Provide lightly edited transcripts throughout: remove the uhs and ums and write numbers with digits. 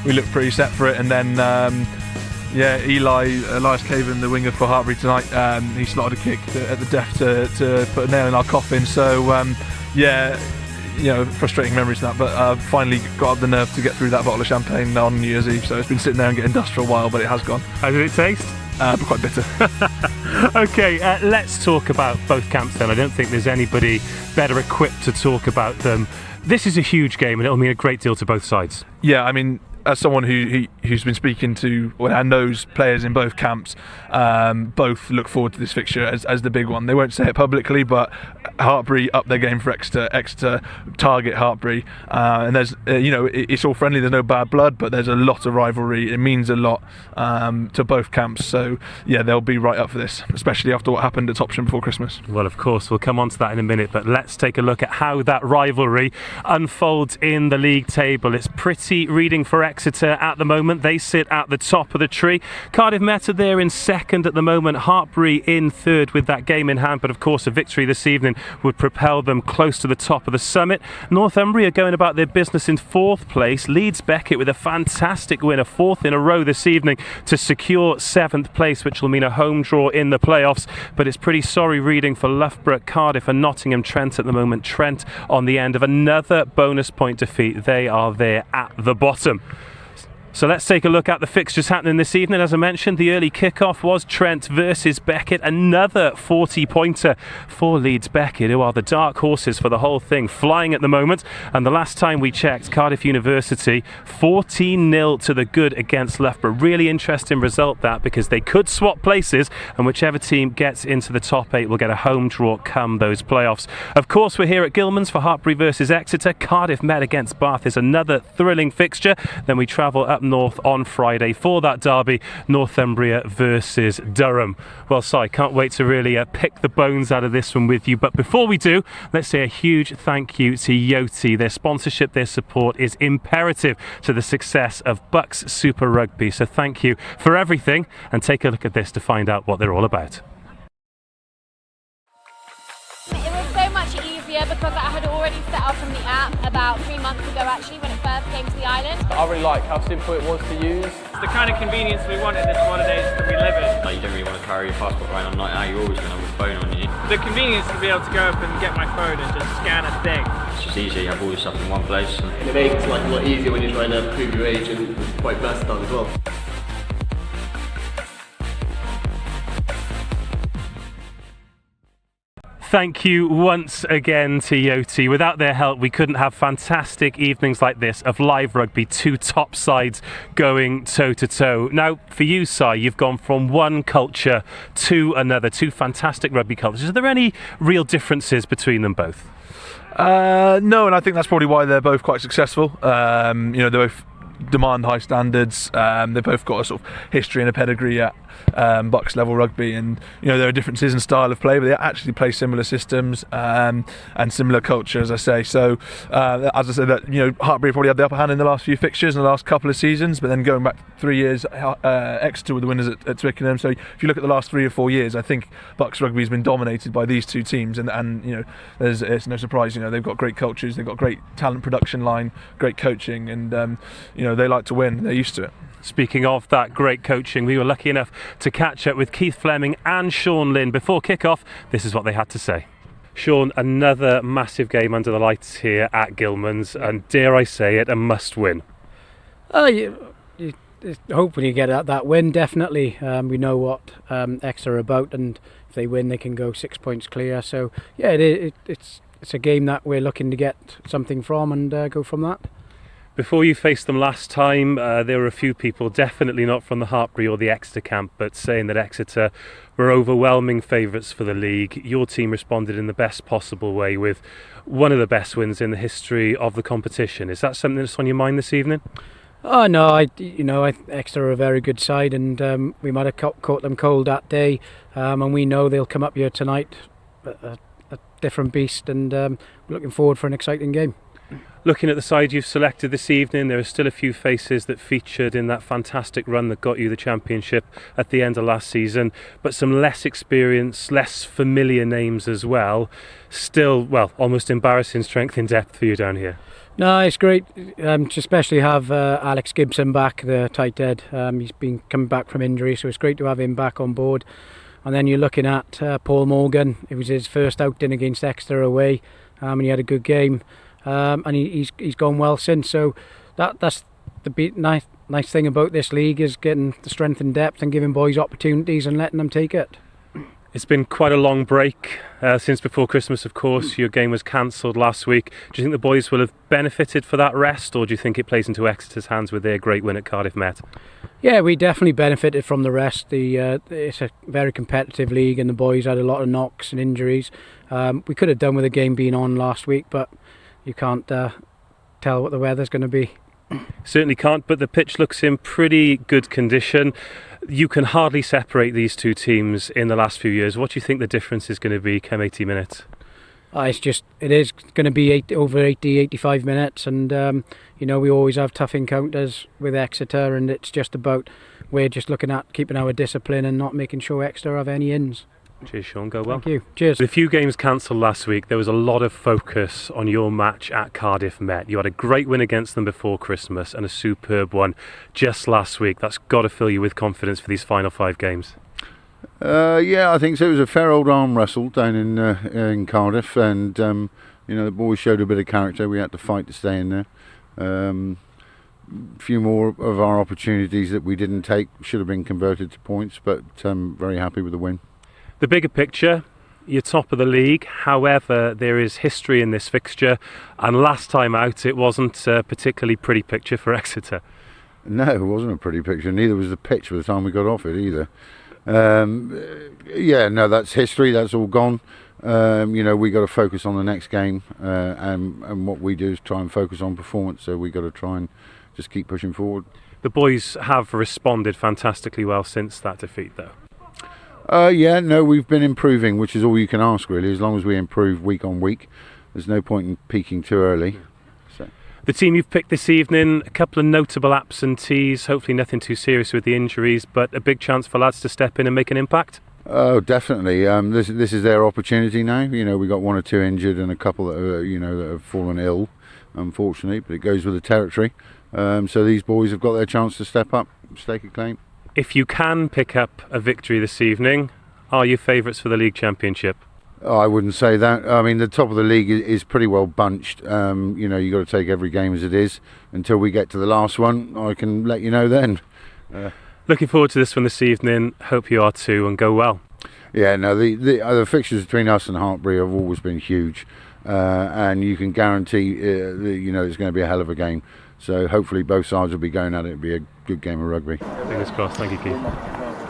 we looked pretty set for it. And then Elias Caven, the winger for Hartpury tonight, he slotted a kick at the death to put a nail in our coffin. So frustrating memories of that, but finally got up the nerve to get through that bottle of champagne on New Year's Eve. So it's been sitting there and getting dust for a while, but it has gone. How did it taste? Quite bitter. Okay, let's talk about both camps then. I don't think there's anybody better equipped to talk about them. This is a huge game and it'll mean a great deal to both sides. Yeah, I mean, as someone who's been speaking to and knows players in both camps, both look forward to this fixture as the big one. They won't say it publicly, but Hartpury up their game for Exeter target Hartpury, and there's it's all friendly. There's no bad blood, but there's a lot of rivalry. It means a lot to both camps. So yeah, they'll be right up for this, especially after what happened at Topsham before Christmas. Well, of course, we'll come on to that in a minute, but let's take a look at how that rivalry unfolds in the league table. It's pretty reading for Exeter at the moment. They sit at the top of the tree. Cardiff Met are there in second at the moment. Hartpury in third with that game in hand, but of course a victory this evening would propel them close to the top of the summit. Northumbria going about their business in fourth place. Leeds Beckett with a fantastic win, a fourth in a row this evening to secure seventh place, which will mean a home draw in the playoffs. But it's pretty sorry reading for Loughborough, Cardiff and Nottingham Trent at the moment. Trent on the end of another bonus point defeat. They are there at the bottom. So let's take a look at the fixtures happening this evening. As I mentioned, the early kickoff was Trent versus Beckett. Another 40-pointer for Leeds Beckett, who are the dark horses for the whole thing, flying at the moment. And the last time we checked, Cardiff University 14-0 to the good against Loughborough. Really interesting result that, because they could swap places, and whichever team gets into the top 8 will get a home draw come those playoffs. Of course, we're here at Gilman's for Hartpury versus Exeter. Cardiff Met against Bath is another thrilling fixture. Then we travel up north on Friday for that derby, Northumbria versus Durham. Well, Si, can't wait to really pick the bones out of this one with you. But before we do, let's say a huge thank you to Yoti. Their sponsorship, their support is imperative to the success of BUCS Super Rugby. So thank you for everything, and take a look at this to find out what they're all about. Because I had already set up on the app about 3 months ago actually, when it first came to the island. I really like how simple it was to use. It's the kind of convenience we want in this holidays that we live in. You don't really want to carry your passport around on night out, you're always going to have a phone on you. The convenience to be able to go up and get my phone and just scan a thing. It's just easy, you have all your stuff in one place. And it makes life a lot easier when you're trying to prove your age, and it's quite versatile as well. Thank you once again to Yoti. Without their help, we couldn't have fantastic evenings like this of live rugby, two top sides going toe-to-toe. Now, for you, Si, you've gone from one culture to another, two fantastic rugby cultures. Are there any real differences between them both? No, and I think that's probably why they're both quite successful. They both demand high standards. They've both got a sort of history and a pedigree at BUCS level rugby, and there are differences in style of play, but they actually play similar systems and similar culture, as I say. So as I said, that Hartpury probably had the upper hand in the last few fixtures in the last couple of seasons, but then going back 3 years, Exeter were the winners at Twickenham. So if you look at the last 3 or 4 years, I think BUCS rugby has been dominated by these two teams, and it's no surprise. They've got great cultures, they've got great talent production line, great coaching, and they like to win. They're used to it. Speaking of that great coaching, we were lucky enough to catch up with Keith Fleming and Sean Lynn before kick-off. This is what they had to say. Sean, another massive game under the lights here at Gilman's, and dare I say it, a must-win. You hope when you get that win, definitely. We know what Exeter are about, and if they win, they can go 6 points clear. So, yeah, it's a game that we're looking to get something from and go from that. Before you faced them last time, there were a few people, definitely not from the Hartpury or the Exeter camp, but saying that Exeter were overwhelming favourites for the league. Your team responded in the best possible way with one of the best wins in the history of the competition. Is that something that's on your mind this evening? Oh no, Exeter are a very good side, and we might have caught them cold that day, and we know they'll come up here tonight a different beast, and we're looking forward for an exciting game. Looking at the side you've selected this evening, there are still a few faces that featured in that fantastic run that got you the championship at the end of last season, but some less experienced, less familiar names as well. Still, well, almost embarrassing strength in depth for you down here. No, it's great to especially have Alex Gibson back, the tight head. He's been coming back from injury, so it's great to have him back on board. And then you're looking at Paul Morgan. It was his first outing against Exeter away, and he had a good game. And he's gone well since. So that's the nice thing about this league, is getting the strength and depth and giving boys opportunities and letting them take it. It's been quite a long break since before Christmas, of course. Your game was cancelled last week. Do you think the boys will have benefited for that rest, or do you think it plays into Exeter's hands with their great win at Cardiff Met? Yeah, we definitely benefited from the rest. It's a very competitive league, and the boys had a lot of knocks and injuries. We could have done with the game being on last week, but you can't tell what the weather's going to be. Certainly can't, but the pitch looks in pretty good condition. You can hardly separate these two teams in the last few years. What do you think the difference is going to be come 80 minutes? It is going to be over 85 minutes, and we always have tough encounters with Exeter, and it's just about, we're just looking at keeping our discipline and not making sure Exeter have any ins. Cheers, Sean. Go well. Thank you. Cheers. With a few games cancelled last week, there was a lot of focus on your match at Cardiff Met. You had a great win against them before Christmas and a superb one just last week. That's got to fill you with confidence for these final 5 games. Yeah, I think so. It was a fair old arm wrestle down in Cardiff, and the boys showed a bit of character. We had to fight to stay in there. A few more of our opportunities that we didn't take should have been converted to points, but very happy with the win. The bigger picture, you're top of the league. However, there is history in this fixture, and last time out it wasn't a particularly pretty picture for Exeter. No, it wasn't a pretty picture. Neither was the pitch by the time we got off it either. That's history. That's all gone. We got to focus on the next game, and what we do is try and focus on performance. So we got to try and just keep pushing forward. The boys have responded fantastically well since that defeat, though. We've been improving, which is all you can ask, really. As long as we improve week on week, there's no point in peaking too early. So. The team you've picked this evening, a couple of notable absentees, hopefully nothing too serious with the injuries, but a big chance for lads to step in and make an impact? Oh, definitely. This is their opportunity now. We got 1 or 2 injured and a couple that that have fallen ill, unfortunately, but it goes with the territory. So these boys have got their chance to step up, stake a claim. If you can pick up a victory this evening, are you favourites for the league championship? Oh, I wouldn't say that. I mean, the top of the league is pretty well bunched. You got to take every game as it is until we get to the last one. I can let you know then. Looking forward to this one this evening. Hope you are too, and go well. Yeah, no, the fixtures between us and Hartpury have always been huge, and you can guarantee it's going to be a hell of a game. So hopefully both sides will be going at it. It'll be a good game of rugby. Fingers crossed. Thank you, Keith.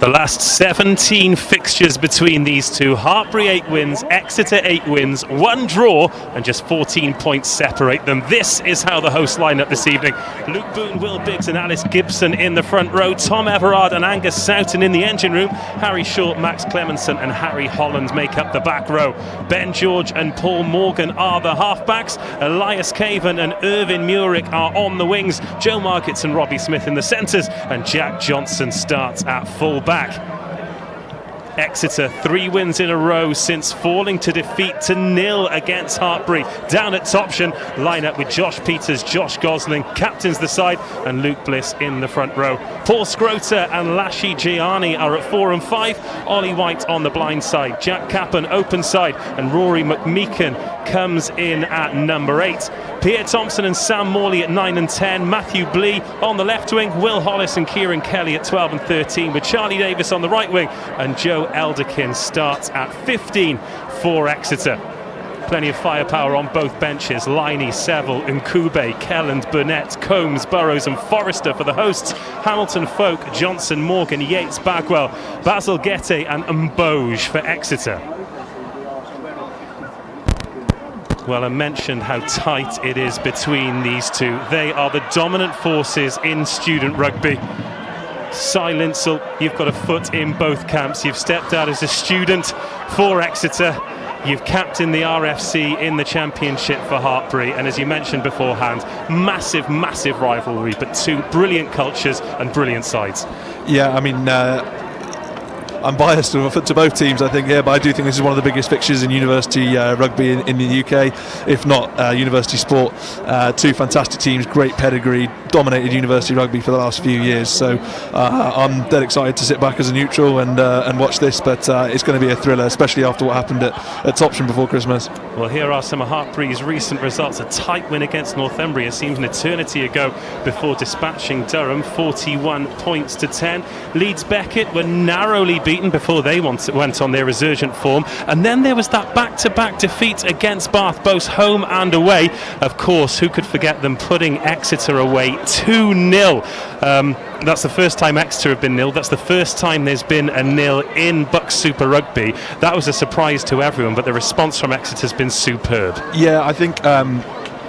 The last 17 fixtures between these two. Hartpury 8 wins, Exeter 8 wins, 1 draw, and just 14 points separate them. This is how the hosts line up this evening. Luke Boone, Will Biggs and Alice Gibson in the front row. Tom Everard and Angus Soughton in the engine room. Harry Short, Max Clemenson and Harry Holland make up the back row. Ben George and Paul Morgan are the halfbacks. Elias Caven and Irvin Murick are on the wings. Joe Markets and Robbie Smith in the centres. And Jack Johnson starts at full-back. Exeter 3 wins in a row since falling to defeat to 0 against Hartpury. Down at Topsham, line up with Josh Peters, Josh Gosling captains the side, and Luke Bliss in the front row. Paul Scrota and Lashi Gianni are at 4 and 5. Ollie White on the blind side, Jack Cappan open side, and Rory McMeekan comes in at number 8. Pierre Thompson and Sam Morley at 9 and 10. Matthew Blee on the left wing. Will Hollis and Kieran Kelly at 12 and 13, with Charlie Davis on the right wing, and Joe Elderkin starts at 15 for Exeter. Plenty of firepower on both benches. Liney, Seville, Nkube, Kelland, Burnett, Combs, Burrows and Forrester for the hosts. Hamilton, Folk, Johnson, Morgan, Yates, Bagwell, Basil Gete and Mboj for Exeter. Well, I mentioned how tight it is between these two. They are the dominant forces in student rugby. Si Linsell, you've got a foot in both camps. You've stepped out as a student for Exeter. You've captained the RFC in the championship for Hartpury, and as you mentioned beforehand, massive rivalry, but two brilliant cultures and brilliant sides. Yeah, I mean, I'm biased to both teams, I think, here, but I do think this is one of the biggest fixtures in university rugby in the UK, if not university sport. Two fantastic teams, great pedigree, dominated university rugby for the last few years. So I'm dead excited to sit back as a neutral and watch this, but it's going to be a thriller, especially after what happened at Topsham before Christmas. Well, here are some of Hartpury's recent results. A tight win against Northumbria seems an eternity ago before dispatching Durham, 41 points to 10. Leeds Beckett were narrowly beaten before they went on their resurgent form, and then there was that back-to-back defeat against Bath, both home and away. Of course, who could forget them putting Exeter away 2-0. That's the first time Exeter have been nil. That's the first time there's been a nil in BUCS Super Rugby. That was a surprise to everyone, but the response from Exeter has been superb. Yeah, I think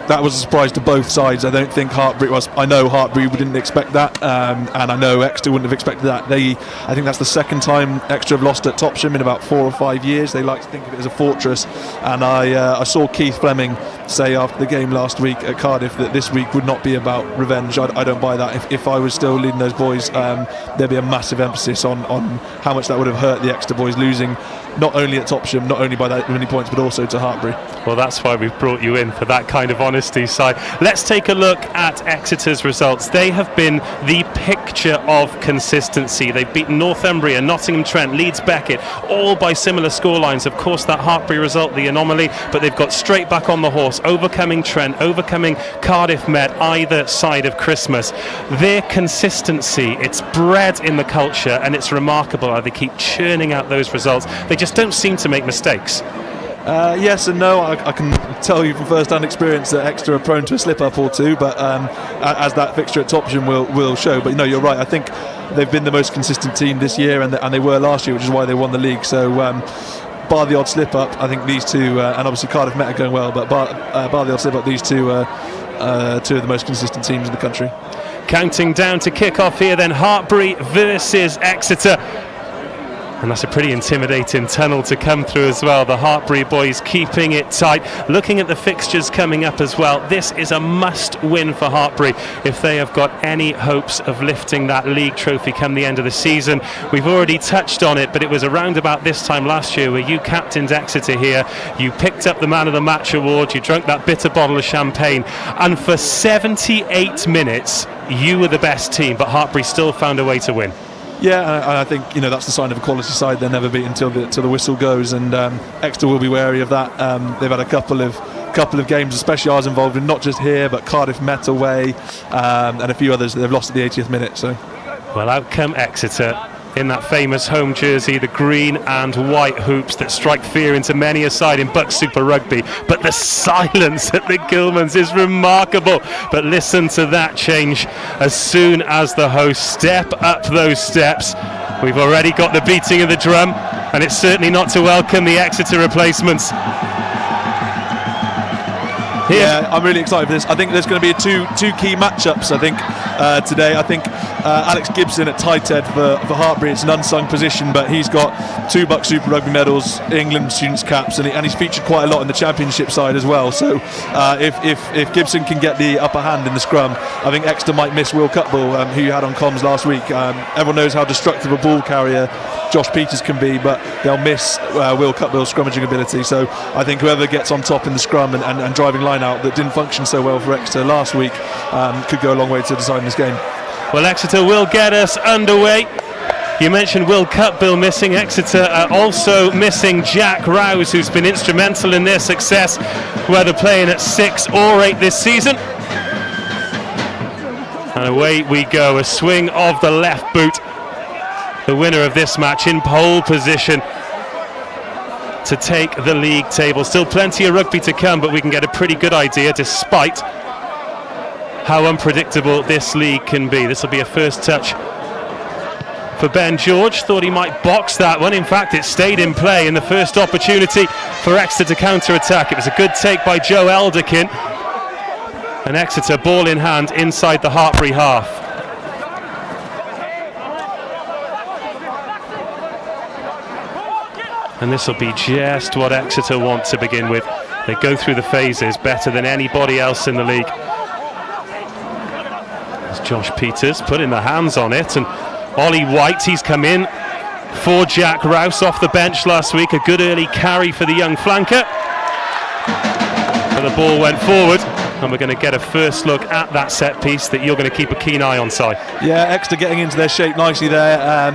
that was a surprise to both sides. I don't think Hartpury was. I know Hartpury didn't expect that, and I know Exeter wouldn't have expected that. I think that's the second time Exeter have lost at Topsham in about 4 or 5 years. They like to think of it as a fortress, and I saw Keith Fleming say after the game last week at Cardiff that this week would not be about revenge. I don't buy that. If I was still leading those boys, there'd be a massive emphasis on how much that would have hurt the Exeter boys, losing not only at Topsham, not only by that many points, but also to Hartpury. Well, that's why we've brought you in, for that kind of honesty, Si. Let's take a look at Exeter's results. They have been the picture of consistency. They've beaten Northumbria, Nottingham Trent, Leeds Beckett, all by similar scorelines. Of course, that Hartpury result, the anomaly, but they've got straight back on the horse, overcoming Trent, overcoming Cardiff Met, either side of Christmas. Their consistency, it's bred in the culture, and it's remarkable how they keep churning out those results. They just don't seem to make mistakes. Yes and no. I can tell you from first-hand experience that Exeter are prone to a slip-up or two, but as that fixture at Topsham will show. But no, you're right. I think they've been the most consistent team this year, and they were last year, which is why they won the league. So bar the odd slip-up, I think these two, and obviously Cardiff Met are going well, but bar the odd slip-up, these two are two of the most consistent teams in the country. Counting down to kick-off here then, Hartpury versus Exeter. And that's a pretty intimidating tunnel to come through as well. The Hartpury boys keeping it tight. Looking at the fixtures coming up as well, this is a must win for Hartpury if they have got any hopes of lifting that league trophy come the end of the season. We've already touched on it, but it was around about this time last year where you captained Exeter here. You picked up the Man of the Match award, you drank that bitter bottle of champagne, and for 78 minutes you were the best team, but Hartpury still found a way to win. Yeah, and I think that's the sign of a quality side. They're never beaten till the whistle goes, and Exeter will be wary of that. They've had a couple of games, especially ours, involved in not just here but Cardiff Met away, and a few others that they've lost at the 80th minute. So, well, out come Exeter in that famous home jersey, the green and white hoops that strike fear into many a side in BUCS Super Rugby. But the silence at the Gilmans is remarkable. But listen to that change as soon as the hosts step up those steps. We've already got the beating of the drum, and it's certainly not to welcome the Exeter replacements. Yeah, I'm really excited for this. I think there's going to be two key matchups. I think today. I think Alex Gibson at tight head for Hartpury. It's an unsung position, but he's got 2 BUCS Super Rugby medals, England students caps, and he's featured quite a lot in the championship side as well. So if Gibson can get the upper hand in the scrum, I think Exeter might miss Will Cutbill, who you had on comms last week. Everyone knows how destructive a ball carrier Josh Peters can be, but they'll miss Will Cutbill's scrummaging ability. So I think whoever gets on top in the scrum and driving line out that didn't function so well for Exeter last week could go a long way to deciding this game. Well, Exeter will get us underway. You mentioned Will Cutbill missing. Exeter also missing Jack Rouse, who's been instrumental in their success, whether playing at 6 or 8 this season. And away we go, a swing of the left boot. The winner of this match in pole position to take the league table. Still plenty of rugby to come, but we can get a pretty good idea despite how unpredictable this league can be. This will be a first touch for Ben George. Thought he might box that one. In fact, it stayed in play in the first opportunity for Exeter to counter-attack. It was a good take by Joe Elderkin. And Exeter ball in hand inside the Hartpury half. And this will be just what Exeter want to begin with. They go through the phases better than anybody else in the league. As Josh Peters putting the hands on it, and Ollie White, he's come in for Jack Rouse off the bench last week. A good early carry for the young flanker. But the ball went forward, and we're going to get a first look at that set piece that you're going to keep a keen eye on, Si. Yeah, Exeter getting into their shape nicely there.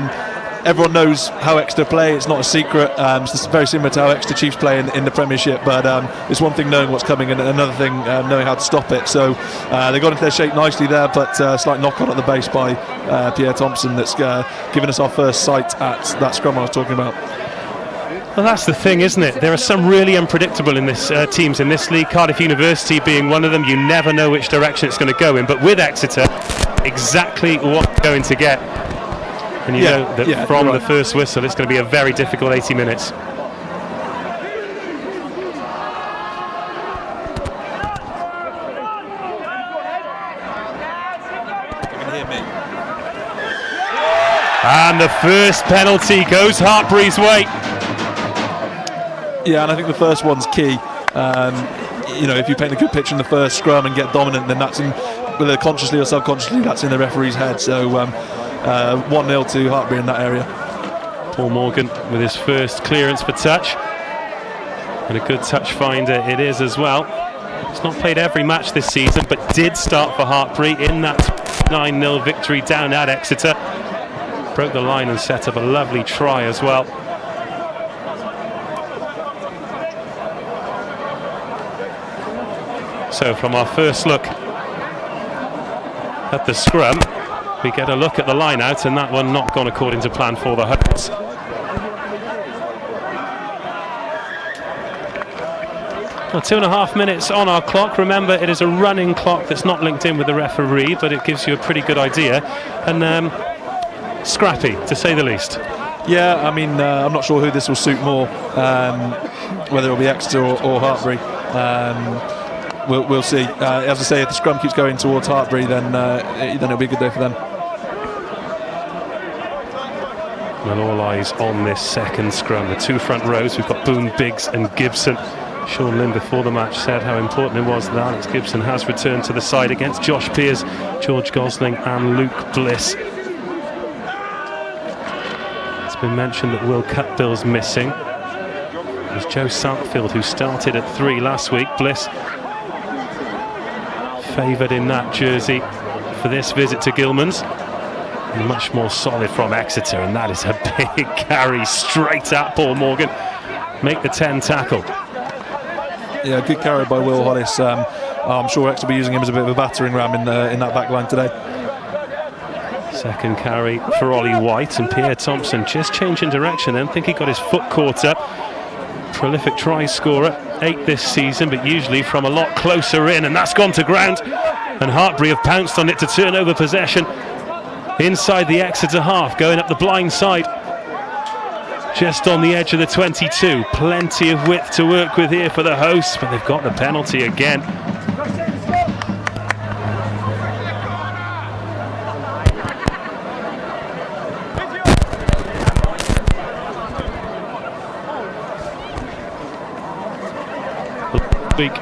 Everyone knows how Exeter play, it's not a secret. It's very similar to how Exeter Chiefs play in the Premiership, but it's one thing knowing what's coming and another thing knowing how to stop it. So they got into their shape nicely there, but slight knock on at the base by Pierre Thompson that's given us our first sight at that scrum I was talking about. Well, that's the thing, isn't it? There are some really unpredictable in this teams in this league, Cardiff University being one of them. You never know which direction it's going to go in, but with Exeter, exactly what you're going to get. And you know that from the first whistle, it's going to be a very difficult 80 minutes. And the first penalty goes Hartpury's way. Yeah, and I think the first one's key. You know, if you paint a good picture in the first scrum and get dominant, then that's in, whether consciously or subconsciously, that's in the referee's head. So 1-0 to Hartpury in that area. Paul Morgan with his first clearance for touch, and a good touch finder it is as well. He's not played every match this season, but did start for Hartpury in that 9-0 victory down at Exeter. Broke the line and set up a lovely try as well. So from our first look at the scrum, we get a look at the line out, and that one not gone according to plan for the Huns. Well, 2.5 minutes on our clock. Remember, it is a running clock that's not linked in with the referee, but it gives you a pretty good idea. And scrappy, to say the least. Yeah, I mean, I'm not sure who this will suit more, whether it'll be Exeter or Hartpury. We'll see. As I say, if the scrum keeps going towards Hartpury, then it'll be a good day for them. Well, all eyes on this second scrum. The two front rows, we've got Boone, Biggs and Gibson. Sean Lynn before the match said how important it was that Alex Gibson has returned to the side against Josh Pearce, George Gosling and Luke Bliss. It's been mentioned that Will Cutbill's missing. It was Joe Southfield who started at 3 last week. Bliss favoured in that jersey for this visit to Gilman's. Much more solid from Exeter, and that is a big carry straight at Paul Morgan. Make the 10 tackle. Yeah, good carry by Will Hollis. I'm sure Exeter will be using him as a bit of a battering ram in that back line today. Second carry for Ollie White, and Pierre Thompson just changing direction then. Think he got his foot caught up. Prolific try scorer, 8 this season, but usually from a lot closer in, and that's gone to ground. And Hartpury have pounced on it to turn over possession inside the Exeter half, going up the blind side. Just on the edge of the 22. Plenty of width to work with here for the hosts, but they've got the penalty again. Week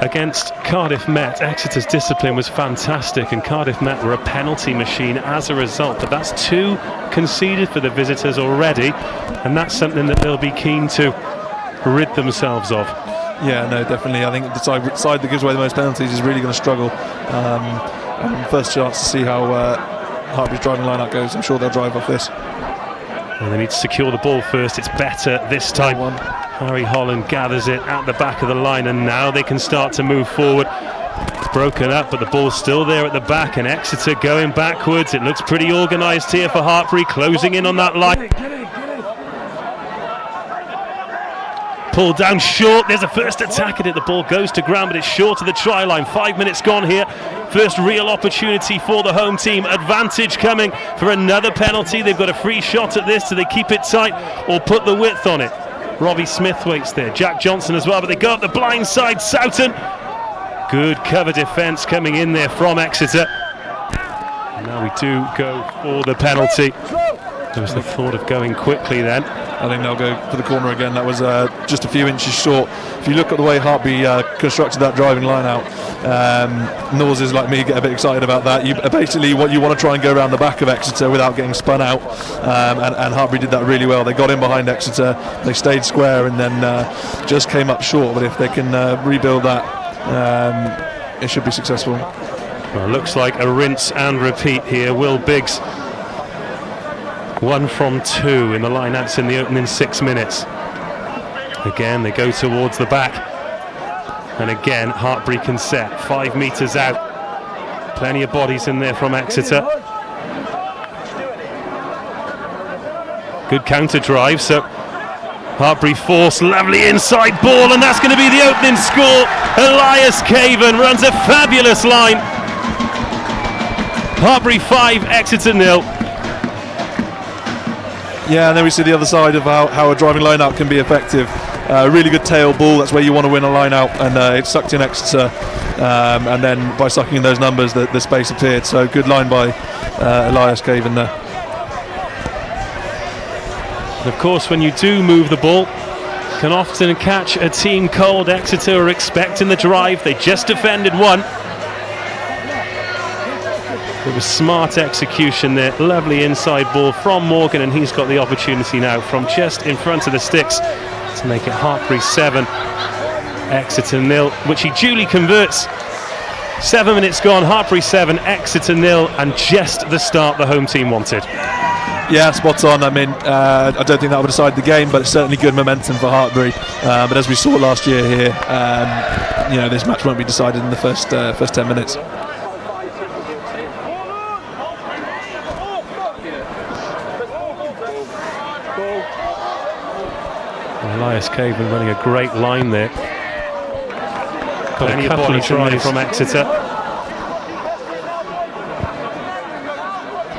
against Cardiff Met, Exeter's discipline was fantastic, and Cardiff Met were a penalty machine as a result, but that's 2 conceded for the visitors already, and that's something that they'll be keen to rid themselves of. Yeah, no, definitely. I think the side that gives away the most penalties is really going to struggle. And first chance to see how Hartpury's driving line-out goes. I'm sure they'll drive off this. Well, they need to secure the ball first. It's better this time. Harry Holland gathers it at the back of the line, and now they can start to move forward. It's broken up, but the ball's still there at the back, and Exeter going backwards. It looks pretty organised here for Hartpury, closing in on that line. Pulled down short. There's a first attack at it. The ball goes to ground, but it's short of the try line. 5 minutes gone here. First real opportunity for the home team. Advantage coming for another penalty. They've got a free shot at this. Do they keep it tight or put the width on it? Robbie Smith waits there. Jack Johnson as well, but they go up the blind side. Soughton. Good cover defence coming in there from Exeter. Now we do go for the penalty. There was the thought of going quickly then. I think they'll go for the corner again. That was just a few inches short. If you look at the way Hartpury constructed that driving line out, Norses like me get a bit excited about that. Basically what you want to try and go around the back of Exeter without getting spun out, and Hartpury did that really well. They got in behind Exeter, they stayed square, and then just came up short. But if they can rebuild that, it should be successful. Well, looks like a rinse and repeat here. Will Biggs 1 from 2 in the line-outs in the opening 6 minutes. Again, they go towards the back. And again, Hartpury can set 5 metres out. Plenty of bodies in there from Exeter. Good counter drive, so Hartpury force, lovely inside ball, and that's going to be the opening score. Elias Caven runs a fabulous line. Hartpury 5, Exeter 0. Yeah, and then we see the other side of how a driving line out can be effective. Really good tail ball, that's where you want to win a line out, and it sucked in Exeter, and then by sucking in those numbers the space appeared. So good line by Elias Caven there. And of course, when you do move the ball, can often catch a team cold. Exeter are expecting the drive, they just defended one. It was smart execution there, lovely inside ball from Morgan, and he's got the opportunity now from just in front of the sticks to make it Hartpury 7, Exeter 0, which he duly converts. 7 minutes gone, Hartpury 7, Exeter 0, and just the start the home team wanted. Yeah, spot on. I mean, I don't think that would decide the game, but it's certainly good momentum for Hartpury. But as we saw last year here, this match won't be decided in the first 10 minutes. Elias Caven running a great line there. Got a couple of tries from Exeter.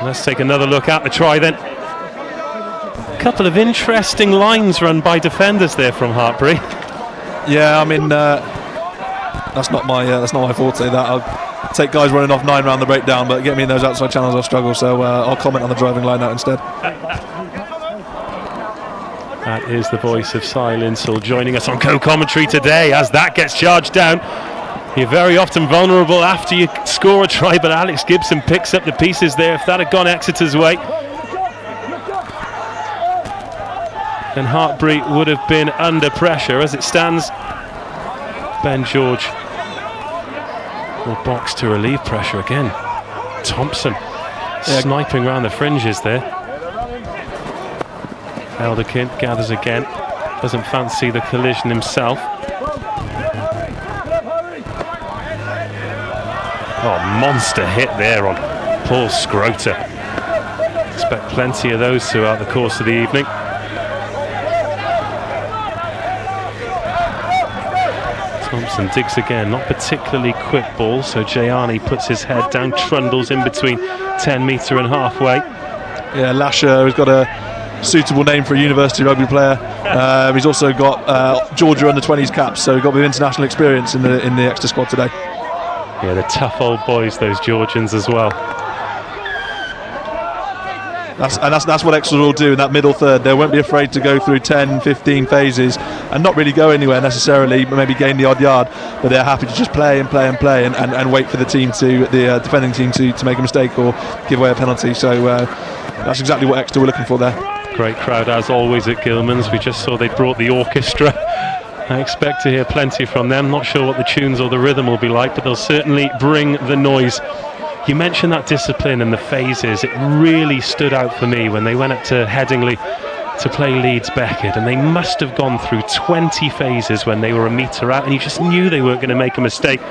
Let's take another look at the try then. A couple of interesting lines run by defenders there from Hartpury. Yeah, I mean that's not my forte. That I'll take guys running off 9 round the breakdown, but get me in those outside channels I'll struggle. So I'll comment on the driving line out instead. That is the voice of Si Linsell joining us on co-commentary today as that gets charged down. You're very often vulnerable after you score a try, but Alex Gibson picks up the pieces there. If that had gone Exeter's way, then Hartpury would have been under pressure. As it stands, Ben George will box to relieve pressure again. Thompson sniping around the fringes there. Elderkin gathers again, doesn't fancy the collision himself. Oh, monster hit there on Paul Scrota. Expect plenty of those throughout the course of the evening. Thompson digs again, not particularly quick ball, so Jayani puts his head down, trundles in between 10 metre and halfway. Yeah, Lasher has got a suitable name for a university rugby player. He's also got Georgia under-20s caps, so he's got a bit of international experience in the Exeter squad today. Yeah, they're tough old boys, those Georgians as well. That's what Exeter will do in that middle third. They won't be afraid to go through 10, 15 phases and not really go anywhere necessarily, but maybe gain the odd yard. But they're happy to just play and play and play and wait for the defending team to make a mistake or give away a penalty. So that's exactly what Exeter were looking for there. Great crowd as always at Gilman's. We just saw they brought the orchestra. I expect to hear plenty from them. Not sure what the tunes or the rhythm will be like, but they'll certainly bring the noise. You mentioned that discipline and the phases. It really stood out for me when they went up to Headingley to play Leeds Beckett, and they must have gone through 20 phases when they were a metre out, and you just knew they weren't going to make a mistake.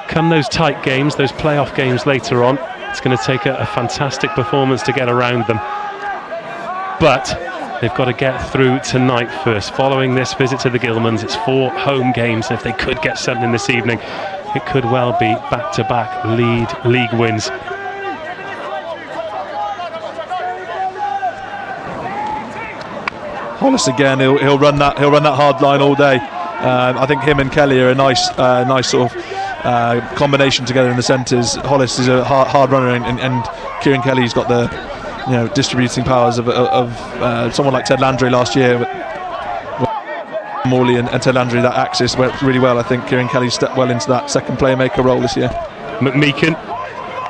Come those tight games, those playoff games later on, it's going to take a fantastic performance to get around them. But they've got to get through tonight first. Following this visit to the Gilmans, it's 4 home games, and if they could get something this evening, it could well be back-to-back league wins. Hollis again. He'll run that hard line all day. I think him and Kelly are a nice sort of combination together in the centres. Hollis is a hard runner, and Kieran Kelly's got the distributing powers of someone like Ted Landry last year. With Morley and Ted Landry, that axis worked really well. I think Kieran Kelly stepped well into that second playmaker role this year. McMeekin,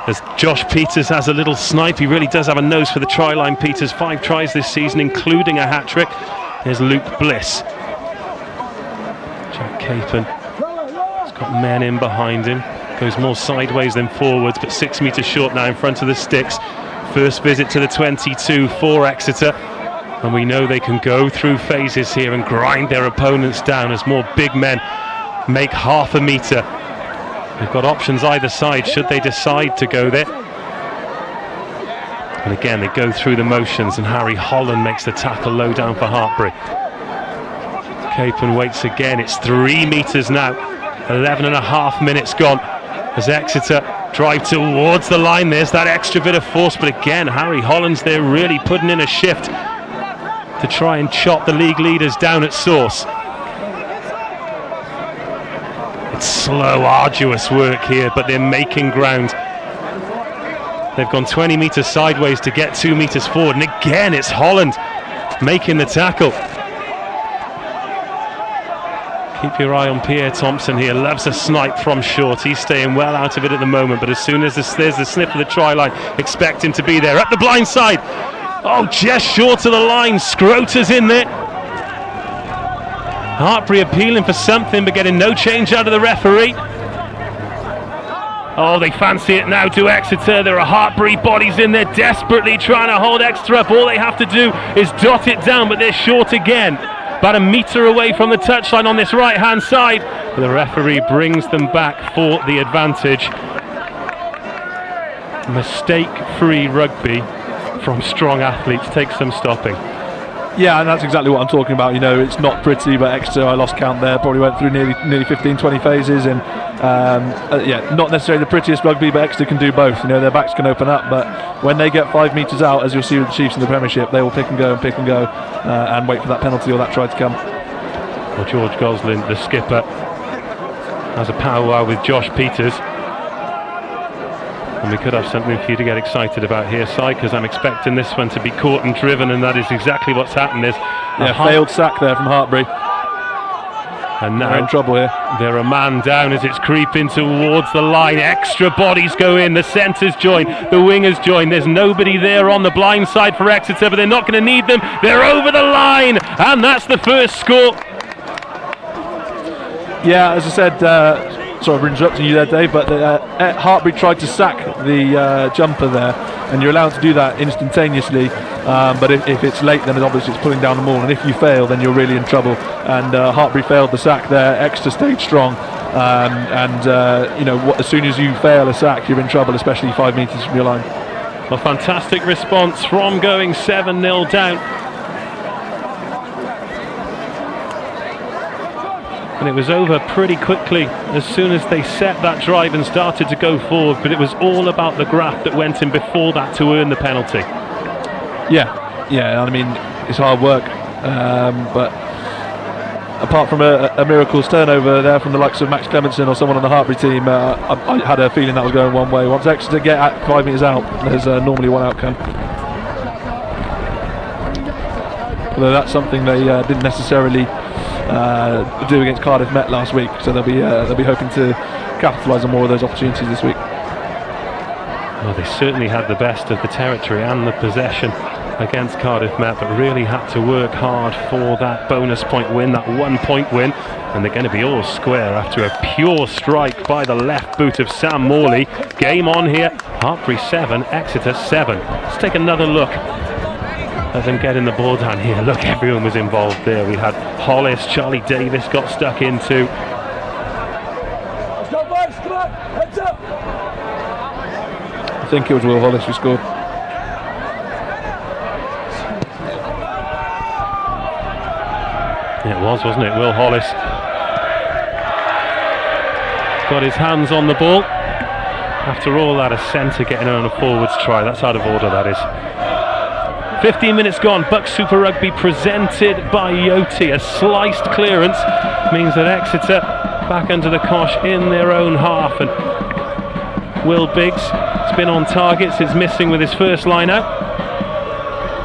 as Josh Peters has a little snipe. He really does have a nose for the try line. Peters 5 tries this season, including a hat-trick. Here's Luke Bliss. Jack Capon has got men in behind him. Goes more sideways than forwards, but 6 metres short now in front of the sticks. First visit to the 22 for Exeter. And we know they can go through phases here and grind their opponents down as more big men make half a metre. They've got options either side should they decide to go there. And again, they go through the motions, and Harry Holland makes the tackle low down for Hartpury. Capon waits again. It's 3 metres now. 11.5 minutes gone as Exeter drive towards the line. There's that extra bit of force, but again, Harry Holland's there really putting in a shift to try and chop the league leaders down at source. It's slow, arduous work here, but they're making ground. They've gone 20 metres sideways to get 2 metres forward, and again it's Holland making the tackle. Keep your eye on Pierre Thompson here. Loves a snipe from short. He's staying well out of it at the moment, but as soon as there's the sniff of the try line, expect him to be there. At the blind side. Oh, just short of the line. Scrota's in there. Hartpury appealing for something, but getting no change out of the referee. Oh, they fancy it now to Exeter. There are Hartpury bodies in there desperately trying to hold Exeter up. All they have to do is dot it down, but they're short again. About a metre away from the touchline on this right-hand side. But the referee brings them back for the advantage. Mistake-free rugby from strong athletes takes some stopping. Yeah, and that's exactly what I'm talking about. It's not pretty, but Exeter, I lost count there, probably went through nearly 15, 20 phases, and not necessarily the prettiest rugby, but Exeter can do both. Their backs can open up, but when they get 5 metres out, as you'll see with the Chiefs in the Premiership, they will pick and go and wait for that penalty or that try to come. Well, George Goslin, the skipper, has a powwow with Josh Peters. And we could have something for you to get excited about here, Si, because I'm expecting this one to be caught and driven, and that is exactly what's happened. There's a failed sack there from Hartpury. And now they're in trouble here. They're a man down as it's creeping towards the line. Extra bodies go in. The centres join. The wingers join. There's nobody there on the blind side for Exeter, but they're not going to need them. They're over the line, and that's the first score. Yeah, as I said, sorry for interrupting you there, Dave, but Hartpury tried to sack the jumper there, and you're allowed to do that instantaneously, but if it's late, then obviously it's pulling down the maul, and if you fail, then you're really in trouble. And Hartpury failed the sack there. Exeter stayed strong, as soon as you fail a sack, you're in trouble, especially 5 metres from your line. A fantastic response from going 7-0 down. And it was over pretty quickly as soon as they set that drive and started to go forward, but it was all about the graft that went in before that to earn the penalty. Yeah, I mean, it's hard work, but apart from a miracles turnover there from the likes of Max Clementson or someone on the Hartpury team, I had a feeling that was going one way. Once Exeter get at 5 metres out, there's normally one outcome. Although that's something they didn't necessarily do against Cardiff Met last week, so they'll be hoping to capitalise on more of those opportunities this week. Well, they certainly had the best of the territory and the possession against Cardiff Met, but really had to work hard for that bonus point win, that 1 point win, and they're going to be all square after a pure strike by the left boot of Sam Morley. Game on here. Hartpury 7, Exeter 7. Let's take another look at them getting the ball down here. Look, everyone was involved there. We had Hollis, Charlie Davis got stuck into. I think it was Will Hollis who scored. Yeah, it was, wasn't it? Will Hollis got his hands on the ball. After all that, a centre getting on a forwards try. That's out of order, that is. 15 minutes gone. BUCS Super Rugby presented by Yoti. A sliced clearance means that Exeter back under the cosh in their own half, and Will Biggs has been on target since missing with his first line out.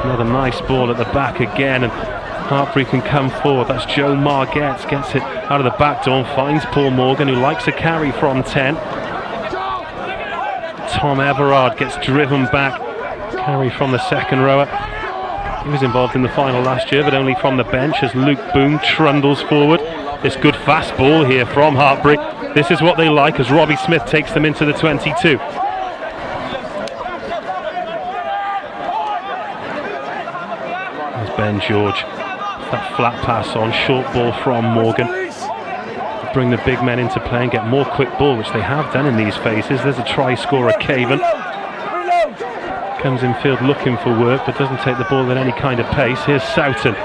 Another nice ball at the back again, and Hartpury can come forward. That's Joe Margetts, gets it out of the back door and finds Paul Morgan, who likes a carry from 10. Tom Everard gets driven back, carry from the second rower. He was involved in the final last year, but only from the bench as Luke Boone trundles forward. This good fast ball here from Hartpury. This is what they like as Robbie Smith takes them into the 22. There's Ben George. That flat pass on, short ball from Morgan. Bring the big men into play and get more quick ball, which they have done in these phases. There's a try scorer, Caven. Comes in field looking for work, but doesn't take the ball at any kind of pace. Here's Soughton.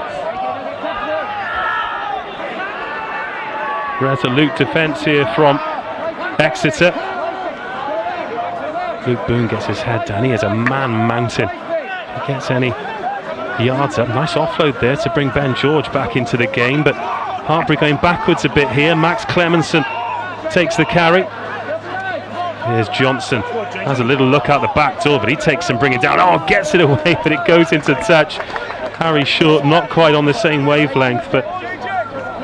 Resolute defence here from Exeter. Luke Boone gets his head down. He has a man mountain. He gets any yards up. Nice offload there to bring Ben George back into the game, but Hartpury going backwards a bit here. Max Clemenson takes the carry. Here's Johnson. Has a little look out the back door, but he takes and brings it down. Oh, gets it away, but it goes into touch. Harry Short not quite on the same wavelength, but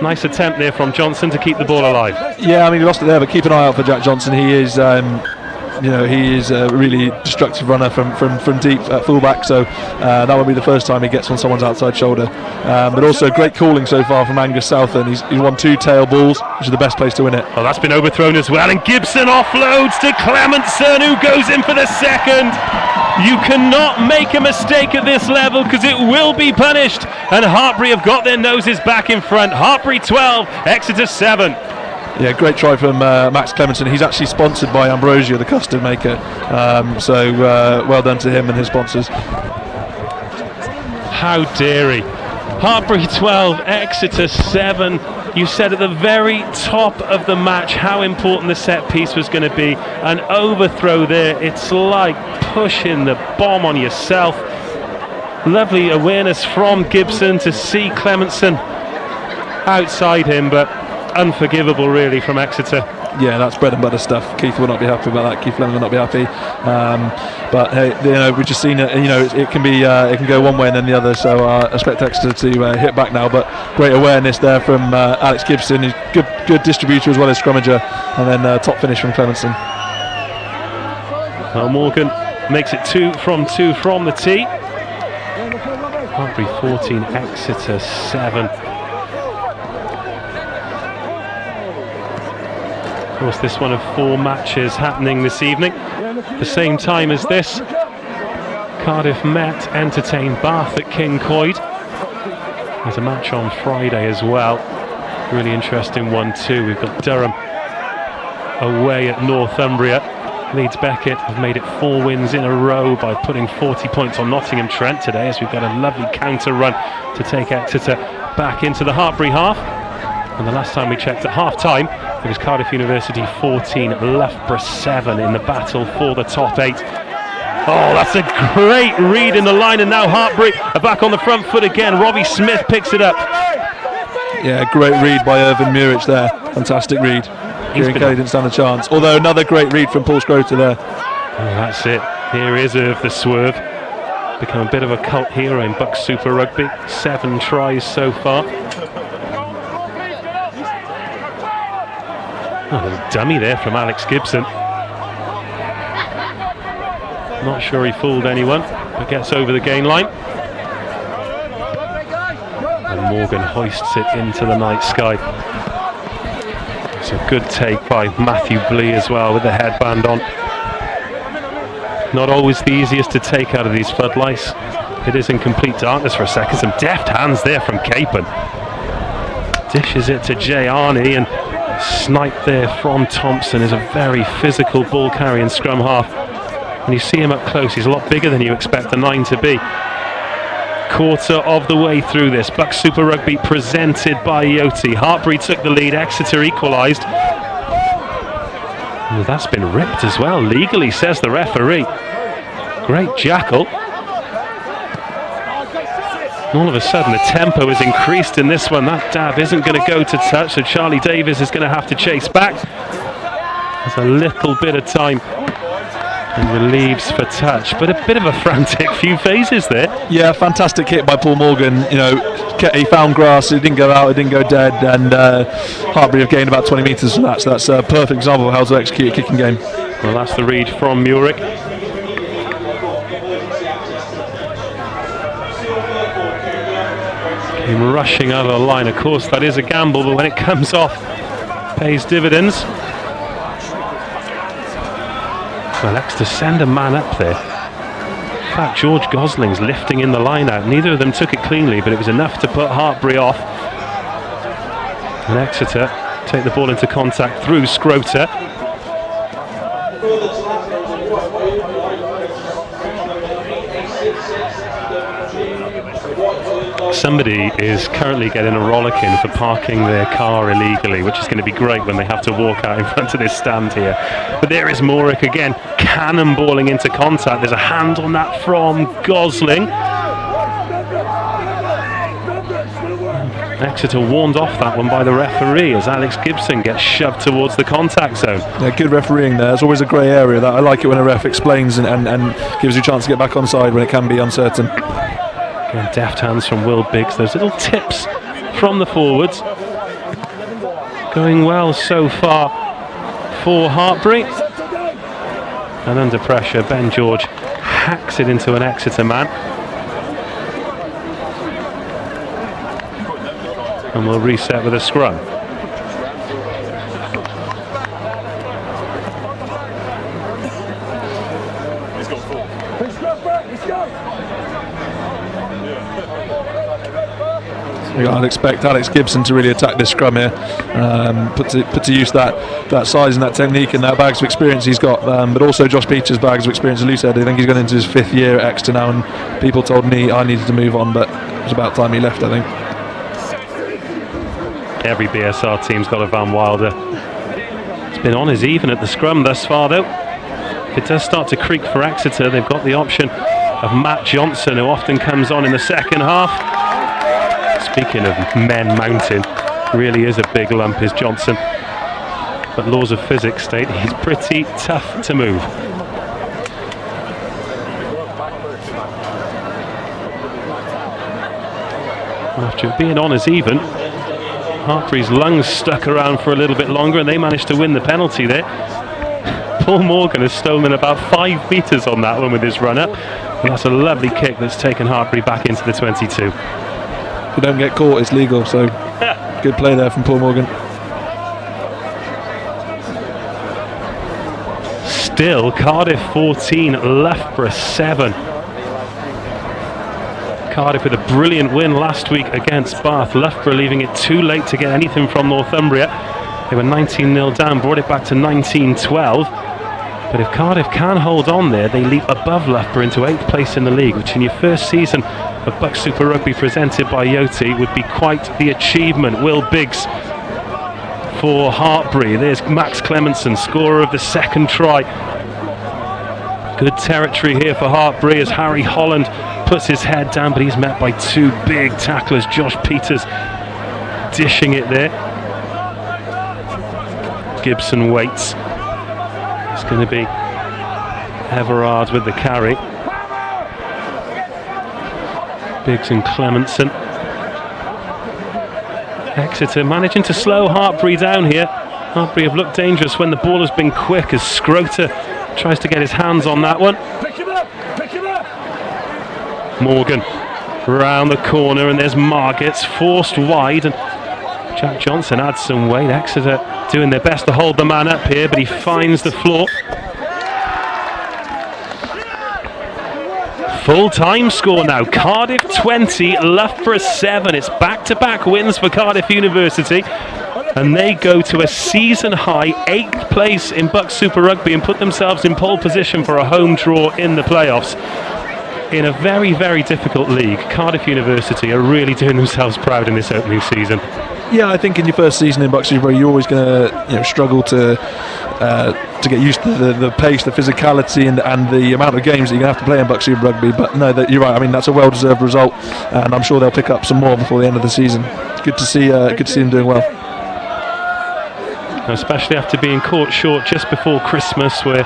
nice attempt there from Johnson to keep the ball alive. Yeah, I mean, he lost it there, but keep an eye out for Jack Johnson. He is, he is a really destructive runner from deep at fullback, so that won't be the first time he gets on someone's outside shoulder. But also great calling so far from Angus Southern. He's won 2 tail balls, which is the best place to win it. Oh, that's been overthrown as well, and Gibson offloads to Clemenson, who goes in for the second. You cannot make a mistake at this level because it will be punished, and Hartpury have got their noses back in front. Hartpury 12, Exeter 7. Yeah, great try from Max Clemenson. He's actually sponsored by Ambrosia, the custard maker. So well done to him and his sponsors. How dare he? Hartpury 12, Exeter 7. You said at the very top of the match how important the set piece was going to be. An overthrow there. It's like pushing the bomb on yourself. Lovely awareness from Gibson to see Clemenson outside him, but unforgivable really from Exeter. Yeah, that's bread and butter stuff. Keith will not be happy about that. Keith Fleming will not be happy. But hey, we've just seen it. It can be it can go one way and then the other. So I expect Exeter to hit back now. But great awareness there from Alex Gibson. He's good distributor as well as scrummager, and then top finish from Clemenson. Morgan makes it 2 from the tee. Hartpury 14, Exeter 7. Of course, this one of 4 matches happening this evening. The same time as this, Cardiff Met entertain Bath at King Coyd. There's a match on Friday as well. Really interesting one too. We've got Durham away at Northumbria. Leeds Beckett have made it 4 wins in a row by putting 40 points on Nottingham Trent today, as we've got a lovely counter run to take Exeter back into the Hartpury half. And the last time we checked at half time, it was Cardiff University 14, Loughborough 7 in the battle for the top 8. Oh, that's a great read in the line, and now Hartpury are back on the front foot again. Robbie Smith picks it up. Yeah, great read by Irvin Murich there. Fantastic read. Kieran Kelly didn't stand a chance. Although another great read from Paul Scrota there. Oh, that's it. Here is Irv the Swerve. Become a bit of a cult hero in BUCS Super Rugby. 7 tries so far. Oh, there's a dummy there from Alex Gibson. Not sure he fooled anyone, but gets over the gain line. And Morgan hoists it into the night sky. It's a good take by Matthew Blee as well with the headband on. Not always the easiest to take out of these floodlights. It is in complete darkness for a second. Some deft hands there from Capon. Dishes it to Jay Arney, and snipe there from Thompson is a very physical ball carrying scrum half. When you see him up close, he's a lot bigger than you expect the 9 to be. Quarter of the way through this, BUCS Super Rugby presented by Yoti. Hartpury took the lead, Exeter equalised. Well, that's been ripped as well, legally, says the referee. Great jackal. All of a sudden the tempo has increased in this one. That dab isn't going to go to touch, so Charlie Davies is going to have to chase back. There's a little bit of time and relieves for touch, but a bit of a frantic few phases there. Yeah, fantastic hit by Paul Morgan. You know, he found grass, it didn't go out, it didn't go dead, and Hartpury have gained about 20 metres from that, so that's a perfect example of how to execute a kicking game. Well, that's the read from Murick. Came rushing over the line. Of course, that is a gamble, but when it comes off, pays dividends. Well, Exeter send a man up there. In fact, George Gosling's lifting in the line out. Neither of them took it cleanly, but it was enough to put Hartpury off. And Exeter take the ball into contact through Scrota. Somebody is currently getting a rollicking for parking their car illegally, which is going to be great when they have to walk out in front of this stand here. But there is Morick again, cannonballing into contact. There's a hand on that from Gosling. Exeter warned off that one by the referee as Alex Gibson gets shoved towards the contact zone. Yeah, good refereeing there. There's always a grey area. That I like it when a ref explains and gives you a chance to get back on side when it can be uncertain. Again, deft hands from Will Biggs. Those little tips from the forwards. Going well so far for Hartpury. And under pressure, Ben George hacks it into an Exeter man. And we'll reset with a scrum. I'd expect Alex Gibson to really attack this scrum here, put to use that size and that technique and that bags of experience he's got, but also Josh Peters' bags of experience at loosehead. I think he's going into his 5th year at Exeter now, and people told me I needed to move on, but it was about time he left, I think. Every BSR team's got a Van Wilder. It's been on as even at the scrum thus far though. If it does start to creak for Exeter, they've got the option of Matt Johnson, who often comes on in the second half. Speaking of men mounting, really is a big lump is Johnson, but laws of physics state he's pretty tough to move. After being on as even, Hartpury's lungs stuck around for a little bit longer and they managed to win the penalty there. Paul Morgan has stolen about 5 metres on that one with his run up, and that's a lovely kick that's taken Hartpury back into the 22. If you don't get caught, it's legal, so good play there from Paul Morgan. Still, Cardiff 14, Loughborough 7. Cardiff with a brilliant win last week against Bath. Loughborough leaving it too late to get anything from Northumbria. They were 19-0 down, brought it back to 19-12. But if Cardiff can hold on there, they leap above Loughborough into 8th place in the league, which in your first season of BUCS Super Rugby presented by Yoti would be quite the achievement. Will Biggs for Hartpury. There's Max Clementson, scorer of the second try. Good territory here for Hartpury as Harry Holland puts his head down, but he's met by 2 big tacklers. Josh Peters dishing it there. Gibson waits. It's going to be Everard with the carry. Biggs and Clementson. Exeter managing to slow Hartpury down here. Hartpury have looked dangerous when the ball has been quick as Scrota tries to get his hands on that one. Morgan round the corner and there's Margits forced wide and Jack Johnson adds some weight. Exeter doing their best to hold the man up here, but he finds the floor. Full time score now. Cardiff 20, Loughborough 7. It's back-to-back wins for Cardiff University, and they go to a season high 8th place in BUCS Super Rugby and put themselves in pole position for a home draw in the playoffs. In a very, very difficult league, Cardiff University are really doing themselves proud in this opening season. Yeah, I think in your first season in BUCS Super Rugby, you're always going to struggle to to get used to the pace, the physicality, and the amount of games that you're going to have to play in BUCS Super Rugby. But no, you're right. I mean, that's a well-deserved result, and I'm sure they'll pick up some more before the end of the season. Good to see them doing well. Especially after being caught short just before Christmas, where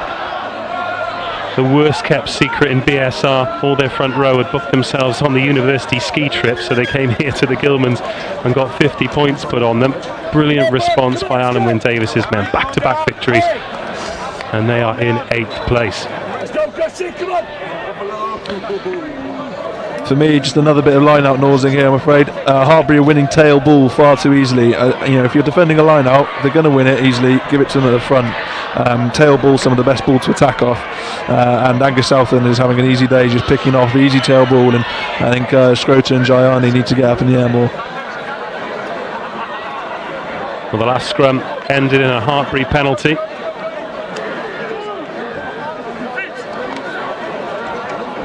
the worst kept secret in BSR, all their front row had booked themselves on the university ski trip, so they came here to the Gilmans and got 50 points put on them. Brilliant response by Alan Wynne Davis's men, back-to-back victories, and they are in 8th place. For me, just another bit of line-out nosing here, I'm afraid. Hartpury are winning tail ball far too easily. If you're defending a line-out, they're going to win it easily. Give it to them at the front. Tail ball, some of the best ball to attack off. And Angus Southend is having an easy day, just picking off the easy tail ball. And I think Scrota and Gianni need to get up in the air more. Well, the last scrum ended in a Hartpury penalty.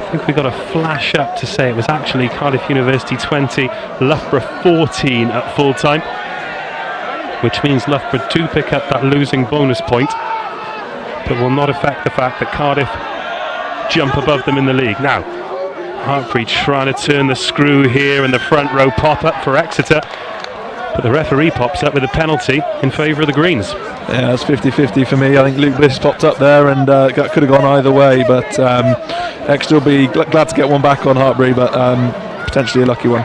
I think we got a flash up to say it was actually Cardiff University 20, Loughborough 14 at full time, which means Loughborough do pick up that losing bonus point, but will not affect the fact that Cardiff jump above them in the league. Now, Hartpury trying to turn the screw here, and the front row pop up for Exeter, but the referee pops up with a penalty in favour of the Greens. Yeah, it's 50-50 for me. I think Luke Bliss popped up there and could have gone either way, but Exeter will be glad to get one back on Hartpury, but potentially a lucky one.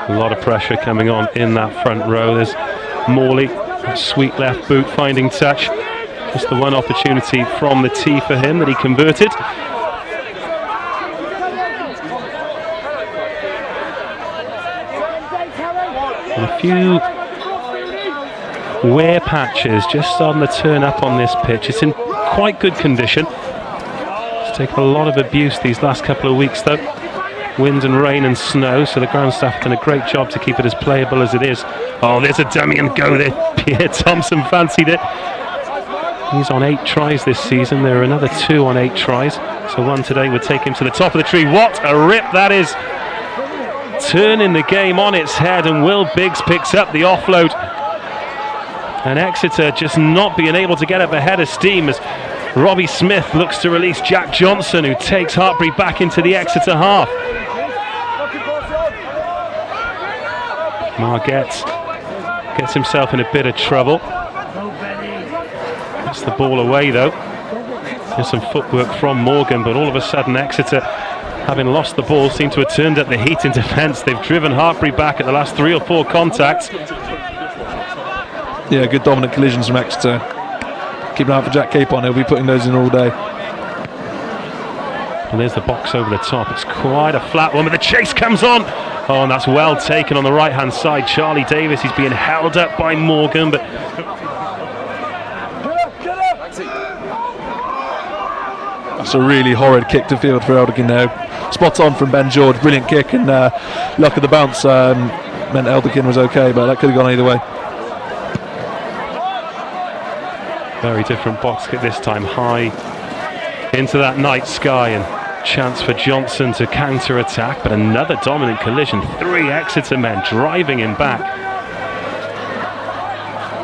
A lot of pressure coming on in that front row. There's Morley, sweet left boot finding touch. Just the one opportunity from the tee for him that he converted. And a few wear patches just starting to turn up on this pitch. It's in quite good condition. It's taken a lot of abuse these last couple of weeks though. Wind and rain and snow, so the ground staff have done a great job to keep it as playable as it is. Oh, there's a dummy and go there. Pierre Thompson fancied it. He's on 8 tries this season. There are another 2 on 8 tries. So one today would take him to the top of the tree. What a rip that is. Turning the game on its head, and Will Biggs picks up the offload. And Exeter just not being able to get up ahead of steam as Robbie Smith looks to release Jack Johnson, who takes Hartpury back into the Exeter half. Margette gets himself in a bit of trouble. Gets the ball away though. There's some footwork from Morgan, but all of a sudden Exeter, having lost the ball, seem to have turned up the heat in defence. They've driven Hartpury back at the last 3 or 4 contacts. Yeah, good dominant collisions from Exeter. Keep an eye out for Jack Capon, he'll be putting those in all day. And there's the box over the top. It's quite a flat one, but the chase comes on. Oh, and that's well taken on the right hand side. Charlie Davis, he's being held up by Morgan, but that's a really horrid kick to field for Elderkin now. Spot on from Ben George, brilliant kick, and luck of the bounce meant Elderkin was okay, but that could have gone either way. very different box kick this time, high into that night sky, and chance for Johnson to counter attack, but another dominant collision. 3 Exeter men driving him back.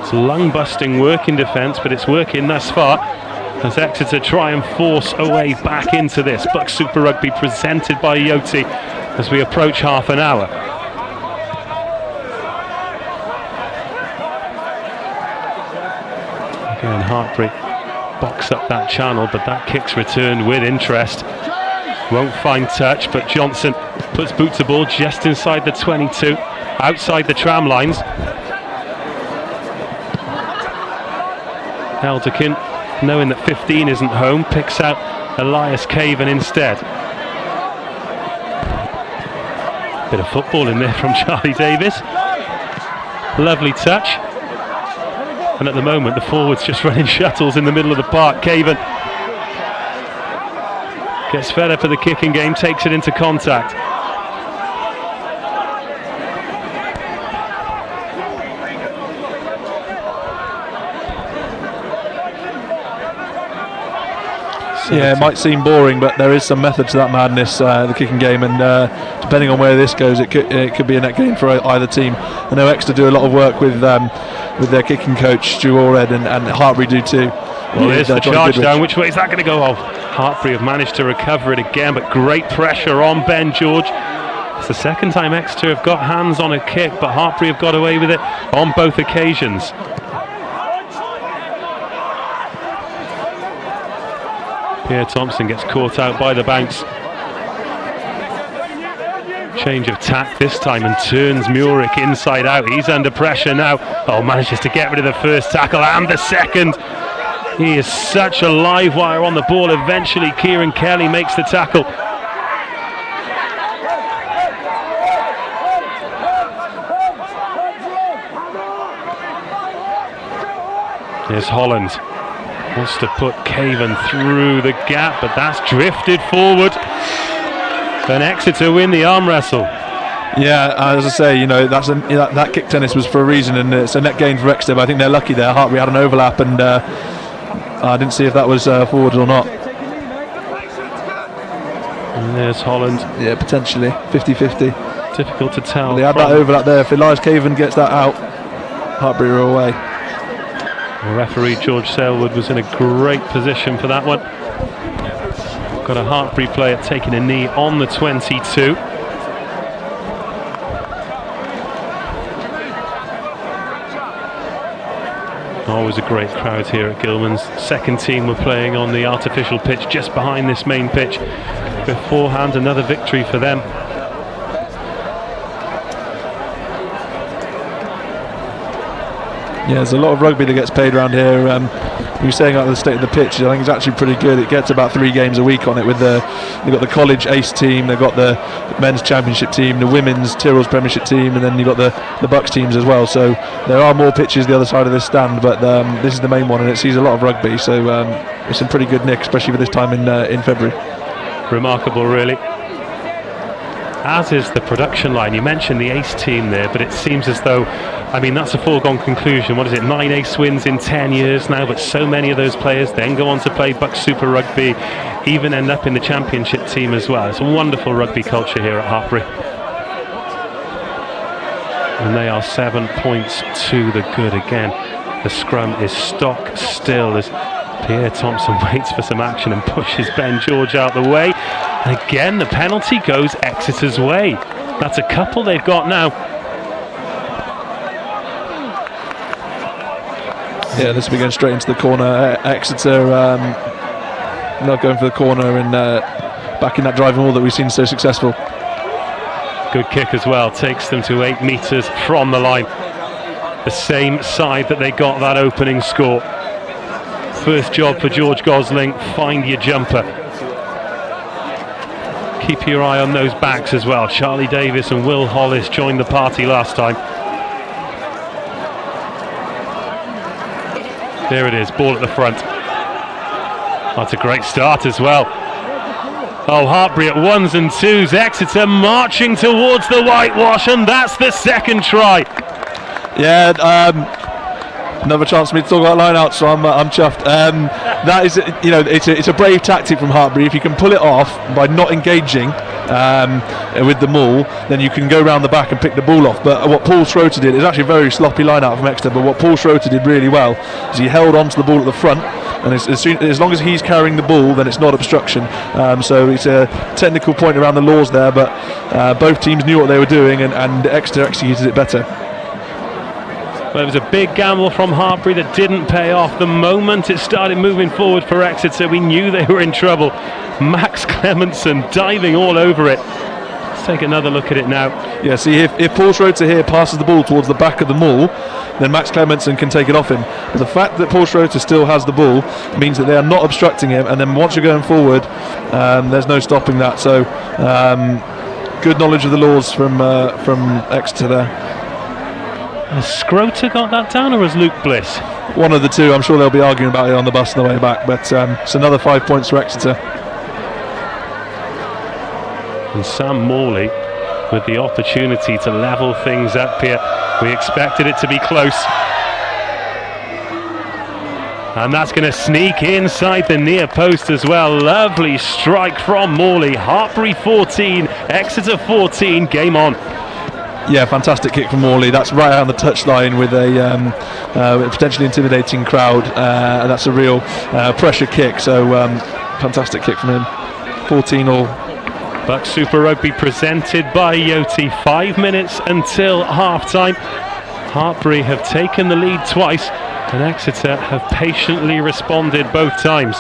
It's lung busting work in defence, but it's working thus far as Exeter try and force a way back into this. BUCS Super Rugby presented by Yoti as we approach half an hour. Again, Hartpury box up that channel, but that kick's returned with interest. Won't find touch, but Johnson puts boot to ball just inside the 22, outside the tram lines. Elderkin, knowing that 15 isn't home, picks out Elias Caven instead. Bit of football in there from Charlie Davis. Lovely touch. And at the moment, the forwards just running shuttles in the middle of the park. Caven gets fed up of the kicking game, takes it into contact. Yeah, it might seem boring, but there is some method to that madness, the kicking game, and depending on where this goes, it could be a net gain for either team. I know Exeter do a lot of work with their kicking coach Stu Allred, and Hartpury do too. Well, there's the charge down. Which way is that going to go? Oh, Hartpury have managed to recover it again, but great pressure on Ben George. It's the second time Exeter have got hands on a kick, but Hartpury have got away with it on both occasions. Pierre Thompson gets caught out by the bounce. Change of tack this time and turns Murick inside out. He's under pressure now. Oh, manages to get rid of the first tackle and the second. He is such a live wire on the ball. Eventually Kieran Kelly makes the tackle. Here's Holland. Wants to put Caven through the gap, but that's drifted forward. Then Exeter win the arm wrestle. Yeah, as I say, that kick tennis was for a reason, and it's a net gain for Exeter, but I think they're lucky there. Hartpury had an overlap, and I didn't see if that was forward or not. And there's Holland. Yeah, potentially 50-50. Difficult to tell. Well, they had that overlap there. If Elias Caven gets that out, Hartpury are away. The referee George Salewood was in a great position for that one. Got a Hartpury player taking a knee on the 22. Always a great crowd here at Gilman's. Second team were playing on the artificial pitch just behind this main pitch. Beforehand, another victory for them. Yeah, there's a lot of rugby that gets played around here. You were saying about the state of the pitch, I think it's actually pretty good. It gets about 3 games a week on it. They've got the college ace team, they've got the men's championship team, the women's Tyrrell's premiership team, and then you've got the BUCS teams as well. So there are more pitches the other side of this stand, but this is the main one, and it sees a lot of rugby. So it's in pretty good nick, especially for this time in February. Remarkable, really. As is the production line. You mentioned the ace team there, but it seems as though, that's a foregone conclusion. What is it, 9 ace wins in 10 years now, but so many of those players then go on to play BUCS Super Rugby, even end up in the championship team as well. It's a wonderful rugby culture here at Hartpury. And they are 7 points to the good again. The scrum is stock still as Pierre Thompson waits for some action and pushes Ben George out the way. And again, the penalty goes Exeter's way. That's a couple they've got now. Yeah, this will be going straight into the corner. Exeter not going for the corner and back in that driving wall that we've seen so successful. Good kick as well. Takes them to 8 metres from the line. The same side that they got that opening score. First job for George Gosling, find your jumper. Keep your eye on those backs as well. Charlie Davis and Will Hollis joined the party last time. There it is, ball at the front. That's a great start as well. Oh, Hartpury at 1s and 2s. Exeter marching towards the whitewash, and that's the second try. Yeah, another chance for me to talk about line out, so I'm chuffed. That is, it's a brave tactic from Hartpury. If you can pull it off by not engaging with the maul, then you can go round the back and pick the ball off. But what Paul Schroeter did is actually a very sloppy line out from Exeter, but what Paul Schroeter did really well is he held on to the ball at the front, and as long as he's carrying the ball, then it's not obstruction. So it's a technical point around the laws there, but both teams knew what they were doing, and Exeter executed it better. Well, it was a big gamble from Hartpury that didn't pay off. The moment it started moving forward for Exeter, we knew they were in trouble. Max Clementson diving all over it. Let's take another look at it now. Yeah, see, if Paul Schroeter here passes the ball towards the back of the maul, then Max Clementson can take it off him. But the fact that Paul Schroeter still has the ball means that they are not obstructing him, and then once you're going forward, there's no stopping that. So good knowledge of the laws from Exeter there. Has Schroeter got that down, or was Luke Bliss? One of the two. I'm sure they'll be arguing about it on the bus on the way back, but it's another 5 points for Exeter. And Sam Morley with the opportunity to level things up here. We expected it to be close. And that's going to sneak inside the near post as well. Lovely strike from Morley. Hartpury 14, Exeter 14, game on. Yeah, fantastic kick from Morley. That's right on the touchline with a potentially intimidating crowd. And that's a real pressure kick. So fantastic kick from him. 14-all. BUCS Super Rugby presented by Yoti. 5 minutes until half-time. Hartpury have taken the lead twice, and Exeter have patiently responded both times.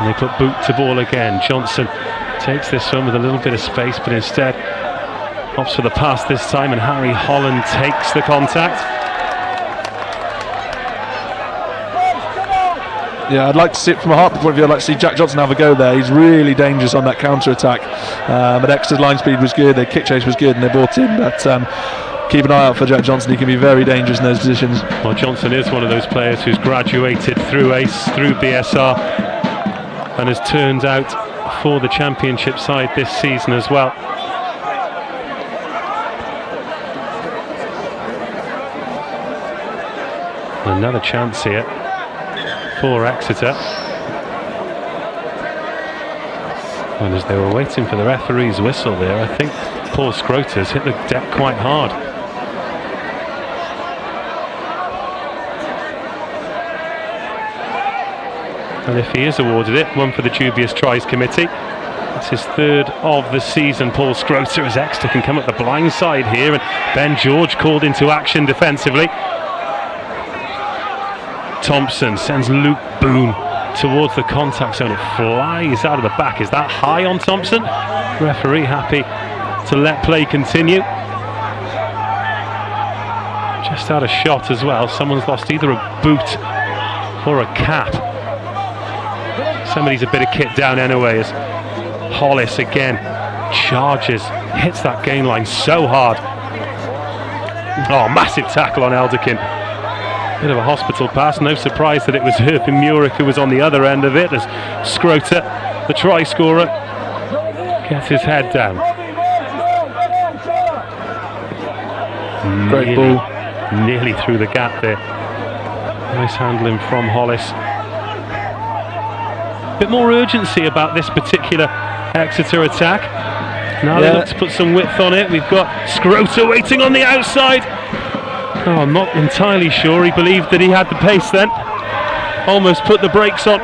And they put boot to ball again. Johnson takes this one with a little bit of space, but instead opts for the pass this time, and Harry Holland takes the contact. Yeah, I'd like to see it from a Hartpury point of view. I'd like to see Jack Johnson have a go there. He's really dangerous on that counter-attack. But Exeter's line speed was good, their kick chase was good, and they brought in. But keep an eye out for Jack Johnson. He can be very dangerous in those positions. Well, Johnson is one of those players who's graduated through ACE, through BSR, and has turned out for the championship side this season as well. Another chance here for Exeter. And as they were waiting for the referee's whistle there, I think Paul Scrota's hit the deck quite hard. And if he is awarded it, one for the dubious tries committee. It's his third of the season. Paul Scrota, as Exeter can come up the blind side here, and Ben George called into action defensively. Thompson sends Luke Boone towards the contact zone. It flies out of the back. Is that high on Thompson? Referee happy to let play continue. Just out of shot as well. Someone's lost either a boot or a cap. Somebody's a bit of kit down anyway, as Hollis again charges, hits that gain line so hard. Oh, massive tackle on Elderkin. Bit of a hospital pass. No surprise that it was Herpin Murick who was on the other end of it, as Scrota, the try scorer, gets his head down. Great ball. Nearly through the gap there. Nice handling from Hollis. Bit more urgency about this particular Exeter attack. Now they look to put some width on it. We've got Scrota waiting on the outside. Oh, I'm not entirely sure he believed that he had the pace then. Almost put the brakes on.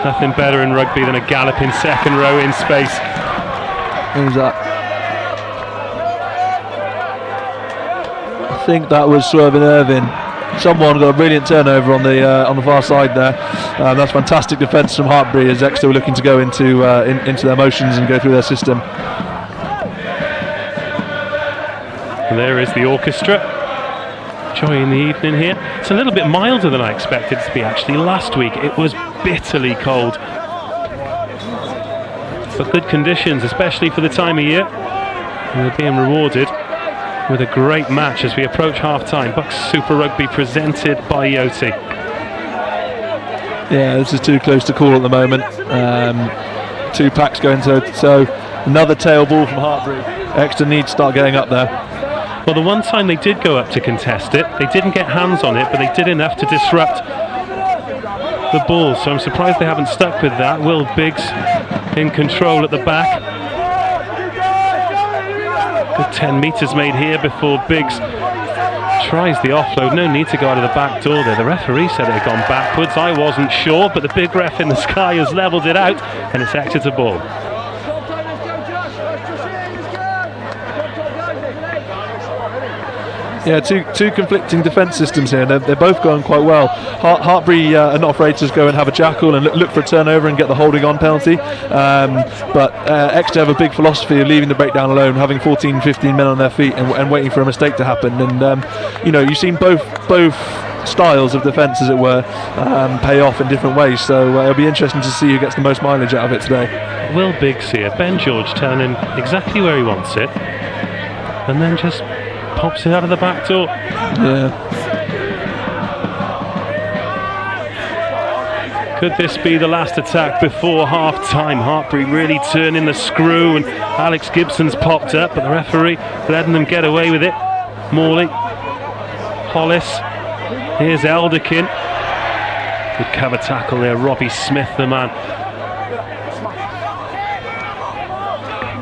Nothing better in rugby than a galloping second row in space. Who's that? I think that was Swervin Irvin. Someone got a brilliant turnover on the far side there. That's fantastic defence from Hartpury, as Exeter were looking to go into their motions and go through their system. And there is the orchestra, enjoying the evening here. It's a little bit milder than I expected it to be actually. Last week it was bitterly cold. But good conditions, especially for the time of year. And they're being rewarded with a great match as we approach half-time. BUCS Super Rugby presented by Yoti. Yeah, this is too close to call at the moment. Two packs going so another tail ball from Hartpury. Exeter need to start getting up there. Well, the one time they did go up to contest it, they didn't get hands on it, but they did enough to disrupt the ball. So I'm surprised they haven't stuck with that. Will Biggs in control at the back. Good 10 metres made here before Biggs tries the offload. No need to go out of the back door there. The referee said it had gone backwards. I wasn't sure, but the big ref in the sky has levelled it out, and it's Exeter ball. Yeah, two conflicting defence systems here. They're both going quite well. Hartpury are not afraid to go and have a jackal and look for a turnover and get the holding on penalty. But Exeter have a big philosophy of leaving the breakdown alone, having 14, 15 men on their feet and waiting for a mistake to happen. And you've seen both styles of defence, as it were, pay off in different ways. So it'll be interesting to see who gets the most mileage out of it today. Will Biggs here, Ben George telling him exactly where he wants it, and then just pops it out of the back door. Yeah. Could this be the last attack before half-time? Hartpury really turning the screw, and Alex Gibson's popped up, but the referee letting them get away with it. Morley Hollis. Here's Elderkin. Good cover tackle there, Robbie Smith, the man.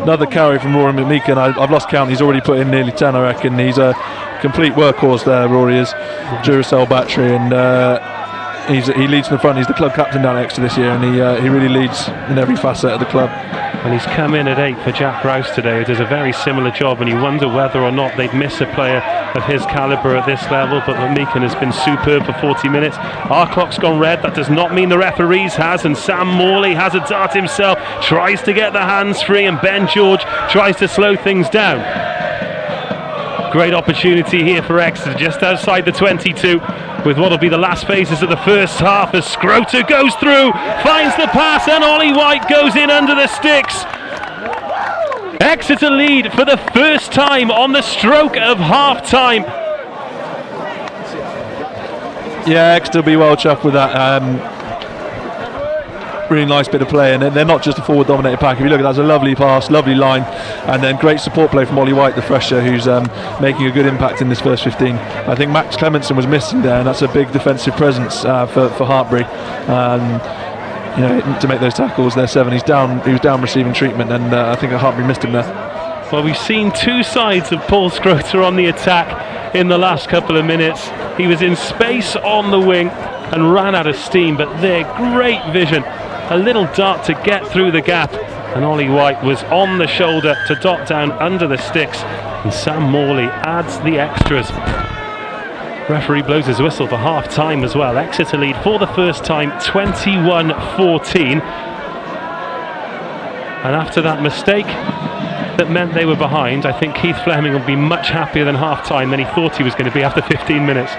Another carry from Rory McMeekin. I've lost count. He's already put in nearly 10, I reckon. He's a complete workhorse there, Rory is. Duracell battery, and he leads from the front. He's the club captain down at Exeter this year, and he really leads in every facet of the club. And he's come in at 8 for Jack Rouse today, who does a very similar job, and you wonder whether or not they'd miss a player of his calibre at this level, but McMeekin has been superb for 40 minutes. Our clock's gone red. That does not mean the referees has, and Sam Morley has a dart himself, tries to get the hands free, and Ben George tries to slow things down. Great opportunity here for Exeter, just outside the 22, with what will be the last phases of the first half, as Scroter goes through, finds the pass, and Ollie White goes in under the sticks. Exeter lead for the first time on the stroke of half-time. Yeah, Exeter will be well chuffed with that. Really nice bit of play, and they're not just a forward dominated pack. If you look at that, that's a lovely pass, lovely line, and then great support play from Ollie White, the fresher, who's making a good impact in this first 15. I think Max Clementson was missing there, and that's a big defensive presence for Hartpury. To make those tackles, they're 7. He was down receiving treatment, and I think Hartpury missed him there. Well, we've seen two sides of Paul Scroter on the attack in the last couple of minutes. He was in space on the wing and ran out of steam, but their great vision. A little dart to get through the gap, and Ollie White was on the shoulder to dot down under the sticks, and Sam Morley adds the extras. Referee blows his whistle for half time as well. Exeter lead for the first time 21-14, and after that mistake that meant they were behind, I think Keith Fleming will be much happier than half time than he thought he was going to be after 15 minutes.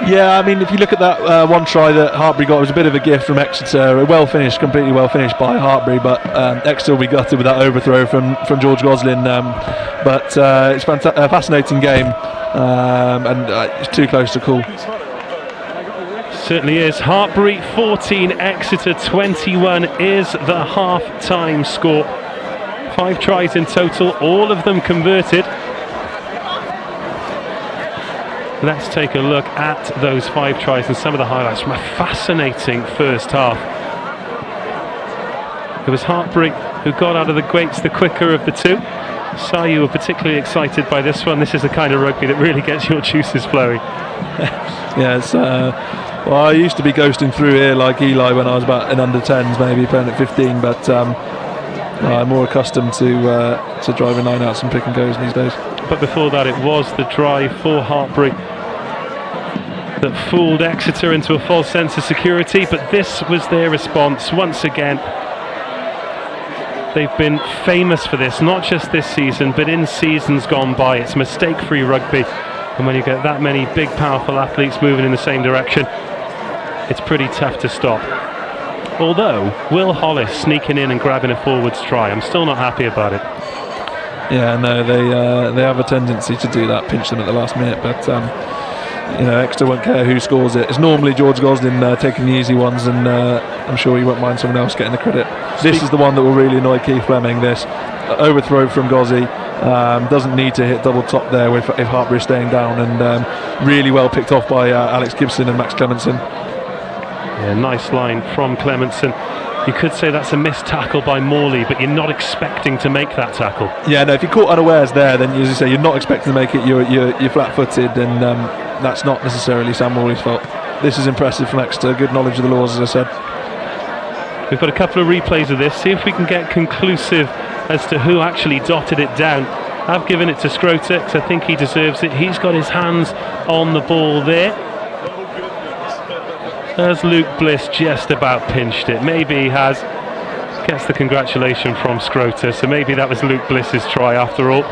Yeah, I mean, if you look at that one try that Hartpury got, it was a bit of a gift from Exeter. Well finished, completely well finished by Hartpury, but Exeter will be gutted with that overthrow from George Goslin. But it's a fascinating game, and it's too close to call. Certainly is. Hartpury 14, Exeter 21 is the half-time score. 5 tries in total, all of them converted. Let's take a look at those 5 tries and some of the highlights from a fascinating first half. It was Hartpury who got out of the gates the quicker of the two. Si, you were particularly excited by this one. This is the kind of rugby that really gets your juices flowing. Yes, well, I used to be ghosting through here like Eli when I was about in under 10s, maybe playing at 15, but I'm more accustomed to driving 9-outs and pick and goes these days. But before that, it was the drive for Hartpury that fooled Exeter into a false sense of security, but this was their response once again. They've been famous for this, not just this season, but in seasons gone by. It's mistake-free rugby, and when you get that many big, powerful athletes moving in the same direction, it's pretty tough to stop. Although, Will Hollis sneaking in and grabbing a forwards try, I'm still not happy about it. Yeah, no, they have a tendency to do that, pinch them at the last minute, but Exeter won't care who scores it. It's normally George Goslin taking the easy ones, and I'm sure he won't mind someone else getting the credit. This is the one that will really annoy Keith Fleming, this overthrow from Gozzi. Doesn't need to hit double top there if Hartpury is staying down, and really well picked off by Alex Gibson and Max Clementson. Yeah, nice line from Clementson. You could say that's a missed tackle by Morley, but you're not expecting to make that tackle. Yeah, no, if you're caught unawares there, then as you say, you're not expecting to make it. You're flat-footed, and that's not necessarily Sam Morley's fault. This is impressive from Exeter. Good knowledge of the laws, as I said. We've got a couple of replays of this. See if we can get conclusive as to who actually dotted it down. I've given it to Scroter because I think he deserves it. He's got his hands on the ball there. As Luke Bliss just about pinched it. Maybe he has. Gets the congratulation from Scroter, so maybe that was Luke Bliss's try after all.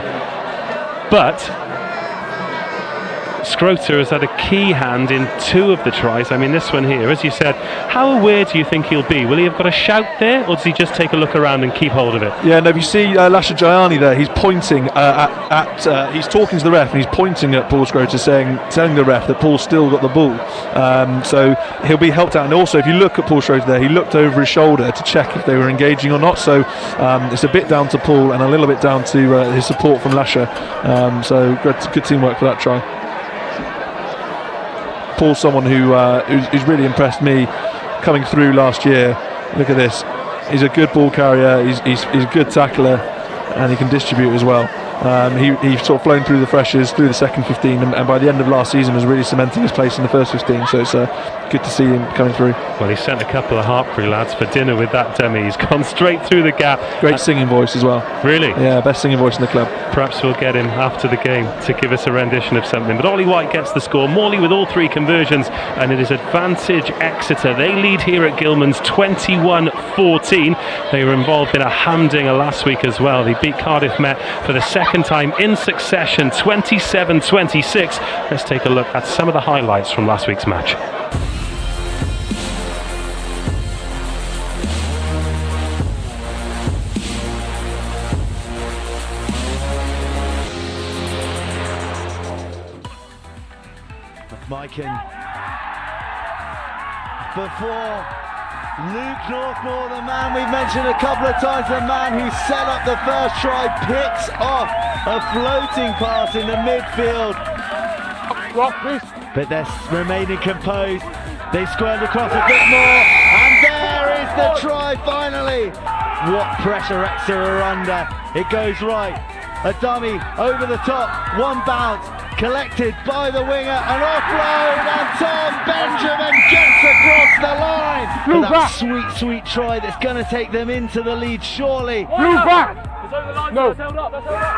But Scroter has had a key hand in 2 of the tries. I mean, this one here, as you said, how aware do you think he'll be? Will he have got a shout there, or does he just take a look around and keep hold of it? Yeah, no, if you see Lasha Jayani there, he's pointing he's talking to the ref, and he's pointing at Paul Scroter, telling the ref that Paul's still got the ball. So he'll be helped out. And also, if you look at Paul Scroter there, he looked over his shoulder to check if they were engaging or not. So it's a bit down to Paul and a little bit down to his support from Lasha. So good teamwork for that try. Paul's someone who's really impressed me coming through last year. Look at this. He's a good ball carrier. He's a good tackler, and he can distribute as well. He's sort of flown through the freshers, through the second 15, and by the end of last season was really cementing his place in the first 15. So it's good to see him coming through. Well, he sent a couple of Hartpury lads for dinner with that dummy. He's gone straight through the gap. Great singing voice as well. Really? Yeah, best singing voice in the club. Perhaps we'll get him after the game to give us a rendition of something. But Ollie White gets the score. Morley with all 3 conversions, and it is advantage Exeter. They lead here at Gilman's 21-14. They were involved in a hamdinger last week as well. They beat Cardiff Met for the second time in succession, 27-26. Let's take a look at some of the highlights from last week's match. Maikin before Luke Northmore, the man we've mentioned a couple of times, the man who set up the first try, picks off a floating pass in the midfield. But they're remaining composed. They squared across a bit more, and there is the try finally. What pressure Exeter are under. It goes right. A dummy over the top, one bounce, collected by the winger, an offload, and Tom Benjamin gets across the line. For that sweet, sweet try that's going to take them into the lead, surely. Move back! It's over the line, no. That's held up, that's held up.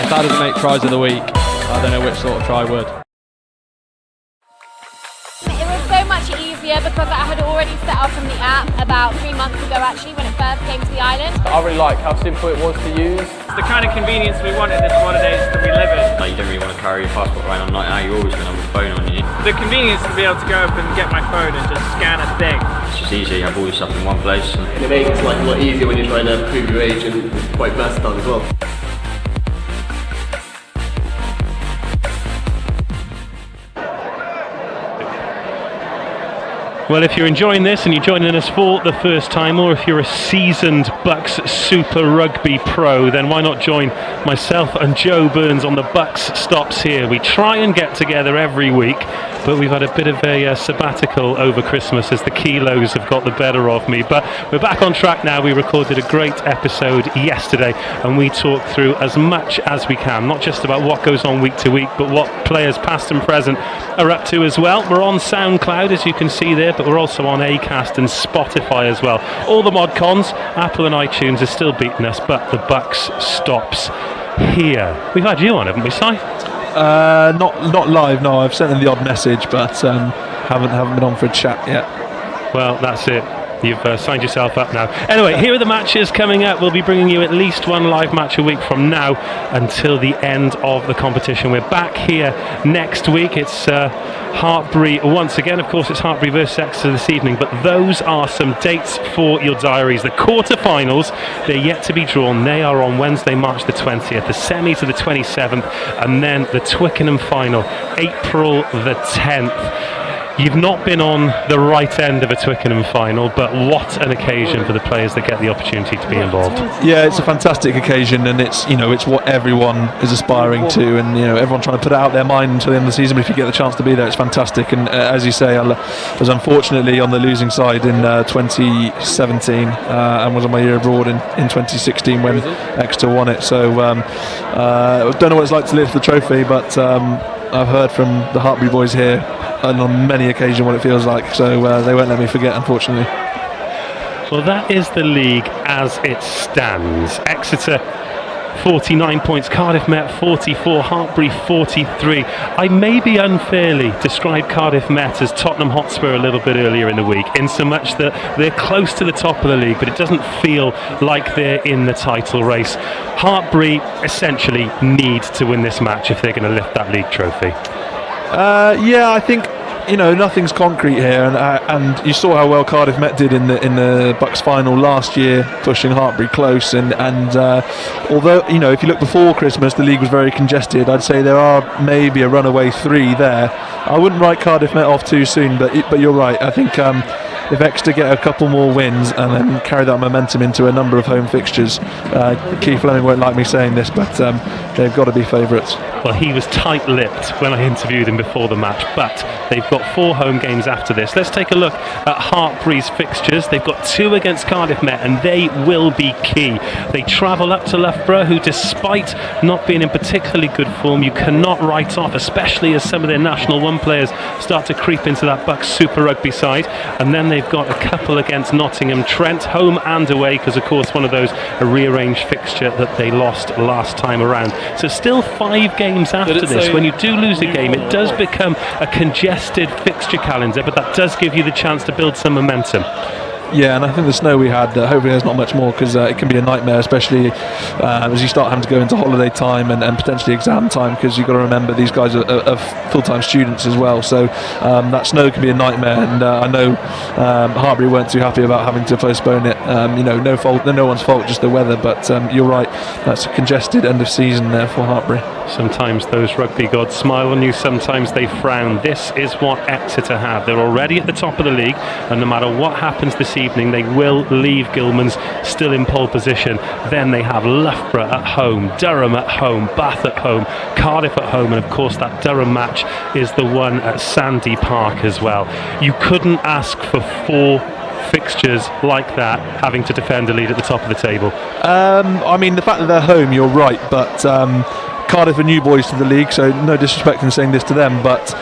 If that doesn't make tries of the week, I don't know which sort of try would. It was so much easier because I had already set up on the app about 3 months ago actually when it first came to the island. I really like how simple it was to use. It's the kind of convenience we want in this modern age that we live in. Like, you don't really want to carry your passport around on night out, you're always going to have a phone on you. The convenience to be able to go up and get my phone and just scan a thing. It's just easy, you have all your stuff in one place. And it makes life a lot easier when you're trying to prove your age and it's quite versatile as well. Well, if you're enjoying this and you're joining us for the first time, or if you're a seasoned BUCS Super Rugby pro, then why not join myself and Joe Burns on the BUCS stops here. We try and get together every week, but we've had a bit of a sabbatical over Christmas as the kilos have got the better of me. But we're back on track now. We recorded a great episode yesterday, and we talked through as much as we can, not just about what goes on week to week, but what players past and present are up to as well. We're on SoundCloud, as you can see there, but we're also on Acast and Spotify as well. All the mod cons, Apple and iTunes are still beating us, but the BUCS stops here. We've had you on, haven't we, Si? Not live, no. I've sent in the odd message, but haven't been on for a chat yet. Well, that's it. You've signed yourself up now. Anyway, here are the matches coming up. We'll be bringing you at least one live match a week from now until the end of the competition. We're back here next week. It's Hartpury once again. Of course, it's Hartpury versus Exeter this evening, but those are some dates for your diaries. The quarterfinals, they're yet to be drawn. They are on Wednesday, March the 20th. The semis are the 27th, and then the Twickenham final, April the 10th. You've not been on the right end of a Twickenham final, but what an occasion for the players that get the opportunity to be involved. Yeah, it's a fantastic occasion, and it's what everyone is aspiring to, and everyone trying to put it out their mind until the end of the season. But if you get the chance to be there, it's fantastic. And as you say, I was unfortunately on the losing side in 2017, and was on my year abroad in 2016 when Exeter won it. So I don't know what it's like to lift the trophy, but I've heard from the Hartpury boys here and on many occasions what it feels like, so they won't let me forget, unfortunately. Well, that is the league as it stands. Exeter 49 points, Cardiff Met 44, Hartpury 43. I maybe unfairly described Cardiff Met as Tottenham Hotspur a little bit earlier in the week, in so much that they're close to the top of the league, but it doesn't feel like they're in the title race. Hartpury essentially need to win this match if they're going to lift that league trophy. Yeah, I think nothing's concrete here, and you saw how well Cardiff Met did in the BUCS final last year, pushing Hartpury close. And although if you look before Christmas, the league was very congested. I'd say there are maybe a runaway 3 there. I wouldn't write Cardiff Met off too soon, but you're right. I think if Exeter get a couple more wins and then carry that momentum into a number of home fixtures, Keith Fleming won't like me saying this, but they've got to be favourites. Well, he was tight-lipped when I interviewed him before the match, but they've got 4 home games after this. Let's take a look at Hartpury's fixtures. They've got 2 against Cardiff Met, and they will be key. They travel up to Loughborough, who, despite not being in particularly good form, you cannot write off, especially as some of their National 1 players start to creep into that BUCS Super Rugby side. And then they've got a couple against Nottingham Trent, home and away, because of course one of those a rearranged fixture that they lost last time around. So still 5 games after this. When you do lose a game, it does become a congested fixture calendar, but that does give you the chance to build some momentum. Yeah, and I think the snow we had, hopefully there's not much more, because it can be a nightmare, especially as you start having to go into holiday time and potentially exam time, because you've got to remember these guys are full-time students as well, so that snow can be a nightmare. And I know Hartpury weren't too happy about having to postpone it. No one's fault, just the weather, but you're right, that's a congested end of season there for Hartpury. Sometimes those rugby gods smile on you, sometimes they frown. This is what Exeter have. They're already at the top of the league, and no matter what happens this evening, they will leave Gilman's still in pole position. Then they have Loughborough at home, Durham at home, Bath at home, Cardiff at home, and of course that Durham match is the one at Sandy Park as well. You couldn't ask for 4 fixtures like that, having to defend a lead at the top of the table. I mean, the fact that they're home, you're right, but Cardiff are new boys to the league, so no disrespect in saying this to them, but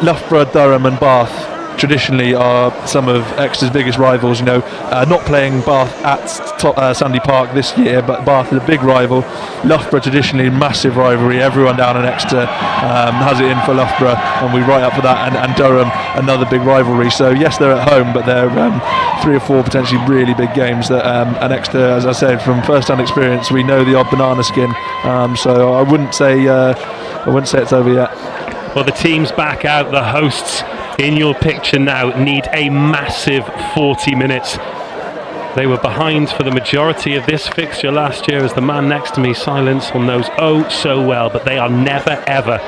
Loughborough, Durham and Bath traditionally are some of Exeter's biggest rivals. Not playing Bath at Sandy Park this year, but Bath is a big rival. Loughborough traditionally massive rivalry. Everyone down in Exeter has it in for Loughborough, and we right up for that. And Durham, another big rivalry. So yes, they're at home, but they're 3 or 4 potentially really big games. That and Exeter, as I said, from first-hand experience, we know the odd banana skin. So I wouldn't say it's over yet. Well, the team's back out. The hosts in your picture now need a massive 40 minutes. They were behind for the majority of this fixture last year, as the man next to me, Silence, knows oh so well, but they are never ever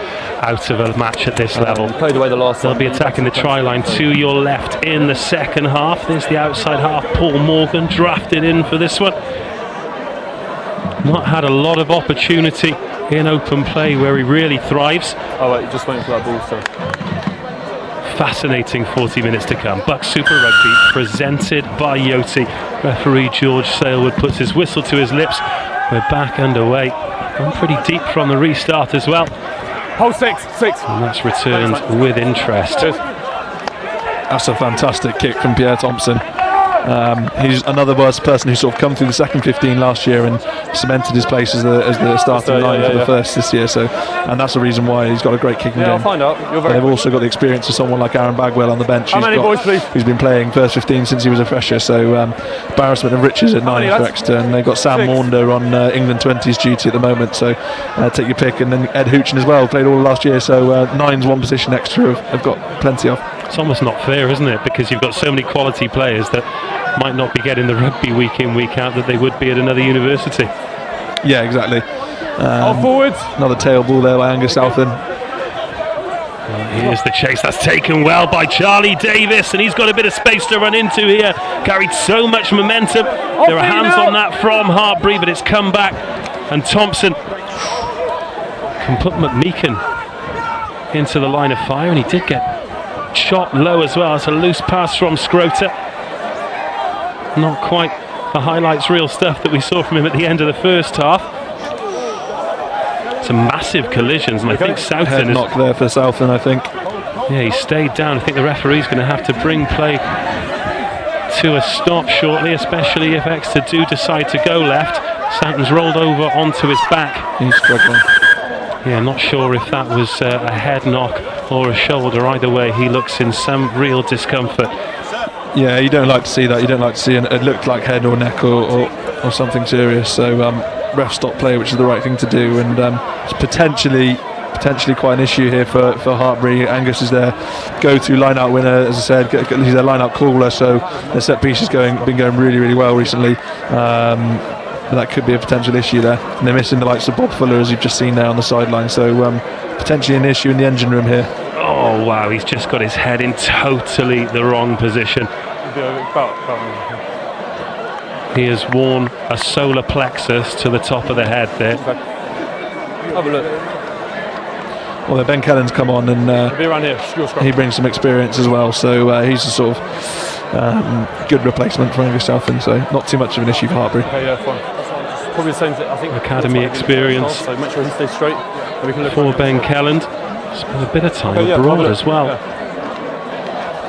out of a match at this level. They'll be attacking the try line to your left in the second half. There's the outside half, Paul Morgan, drafted in for this one. Not had a lot of opportunity in open play where he really thrives. Oh wait, just waiting for that ball, so. Fascinating 40 minutes to come. BUCS Super Rugby presented by Yoti. Referee George Salewood puts his whistle to his lips. We're back underway. Gone pretty deep from the restart as well. Hold 6. And that's returned with interest. Cheers. That's a fantastic kick from Pierre Thompson. He's another person who sort of come through the second 15 last year and cemented his place as the starting line for the first this year. So, and that's the reason why he's got a great kicking game. I'll find out. They've also got the experience of someone like Aaron Bagwell on the bench. Who's been playing first 15 since he was a fresher. So embarrassment of riches at 9 for Exeter, and they've got Sam Maunder on England 20s duty at the moment. So take your pick, and then Ed Houchin as well, played all last year. So 9's one position Exeter have got plenty of. It's almost not fair, isn't it? Because you've got so many quality players that might not be getting the rugby week in, week out that they would be at another university. Yeah, exactly. Forwards. Another tail ball there by Angus Southern. Here's the chase that's taken well by Charlie Davis, and he's got a bit of space to run into here. Carried so much momentum. There are hands on that from Hartpury, but it's come back, and Thompson can put McMeekin into the line of fire, and he did get shot low as well. It's a loose pass from Scrota. Not quite the highlights reel stuff that we saw from him at the end of the first half. Some massive collisions, and I think Southern is knock there for Southern, I think. Yeah, he stayed down. I think the referee's going to have to bring play to a stop shortly, especially if Exeter do decide to go left. Southern's rolled over onto his back. He's struggling. Yeah, not sure if that was a head knock or a shoulder. Either way, he looks in some real discomfort. Yeah, you don't like to see that. You don't like to see it looked like head or neck or something serious. So ref stop play, which is the right thing to do, and it's potentially quite an issue here for Hartpury. Angus is their go-to line-out winner, as I said. He's their line-out caller, so their set piece has been going really well recently. But that could be a potential issue there. And they're missing the likes of Bob Fuller, as you've just seen there on the sideline. So potentially an issue in the engine room here. Oh wow, he's just got his head in totally the wrong position. He has worn a solar plexus to the top of the head there. Have a look. Well, Ben Kellen's come on, and Be around here. he brings some experience as well. So he's a sort of good replacement for Angus Southern. So not too much of an issue for Hartpury. Okay, yeah, fine. Probably the same thing. I think Academy experience. So make sure he stays straight. And we can look For Ben Kelland. Spent a bit of time abroad as well. Yeah.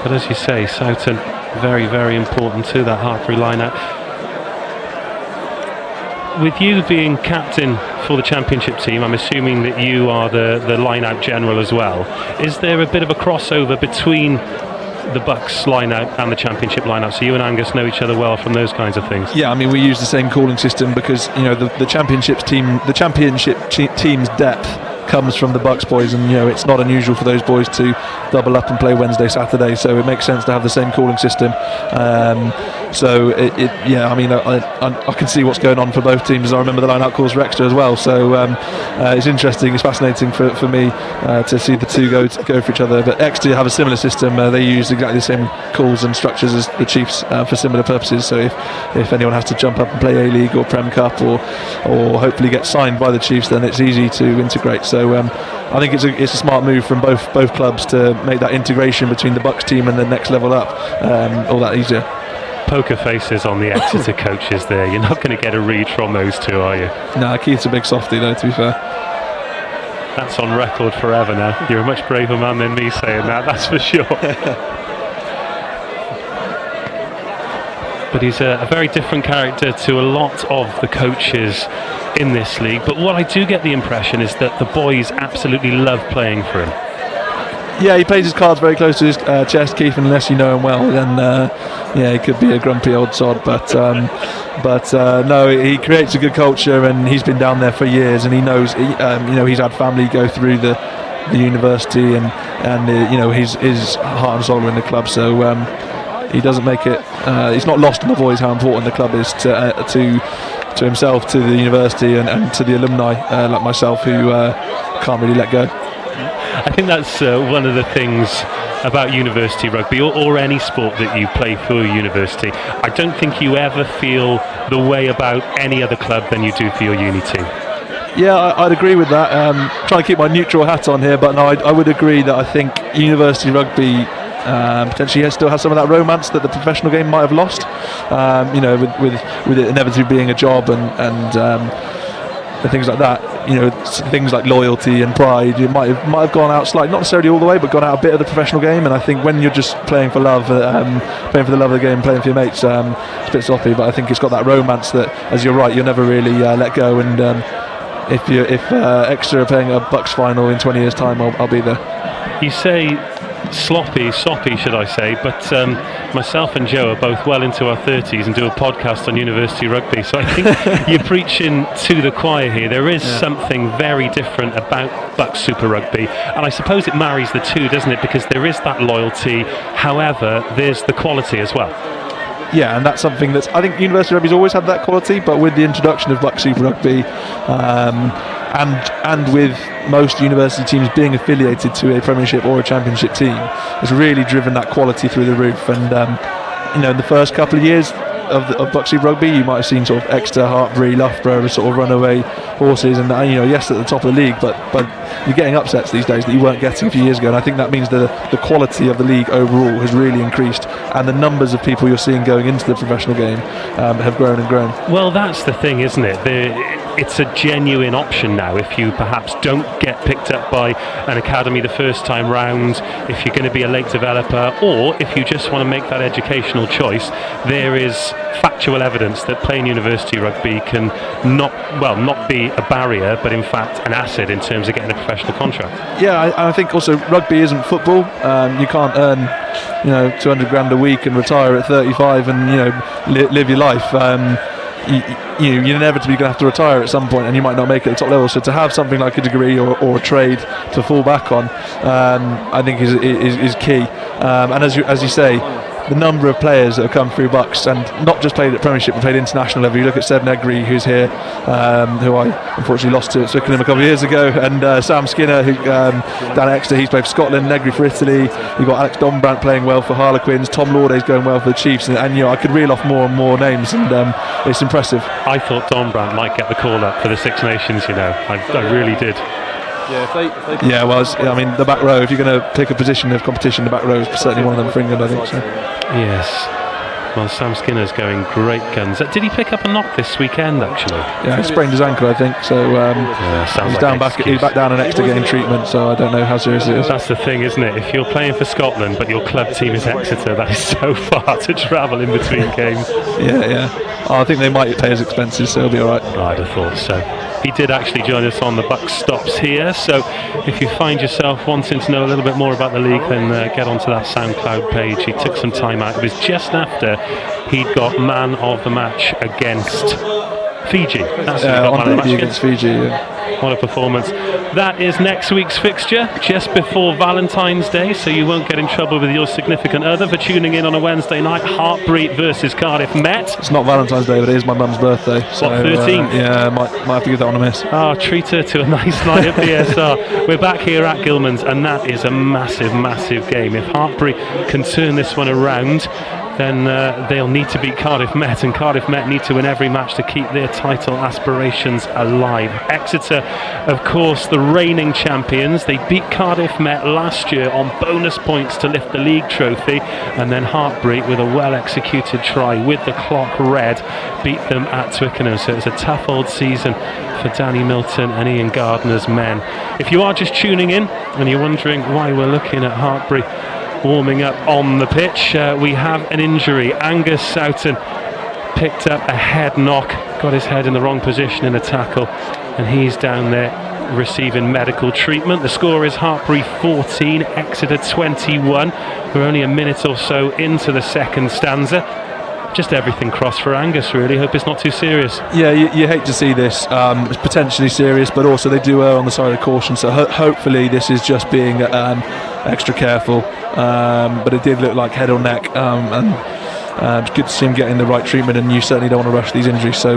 But as you say, Southern very important to that Hartpury line-out. With you being captain for the championship team, I'm assuming that you are the line-out general as well. Is there a bit of a crossover between the BUCS line-out and the championship line-out? So you and Angus know each other well from those kinds of things. Yeah, I mean, we use the same calling system because the championship team's depth comes from the BUCS boys, and it's not unusual for those boys to double up and play Wednesday, Saturday, so it makes sense to have the same calling system. So I mean, I can see what's going on for both teams. I remember the line-out calls for Exeter as well, so it's interesting, it's fascinating for me to see the two go for each other. But Exeter have a similar system. They use exactly the same calls and structures as the Chiefs for similar purposes, so if anyone has to jump up and play A-League or Prem Cup or hopefully get signed by the Chiefs, then it's easy to integrate. So I think it's a smart move from both clubs to make that integration between the BUCS team and the next level up all that easier. Poker faces on the Exeter coaches there. You're not going to get a read from those two, are you? No, Keith's a big softie though, to be fair. That's on record forever now. You're a much braver man than me saying that, that's for sure. But he's a very different character to a lot of the coaches in this league. But what I do get the impression is that the boys absolutely love playing for him. Yeah, he plays his cards very close to his chest, Keith, and unless you know him well, then he could be a grumpy old sod. But no, he creates a good culture, and he's been down there for years, and he knows, he's had family go through the university, and his heart and soul are in the club. So he doesn't make it. He's not lost on the boys how important the club is to himself, to the university, and to the alumni like myself who can't really let go. I think that's one of the things about university rugby or any sport that you play for university. I don't think you ever feel the way about any other club than you do for your uni team. Yeah, I'd agree with that. Trying to keep my neutral hat on here, but no, I would agree that I think university rugby potentially still has some of that romance that the professional game might have lost. With it inevitably being a job and things like that. Things like loyalty and pride. It might have gone out slightly, not necessarily all the way, but gone out a bit of the professional game. And I think when you're just playing for love, playing for the love of the game, playing for your mates, it's a bit sloppy. But I think it's got that romance that, as you're right, you'll never really let go. And if Exeter are playing a BUCS final in 20 years' time, I'll be there. You say soppy should I say, but myself and Joe are both well into our 30s and do a podcast on university rugby, so I think you're preaching to the choir here. There is something very different about BUCS Super Rugby, and I suppose it marries the two, doesn't it, because there is that loyalty, however there's the quality as well. Yeah, and that's something that's, I think University Rugby's always had that quality, but with the introduction of BUCS Super Rugby, and with most university teams being affiliated to a Premiership or a Championship team, has really driven that quality through the roof. And in the first couple of years of BUCS Super Rugby, you might have seen sort of Exeter, Hartpury, Loughborough sort of runaway horses, and yes, at the top of the league, but you're getting upsets these days that you weren't getting a few years ago. And I think that means the quality of the league overall has really increased, and the numbers of people you're seeing going into the professional game have grown and grown. Well, that's the thing, isn't it? It's a genuine option now. If you perhaps don't get picked up by an academy the first time round, if you're going to be a late developer, or if you just want to make that educational choice, there is factual evidence that playing university rugby can not be a barrier, but in fact an asset in terms of getting a professional contract. Yeah, I think also rugby isn't football. You can't earn 200 grand a week and retire at 35 and live your life. You're inevitably going to have to retire at some point, and you might not make it at the top level. So to have something like a degree or a trade to fall back on, I think is key. And as you say, the number of players that have come through BUCS and not just played at Premiership but played international level. You look at Seb Negri, who's here, who I unfortunately lost to at Twickenham a couple of years ago, and Sam Skinner, who down at Exeter, he's played for Scotland, Negri for Italy. You've got Alex Dombrandt playing well for Harlequins, Tom Lauday's going well for the Chiefs, and I could reel off more and more names, and it's impressive. I thought Dombrandt might get the call up for the Six Nations, I really did. Yeah, well, the back row, if you're going to pick a position of competition, the back row is certainly one of them for England, I think so. Yes. Well, Sam Skinner's going great guns. Did he pick up a knock this weekend, actually? Yeah, he sprained his ankle, I think, so he's back down an Exeter getting treatment, so I don't know how serious it is. That's the thing, isn't it? If you're playing for Scotland but your club team is Exeter, that is so far to travel in between games. Yeah. I think they might pay his expenses, so he'll be alright. I'd have thought so. He did actually join us on the BUCS Stops here, so if you find yourself wanting to know a little bit more about the league, then get onto that SoundCloud page. He took some time out. It was just after he'd got man of the match against Fiji. That's on debut against Fiji. Yeah. What a performance. That is next week's fixture, just before Valentine's Day, so you won't get in trouble with your significant other for tuning in on a Wednesday night. Hartpury versus Cardiff Met. It's not Valentine's Day, but it is my mum's birthday. So, 13th? Yeah, might have to give that one a miss. Treat her to a nice night at BSR. We're back here at Gilman's, and that is a massive, massive game. If Hartpury can turn this one around, then they'll need to beat Cardiff Met, and Cardiff Met need to win every match to keep their title aspirations alive. Exeter, of course, the reigning champions. They beat Cardiff Met last year on bonus points to lift the league trophy, and then Hartpury, with a well-executed try with the clock red, beat them at Twickenham. So it's a tough old season for Danny Milton and Ian Gardner's men. If you are just tuning in and you're wondering why we're looking at Hartpury warming up on the pitch, we have an injury. Angus Soughton picked up a head knock, got his head in the wrong position in a tackle, and he's down there receiving medical treatment. The score is Hartpury 14, Exeter 21. We're only a minute or so into the second stanza. Just everything crossed for Angus, really. Hope it's not too serious. Yeah, you hate to see this. It's potentially serious, but also they do err on the side of caution, so hopefully this is just being extra careful. But it did look like head or neck, and it's good to see him getting the right treatment, and you certainly don't want to rush these injuries. So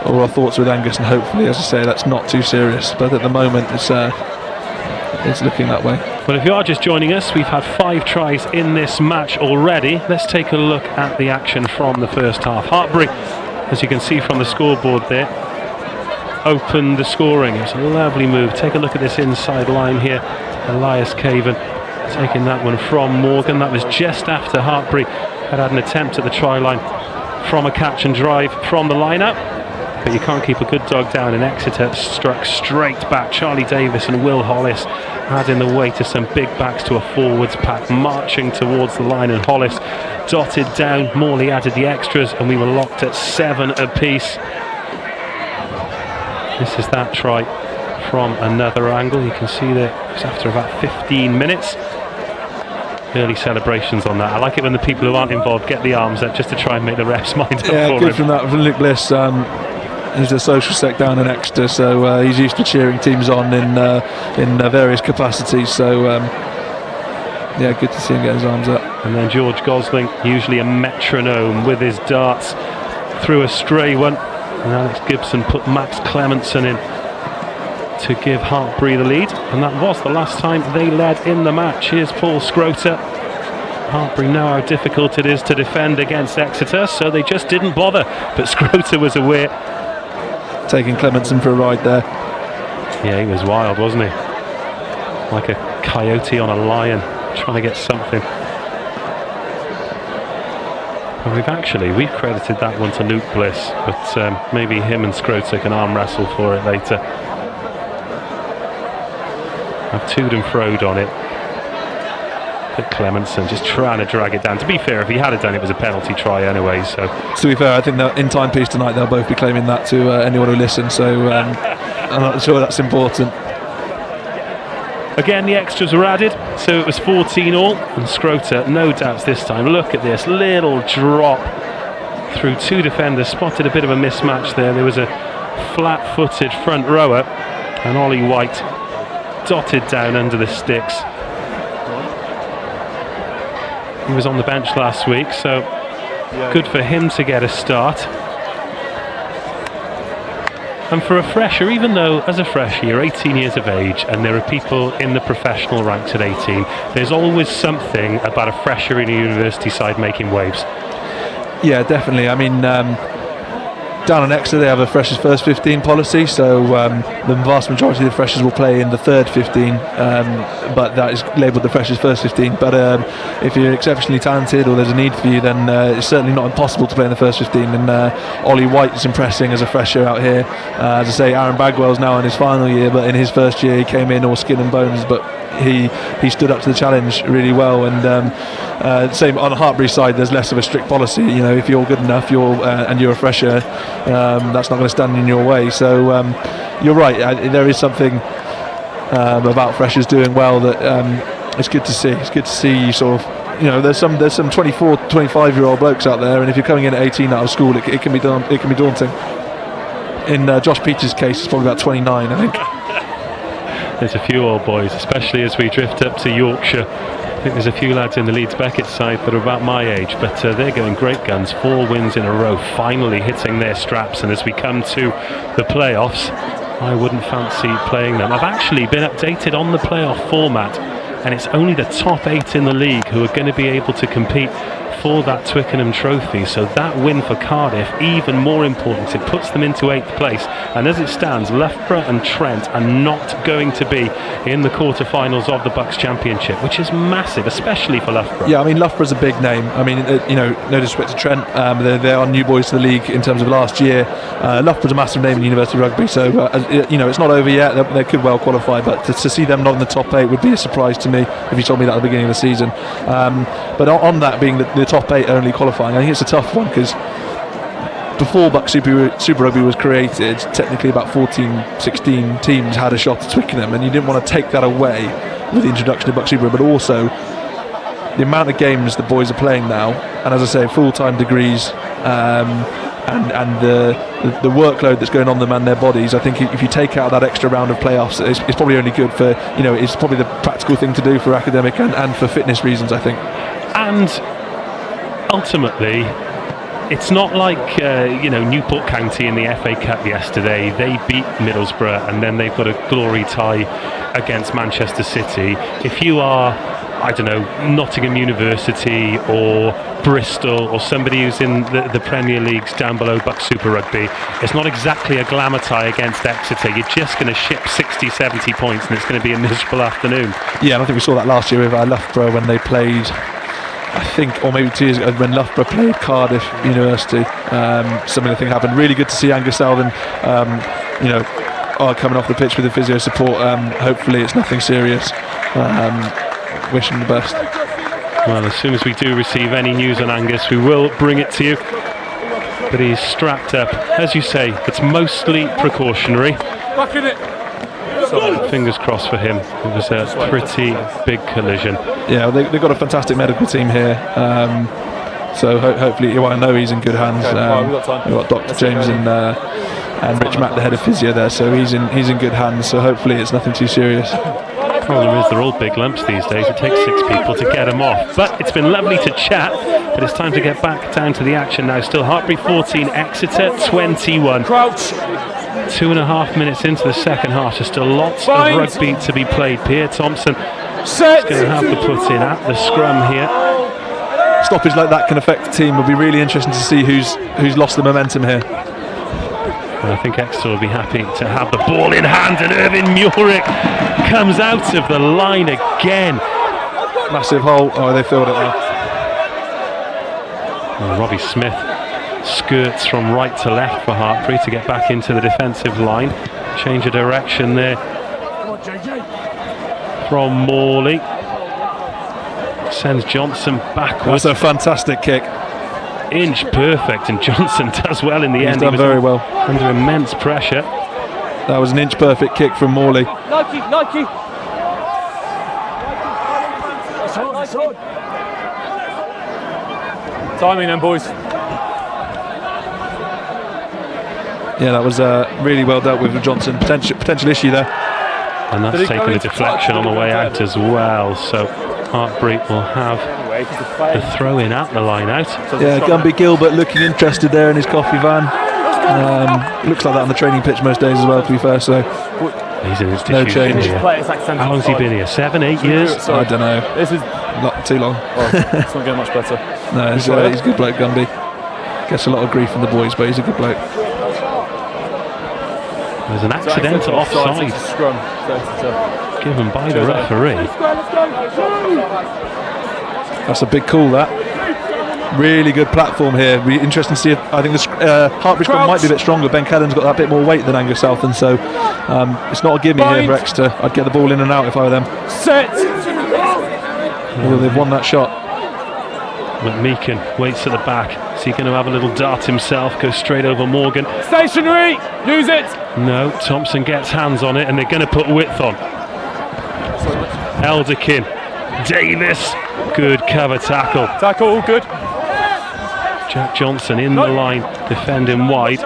all our thoughts with Angus, and hopefully, as I say, that's not too serious. But at the moment, it's looking that way. Well, if you are just joining us, we've had 5 tries in this match already. Let's take a look at the action from the first half. Hartpury, as you can see from the scoreboard there, opened the scoring. It was a lovely move. Take a look at this inside line here. Elias Caven taking that one from Morgan. That was just after Hartpury had an attempt at the try line from a catch and drive from the line-up. But you can't keep a good dog down, and Exeter struck straight back. Charlie Davis and Will Hollis adding the weight to some big backs to a forwards pack, marching towards the line, and Hollis dotted down. Morley added the extras, and we were locked at 7 apiece. This is that try from another angle. You can see that it was after about 15 minutes. Early celebrations on that. I like it when the people who aren't involved get the arms up just to try and make the refs mind up yeah, for good him. from that from Luke Bliss. He's a social sec down in Exeter, so he's used to cheering teams on in various capacities. So yeah, good to see him get his arms up. And then George Gosling, usually a metronome with his darts, threw a stray one, and Alex Gibson put Max Clementson in. to give Hartpury the lead, and that was the last time they led in the match. Here's Paul Scrota. Hartpury know how difficult it is to defend against Exeter, so they just didn't bother, but Scrota was aware. Taking Clementson for a ride there. Yeah, he was wild, wasn't he? Like a coyote on a lion, trying to get something. And we've credited that one to Luke Bliss, but maybe him and Scrota can arm wrestle for it later. I've toed and froed on it. But Clementson just trying to drag it down. To be fair, if he had done it, was a penalty try anyway. So to be fair, I think that in timepiece tonight they'll both be claiming that to anyone who listens. So I'm not sure that's important. Again, the extras were added, so it was 14 all, and Scrota, no doubts this time. Look at this little drop through two defenders, spotted a bit of a mismatch there. There was a flat-footed front rower, and Ollie White dotted down under the sticks. He was on the bench last week, so good for him to get a start. And for a fresher, even though as a fresher you're 18 years of age and there are people in the professional ranks at 18, there's always something about a fresher in a university side making waves. Yeah, definitely. I mean, down in Exeter they have a freshers first 15 policy, so the vast majority of the freshers will play in the third 15, but that is labelled the freshers first 15. But if you're exceptionally talented or there's a need for you, then it's certainly not impossible to play in the first 15. And Ollie White is impressing as a fresher out here. As I say, Aaron Bagwell's now in his final year, but in his first year he came in all skin and bones, but he stood up to the challenge really well. And same on the Hartpury side, there's less of a strict policy. You know, if you're good enough, and you're a fresher, that's not going to stand in your way. So you're right, there is something about freshers doing well that it's good to see. It's good to see sort of, you know, there's some 24, 25-year-old blokes out there, and if you're coming in at 18 out of school, it can be daunting. In Josh Peters' case, it's probably about 29, I think. There's a few old boys, especially as we drift up to Yorkshire. I think there's a few lads in the Leeds Beckett side that are about my age, but they're going great guns. 4 wins in a row, finally hitting their straps. And as we come to the playoffs, I wouldn't fancy playing them. I've actually been updated on the playoff format, and it's only the top 8 in the league who are going to be able to compete for that Twickenham trophy. So that win for Cardiff, even more important, it puts them into 8th place. And as it stands, Loughborough and Trent are not going to be in the quarterfinals of the BUCS Championship, which is massive, especially for Loughborough. Yeah, I mean, Loughborough's a big name. I mean, you know, no disrespect to Trent, they are new boys to the league in terms of last year. Loughborough's a massive name in University Rugby, so you know, it's not over yet. They could well qualify, but to see them not in the top 8 would be a surprise to me if you told me that at the beginning of the season. But on that being the top 8 only qualifying, I think it's a tough one, because before BUCS Super Rugby was created, technically about 14-16 teams had a shot at Twickenham, and you didn't want to take that away with the introduction of BUCS Super Rugby, but also the amount of games the boys are playing now, and as I say, full-time degrees, and the workload that's going on them and their bodies. I think if you take out that extra round of playoffs, it's probably only good for, you know, it's probably the practical thing to do for academic and for fitness reasons, I think. And ultimately, it's not like you know, Newport County in the FA Cup yesterday. They beat Middlesbrough and then they've got a glory tie against Manchester City. If you are, I don't know, Nottingham University or Bristol or somebody who's in the Premier Leagues down below BUCS Super Rugby, it's not exactly a glamour tie against Exeter. You're just going to ship 60-70 points and it's going to be a miserable afternoon. Yeah, and I think we saw that last year with Loughborough when they played, I think, or maybe 2 years ago when Loughborough played Cardiff University. Similar thing happened. Really good to see Angus Alvin, you know, coming off the pitch with the physio support. Hopefully it's nothing serious. Wish him the best. Well, as soon as we do receive any news on Angus, we will bring it to you. But he's strapped up. As you say, it's mostly precautionary. So, fingers crossed for him. It was a pretty big collision. Yeah, they've got a fantastic medical team here. So hopefully, well, I know he's in good hands. We've got Dr. James and Rich Mack, the head of physio there, so he's in good hands. So hopefully it's nothing too serious. The problem is they're all big lumps these days. It takes 6 people to get them off. But it's been lovely to chat. But it's time to get back down to the action now. Still Hartpury 14, Exeter 21. Crouch. 2.5 minutes into the second half, just still lots of rugby to be played. Pierre Thompson is going to have to put in at the scrum here. Stoppage like that can affect the team. It'll be really interesting to see who's lost the momentum here. Well, I think Exeter will be happy to have the ball in hand, and Irvin Murick comes out of the line again. Massive hole. Oh, they filled it now. Well, Robbie Smith skirts from right to left for Hartpury to get back into the defensive line. Change of direction there from Morley. Sends Johnson backwards. That's a fantastic kick. Inch perfect, and Johnson does well in the end. He's done very well. Under immense pressure. That was an inch perfect kick from Morley. Nike. Timing then, boys. Yeah, that was really well dealt with Johnson. Potential issue there. And that's taken a deflection on the way out as well. So Hartpury will have the throw in at the line out. Yeah, Gumby Gilbert looking interested there in his coffee van. Looks like that on the training pitch most days as well, to be fair. So he's in his no change. How long has he been here? 7, 8 years? I don't know. This is not too long. it's not getting much better. No, he's a good bloke, Gumby. Gets a lot of grief from the boys, but he's a good bloke. There's an accidental offside given by the referee. That's a big call, that. Really good platform here. Be interesting to see if, I think the Hartpury squad might be a bit stronger. Ben Kellen's got that bit more weight than Angus Southern, so it's not a gimme here for Exeter. I'd get the ball in and out if I were them. Set! Well, they've won that shot. McMeekin waits at the back. Is he going to have a little dart himself? Goes straight over Morgan. Stationary! Use it! No, Thompson gets hands on it, and they're going to put width on. Elderkin. Davis. Good cover tackle. Tackle, all good. Jack Johnson in the line, defending wide.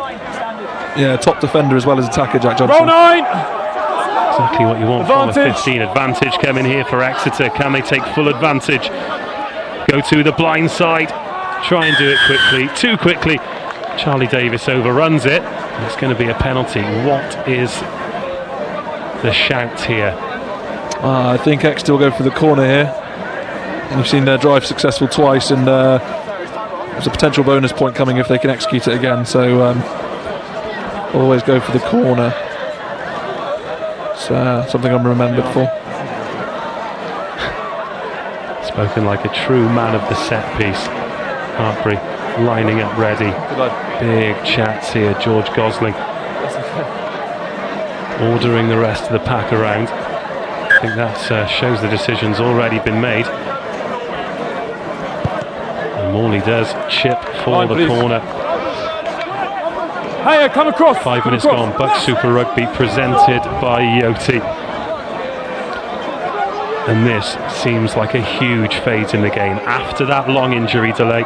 Yeah, top defender as well as attacker, Jack Johnson. Roll 9! Exactly what you want from a 15. Advantage coming here for Exeter. Can they take full advantage? Go to the blind side. Try and do it quickly. Too quickly. Charlie Davis overruns it. It's going to be a penalty. What is the shout here? I think Exeter will go for the corner here. We've seen their drive successful twice, and there's a potential bonus point coming if they can execute it again. So always go for the corner. It's something I'm remembered for. Spoken like a true man of the set piece. Hartpury lining up ready. Big chats here. George Gosling ordering the rest of the pack around. I think that shows the decision's already been made. And Morley does chip for the corner. Hey, come across. 5 minutes gone. BUCS Super Rugby presented by Yoti. And this seems like a huge fade in the game after that long injury delay.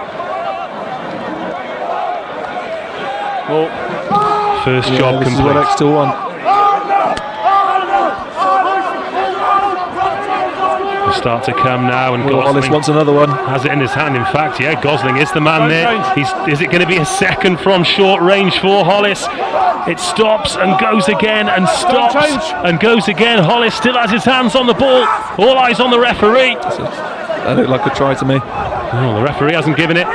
Well, first job this complete. Is what Exeter want. Start to come now, and Hollis wants another one. Has it in his hand. In fact, yeah, Gosling is the man there. Is it going to be a second from short range for Hollis? It stops and goes again and stops and goes again. Hollis still has his hands on the ball. All eyes on the referee. That looked like a try to me. Oh, the referee hasn't given it.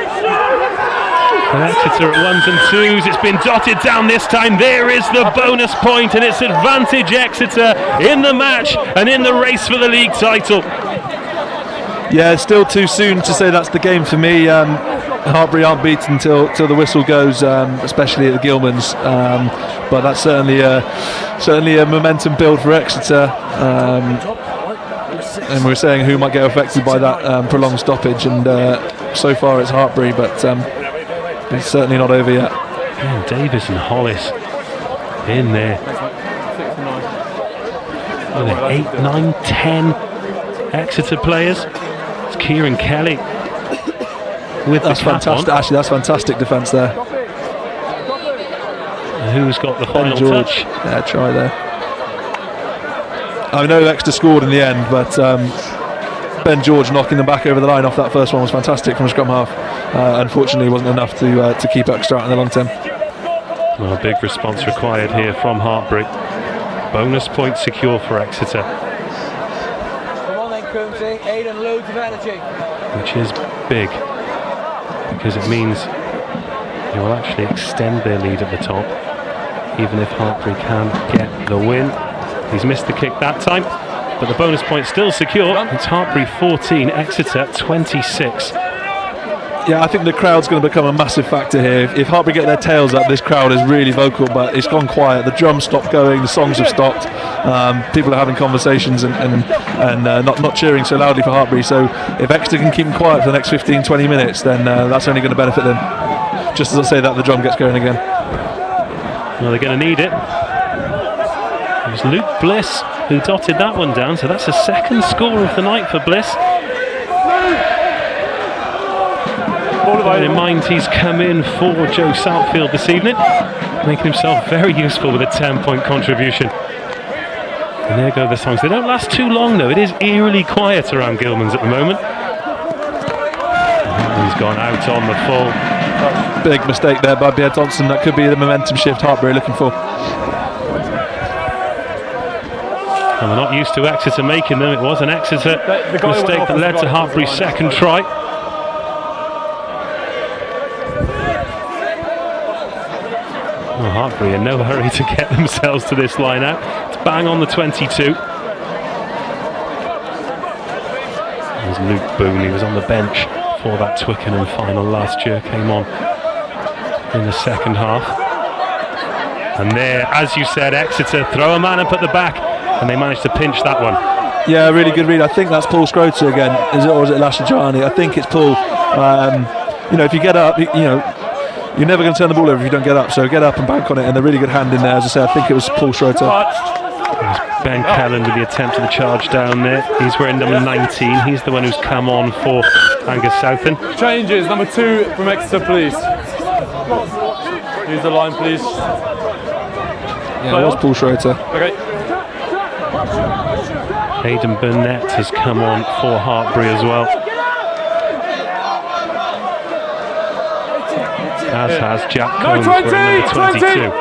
And Exeter at 1s and 2s. It's been dotted down this time. There is the bonus point, and it's advantage Exeter in the match and in the race for the league title. Yeah, it's still too soon to say that's the game for me. Hartpury aren't beaten till the whistle goes, especially at the Gilmans. But that's certainly a momentum build for Exeter. And we're saying who might get affected by that prolonged stoppage, and so far it's Hartpury, but it's certainly not over yet. And Davis and Hollis in there. Are there 8, 9, 10 Exeter players? It's Kieran Kelly with that's the cap fantastic. On. Actually, that's fantastic defence there. And who's got the final touch? Yeah, try there. I know Exeter scored in the end, but Ben George knocking them back over the line off that first one was fantastic from a scrum half. Unfortunately, it wasn't enough to keep Exeter out in the long term. Well, a big response required here from Hartpury. Bonus point secure for Exeter. Come on then, Coombsy. Aiden, loads of energy. Which is big, because it means they will actually extend their lead at the top, even if Hartpury can get the win. He's missed the kick that time, but the bonus point still secure. It's Hartpury 14, Exeter 26. Yeah, I think the crowd's going to become a massive factor here. If Hartpury get their tails up, this crowd is really vocal, but it's gone quiet. The drums stopped going, the songs have stopped. People are having conversations and not cheering so loudly for Hartpury. So if Exeter can keep them quiet for the next 15-20 minutes, then that's only going to benefit them. Just as I say that, the drum gets going again. Well, they're going to need it. It was Luke Bliss who dotted that one down, so that's the second score of the night for Bliss. Bearing in mind he's come in for Joe Southfield this evening, making himself very useful with a 10-point contribution. And there go the songs. They don't last too long though. It is eerily quiet around Gilman's at the moment. He's gone out on the full. Big mistake there by Pierre Thompson. That could be the momentum shift Hartpury are looking for. And we're not used to Exeter making them. It was an Exeter mistake that led to Hartpury's second try. Well, Hartpury in no hurry to get themselves to this line out. It's bang on the 22. There's Luke Boone, he was on the bench for that Twickenham final last year, came on in the second half. And there, as you said, Exeter throw a man up at the back, and they managed to pinch that one. Yeah, really good read. I think that's Paul Scroter again, or is it Lashajani? I think it's Paul. If you get up, you're never going to turn the ball over if you don't get up, so get up and bank on it, and a really good hand in there. As I said, I think it was Paul Schroeter. Ben Kelland with the attempt at the charge down there. He's wearing number 19. He's the one who's come on for Angus Southen. Changes, number 2 from Exeter, please. Use the line, please. Yeah, it was Paul Schroeter. Okay. Aiden Burnett has come on for Hartpury as well. As has Jack Combs wearing number 22.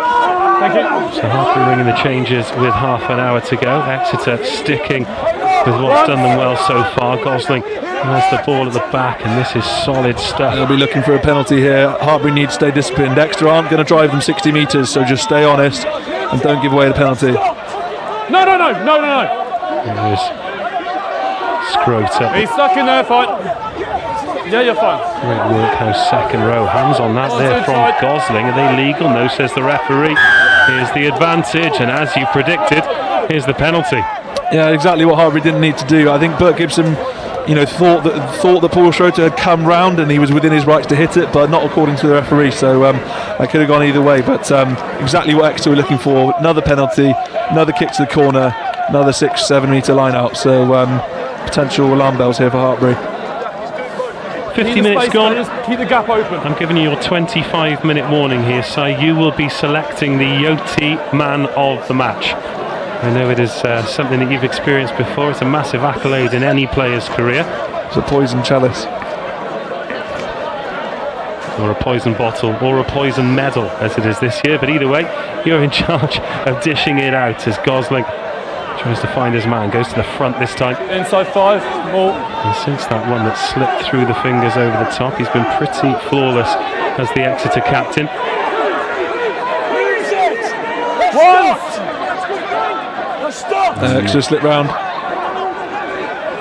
Thank you. So Hartpury ringing the changes with half an hour to go. Exeter sticking with what's done them well so far. Gosling has the ball at the back, and this is solid stuff. They'll be looking for a penalty here. Hartpury need to stay disciplined. Exeter aren't going to drive them 60 metres, so just stay honest and don't give away the penalty. No. There's Scroter. He's stuck in there, fine. Yeah, you're fine. Great workhouse second row. Hands on that there from Gosling. Are they legal? No, says the referee. Here's the advantage, and as you predicted, here's the penalty. Yeah, exactly what Hartpury didn't need to do. I think Burt Gibson, thought that Paul Schroeter had come round and he was within his rights to hit it, but not according to the referee. So that could have gone either way. But exactly what Exeter were looking for. Another penalty, another kick to the corner, another 6-7 metre line out. So potential alarm bells here for Hartpury. 50 minutes gone. Keep the gap open. I'm giving you your 25-minute warning here, Si. You will be selecting the Yoti man of the match. I know it is something that you've experienced before. It's a massive accolade in any player's career. It's a poison chalice. Or a poison bottle, or a poison medal, as it is this year. But either way, you're in charge of dishing it out as Gosling tries to find his man, goes to the front this time. Inside 5, more. And since that one that slipped through the fingers over the top, he's been pretty flawless as the Exeter captain. Exeter slip round.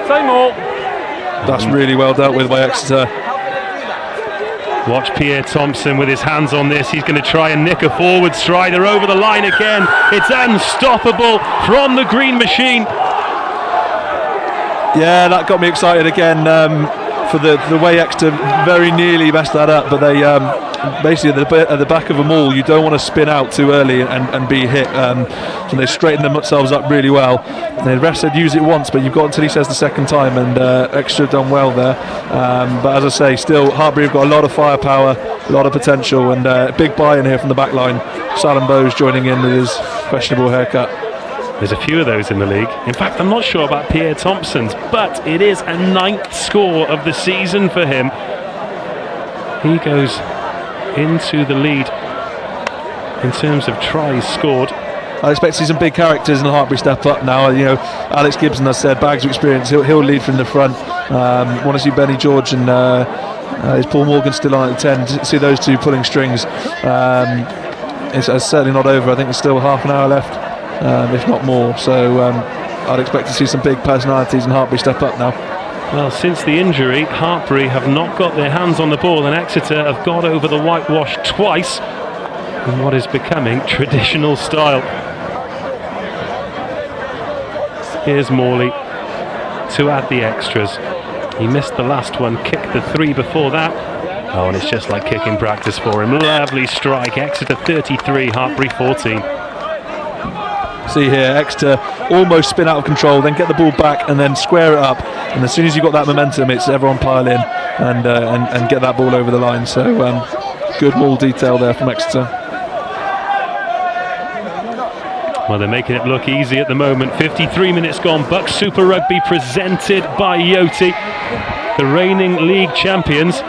Say more. That's really well dealt with by Exeter. Watch Pierre Thompson with his hands on this. He's going to try and nick a forward stride. They're over the line again. It's unstoppable from the green machine. Yeah, that got me excited again for the way Exeter very nearly messed that up. But they basically at the back of them all, you don't want to spin out too early and be hit. So they straightened themselves up really well. The ref said use it once, but you've got until he says the second time, and Exeter have done well there. But as I say, still Hartpury have got a lot of firepower, a lot of potential, and big buy-in here from the back line. Salem Bowes joining in with his questionable haircut. There's a few of those in the league. In fact, I'm not sure about Pierre Thompson's, but it is a 9th score of the season for him. He goes into the lead in terms of tries scored. I expect to see some big characters in the Hartpury step up now. You know, Alex Gibson has said bags of experience. He'll lead from the front. Want to see Benny George and is Paul Morgan still on at the 10? To see those two pulling strings. It's certainly not over. I think there's still half an hour left, if not more. So I'd expect to see some big personalities in Hartpury step up now. Well, since the injury, Hartpury have not got their hands on the ball, and Exeter have got over the whitewash twice in what is becoming traditional style. Here's Morley to add the extras. He missed the last one, kicked the 3 before that. Oh, and it's just like kicking practice for him. Lovely strike. Exeter 33, Hartpury 14. See here, Exeter almost spin out of control, then get the ball back and then square it up. And as soon as you've got that momentum, it's everyone pile in and get that ball over the line. So good ball detail there from Exeter. Well, they're making it look easy at the moment. 53 minutes gone. BUCS Super Rugby presented by Yoti. The reigning league champions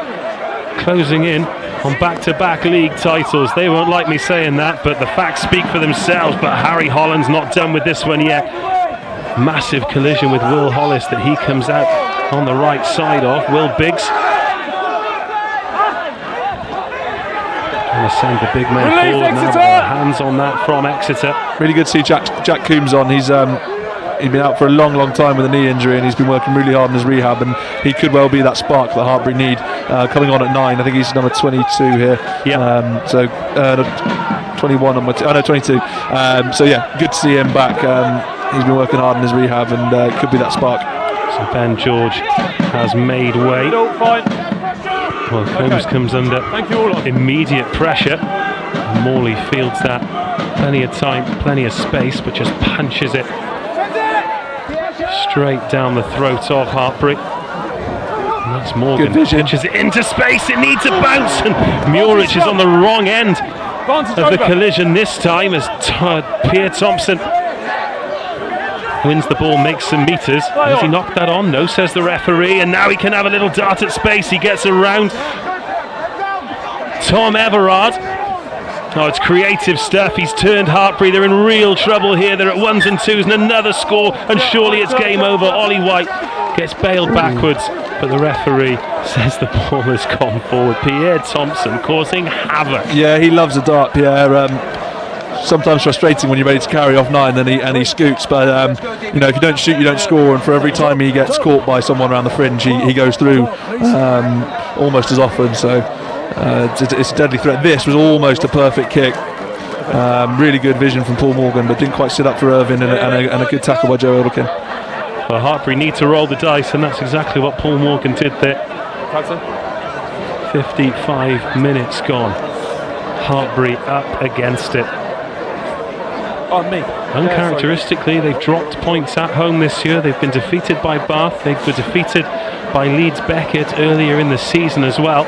closing in on back-to-back league titles. They won't like me saying that, but the facts speak for themselves. But Harry Holland's not done with this one yet. Massive collision with Will Hollis that he comes out on the right side of. Will Biggs trying to send the big man forward now. Hands on that from Exeter. Really good to see Jack Coombs on. He's been out for a long time with a knee injury, and he's been working really hard in his rehab, and he could well be that spark that Hartpury need. Coming on at 9, I think he's number 22 here. Yeah. 21 on my 22. So yeah, good to see him back. He's been working hard in his rehab, and could be that spark. So Ben George has made way. Well, Combs comes under immediate pressure. Morley fields that. Plenty of time, plenty of space, but just punches it straight down the throat of Hartpury. And that's Morgan. Good vision. Pitches it into space. It needs a bounce, and Murich is on the wrong end of the collision this time as Pierre Thompson wins the ball, makes some meters. Has he knocked that on? No, says the referee. And now he can have a little dart at space. He gets around Tom Everard. Oh, it's creative stuff. He's turned Hartpury. They're in real trouble here. They're at 1s and 2s and another score, and surely it's game over. Ollie White gets bailed backwards, but the referee says the ball has gone forward. Pierre Thompson causing havoc. Yeah, he loves a dart, Pierre. Sometimes frustrating when you're ready to carry off 9 and he scoots, but you know, if you don't shoot, you don't score, and for every time he gets caught by someone around the fringe, he goes through almost as often. So it's a deadly threat. This was almost a perfect kick. Really good vision from Paul Morgan, but didn't quite sit up for Irvin, and a good tackle by Joe Elderkin. Well, Hartpury need to roll the dice, and that's exactly what Paul Morgan did there. 55 minutes gone. Hartpury up against it. Uncharacteristically, they've dropped points at home this year. They've been defeated by Bath. They were defeated by Leeds Beckett earlier in the season as well.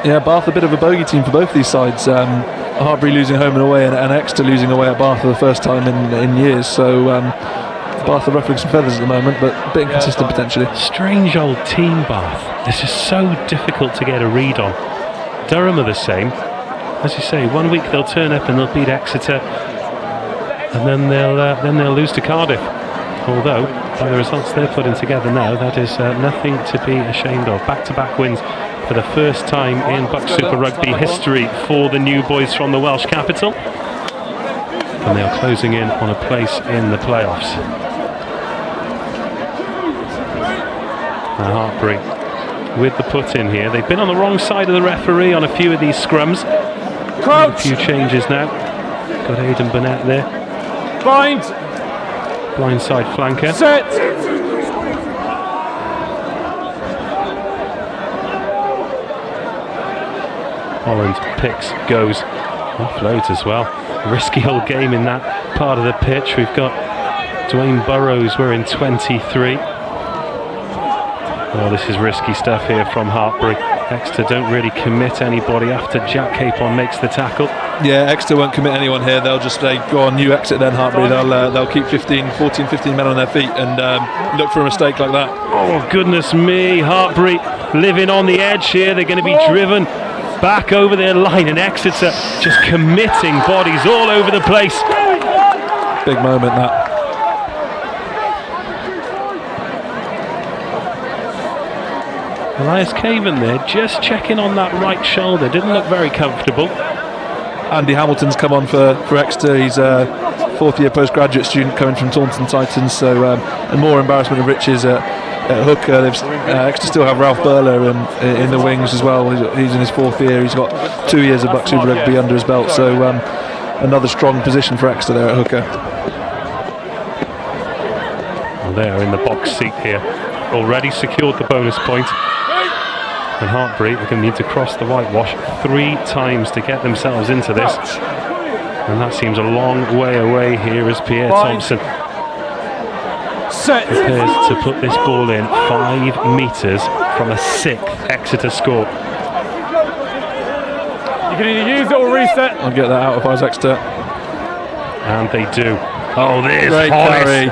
Yeah, Bath a bit of a bogey team for both these sides. Hartpury losing home and away, and Exeter losing away at Bath for the first time in years. So Bath are ruffling some feathers at the moment, but a bit inconsistent potentially. Strange old team, Bath. This is so difficult to get a read on. Durham are the same. As you say, 1 week they'll turn up and they'll beat Exeter, and then they'll lose to Cardiff. Although, by the results they're putting together now, that is nothing to be ashamed of. Back-to-back wins for the first time in BUCS Super Rugby history for the new boys from the Welsh capital. And they are closing in on a place in the playoffs. Now Hartpury with the put in here. They've been on the wrong side of the referee on a few of these scrums. A few changes now. Got Aiden Burnett there. Blindside flanker. Set. Holland picks, goes, offloads as well. Risky old game in that part of the pitch. We've got Dwayne Burrows, we're in 23. Oh, this is risky stuff here from Hartpury. Exeter don't really commit anybody after Jack Capon makes the tackle. Yeah, Exeter won't commit anyone here. They'll just go on, you exit then, Hartpury. They'll keep 15 men on their feet and look for a mistake like that. Oh, goodness me. Hartpury living on the edge here. They're going to be driven back over their line, and Exeter just committing bodies all over the place. Big moment, that. Elias Caven there, just checking on that right shoulder. Didn't look very comfortable. Andy Hamilton's come on for Exeter. He's a fourth-year postgraduate student coming from Taunton Titans. So, and more embarrassment of riches at hooker. Exeter still have Ralph Burler in the wings as well. He's in his fourth year. He's got 2 years of BUCS Super Rugby under his belt. So, another strong position for Exeter there at hooker. Well, they're in the box seat here. Already secured the bonus point. And Hartpury are going to need to cross the whitewash 3 times to get themselves into this. And that seems a long way away here as Pierre Thompson prepares to put this ball in 5 metres from a 6th Exeter score. You can either use it or reset. I'll get that out if I was Exeter. And they do. Oh, there's Great Hollis. carry.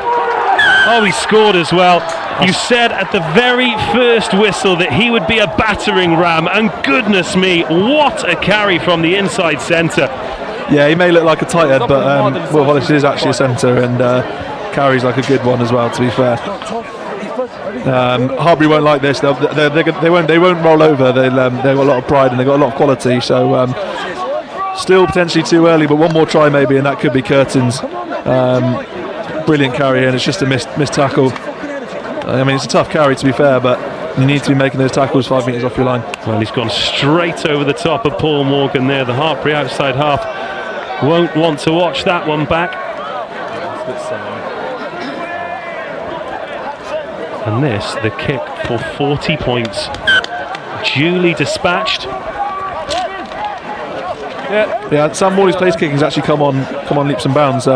Oh, he scored as well. You said at the very first whistle that he would be a battering ram, and goodness me, what a carry from the inside centre. Yeah, he may look like a tight head, but Will Hollis is actually a centre and carries like a good one as well, to be fair. Hartpury won't like this. They won't roll over. They've got a lot of pride and they've got a lot of quality. So still potentially too early, but one more try maybe, and that could be curtains. Brilliant carry, and it's just a missed tackle. I mean, it's a tough carry, to be fair, but you need to be making those tackles 5 metres off your line. Well, he's gone straight over the top of Paul Morgan there. The Hartpury outside half won't want to watch that one back. And this, the kick for 40 points. Duly dispatched. Yeah, Sam Morley's place kicking's actually come on leaps and bounds.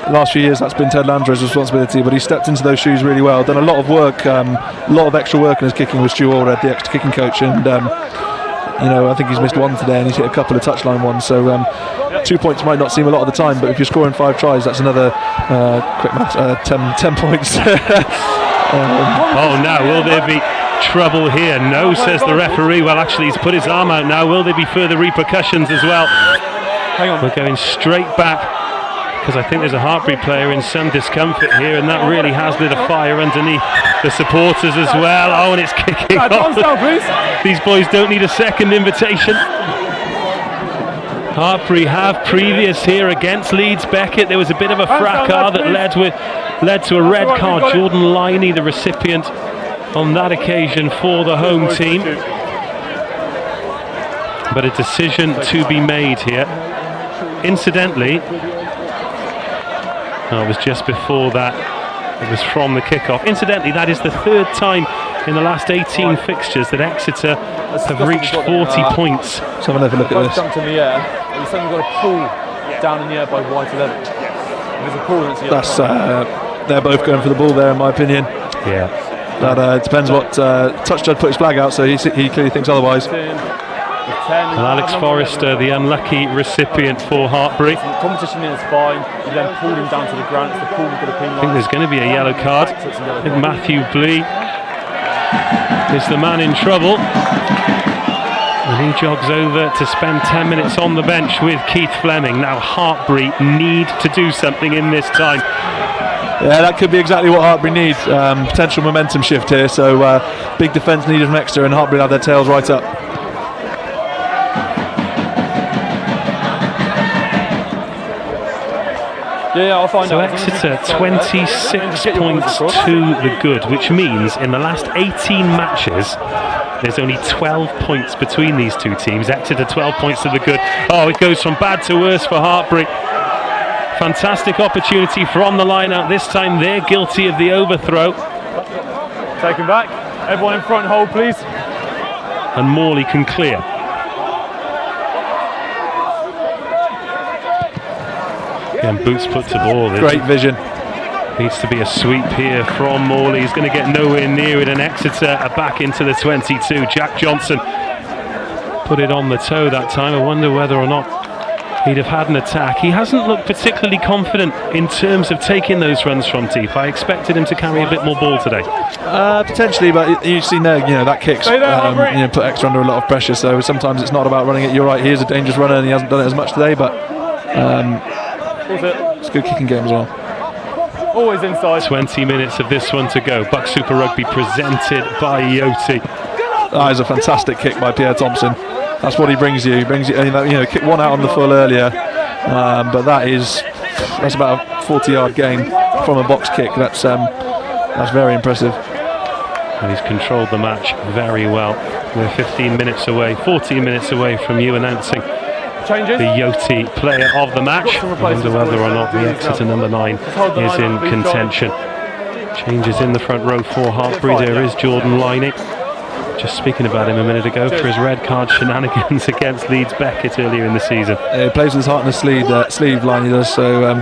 Last few years that's been Ted Landreau's responsibility, but he stepped into those shoes really well, done a lot of work, a lot of extra work in his kicking with Stu Allred, the extra kicking coach, and I think he's missed one today and he's hit a couple of touchline ones, so 2 points might not seem a lot of the time, but if you're scoring 5 tries, that's another quick math, 10 points. Oh, now will there be trouble here? No, says the referee. Well, actually he's put his arm out now. Will there be further repercussions as well? Hang on. We're going straight back, because I think there's a Hartpury player in some discomfort here, and that really has lit a fire underneath the supporters as well. Oh, and it's kicking off. These boys don't need a second invitation. Hartpury have previous here against Leeds Beckett. There was a bit of a fracas that led to a red card. Jordan Liney, the recipient on that occasion for the home team. But a decision to be made here. Incidentally, it was just before that. It was from the kickoff. Incidentally, that is the 3rd time in the last 18 fixtures that Exeter have reached 40 points. Let's have another look at this. Jumped in the air, and you suddenly got a pull down in the air by white 11. There's a pull that's they're both going for the ball there, in my opinion. Yeah. That depends what touch judge put his flag out, so he clearly thinks otherwise. And Alex Forrester, the unlucky recipient for Hartpury. The competition is fine. You then pulled him down to the ground. It's the pull with the pin line. I think there's going to be a yellow card. I think Matthew Blee is the man in trouble. And he jogs over to spend 10 minutes on the bench with Keith Fleming. Now Hartpury need to do something in this time. Yeah, that could be exactly what Hartpury need. Potential momentum shift here, so big defence needed from Exeter, and Hartpury have their tails right up. Yeah, I'll find out. So Exeter 26 points to the good, which means in the last 18 matches there's only 12 points between these two teams. Exeter 12 points to the good. Oh, it goes from bad to worse for Hartpury. Fantastic opportunity from the line out. This time they're guilty of the overthrow. Taken back. Everyone in front, hold please. And Morley can clear. And boots put to ball. Great vision. Needs to be a sweep here from Morley. He's going to get nowhere near it, and Exeter are back into the 22. Jack Johnson put it on the toe that time. I wonder whether or not he'd have had an attack. He hasn't looked particularly confident in terms of taking those runs from deep. I expected him to carry a bit more ball today. Potentially, but you've seen there, that kicks put Exeter under a lot of pressure. So sometimes it's not about running it. You're right, he is a dangerous runner, and he hasn't done it as much today. But it's a good kicking game as well. Always inside. 20 minutes of this one to go. BUCS Super Rugby presented by Yoti. That is a fantastic kick by Pierre Thompson. That's what he brings you. He brings you, kick one out on the full earlier, but that's about a 40-yard gain from a box kick. That's very impressive. And he's controlled the match very well. We're 14 minutes away from you announcing the Yoti player of the match. I wonder whether or not the Exeter number 9 is in contention. Changes in the front row for Hartpury. There is Jordan Liney. Just speaking about him a minute ago for his red card shenanigans against Leeds Beckett earlier in the season. He plays with his heart in his sleeve, Liney does. So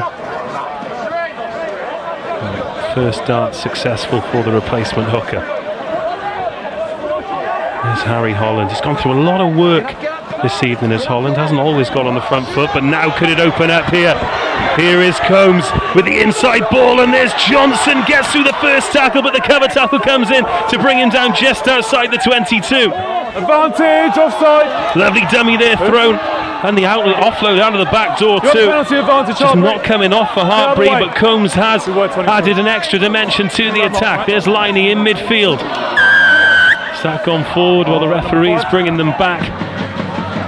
first dart successful for the replacement hooker. There's Harry Holland. He's gone through a lot of work this evening as Holland. Hasn't always got on the front foot, but now could it open up here? Here is Combs with the inside ball, and there's Johnson. Gets through the first tackle, but the cover tackle comes in to bring him down just outside the 22. Advantage, offside. Lovely dummy there thrown, and the offload out of the back door too. Just not coming off for Hartpury, but Combs has added an extra dimension to the attack. There's Liney in midfield. Has that gone forward while the referee's bringing them back?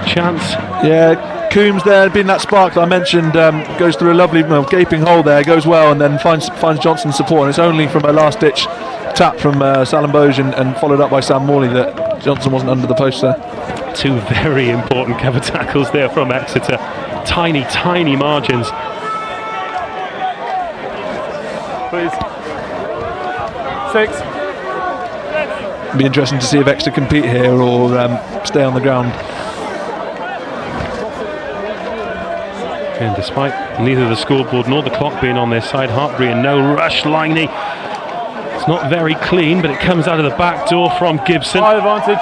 Chance. Yeah, Coombs there, been that spark that I mentioned, goes through a lovely gaping hole there, goes well, and then finds Johnson support, and it's only from a last ditch tap from Salemboj and followed up by Sam Morley that Johnson wasn't under the post there. Two very important cover tackles there from Exeter. Tiny margins. Please. 6. It'd be interesting to see if Exeter compete here or stay on the ground. And despite neither the scoreboard nor the clock being on their side, Hartpury in no rush. Liney, it's not very clean, but it comes out of the back door from Gibson. High advantage.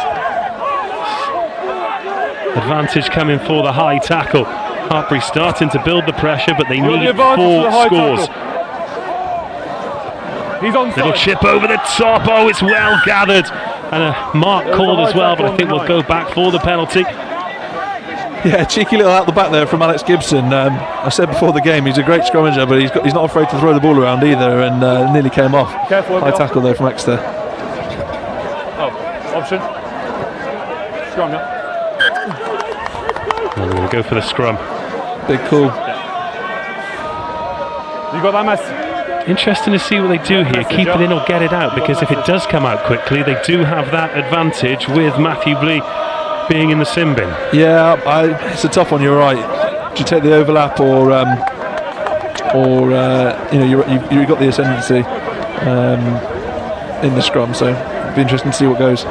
Advantage coming for the high tackle. Hartpury starting to build the pressure, but they need 4 scores. He's on. Little chip over the top. Oh, it's well gathered. And a mark called as well, but I think we'll go back for the penalty. Yeah, cheeky little out the back there from Alex Gibson. I said before the game he's a great scrummager, but he's not afraid to throw the ball around either, and nearly came off. Careful, high tackle there from Exeter. Option. Scrum, yeah. And we're going to go for the scrum. Big call. You got that mess? Interesting to see what they do here. Keep it in or get it out, because if it does come out quickly, they do have that advantage with Matthew Blee being in the sin bin. Yeah, it's a tough one. You're right. Do you take the overlap or you've got the ascendancy in the scrum? So it'll be interesting to see what goes.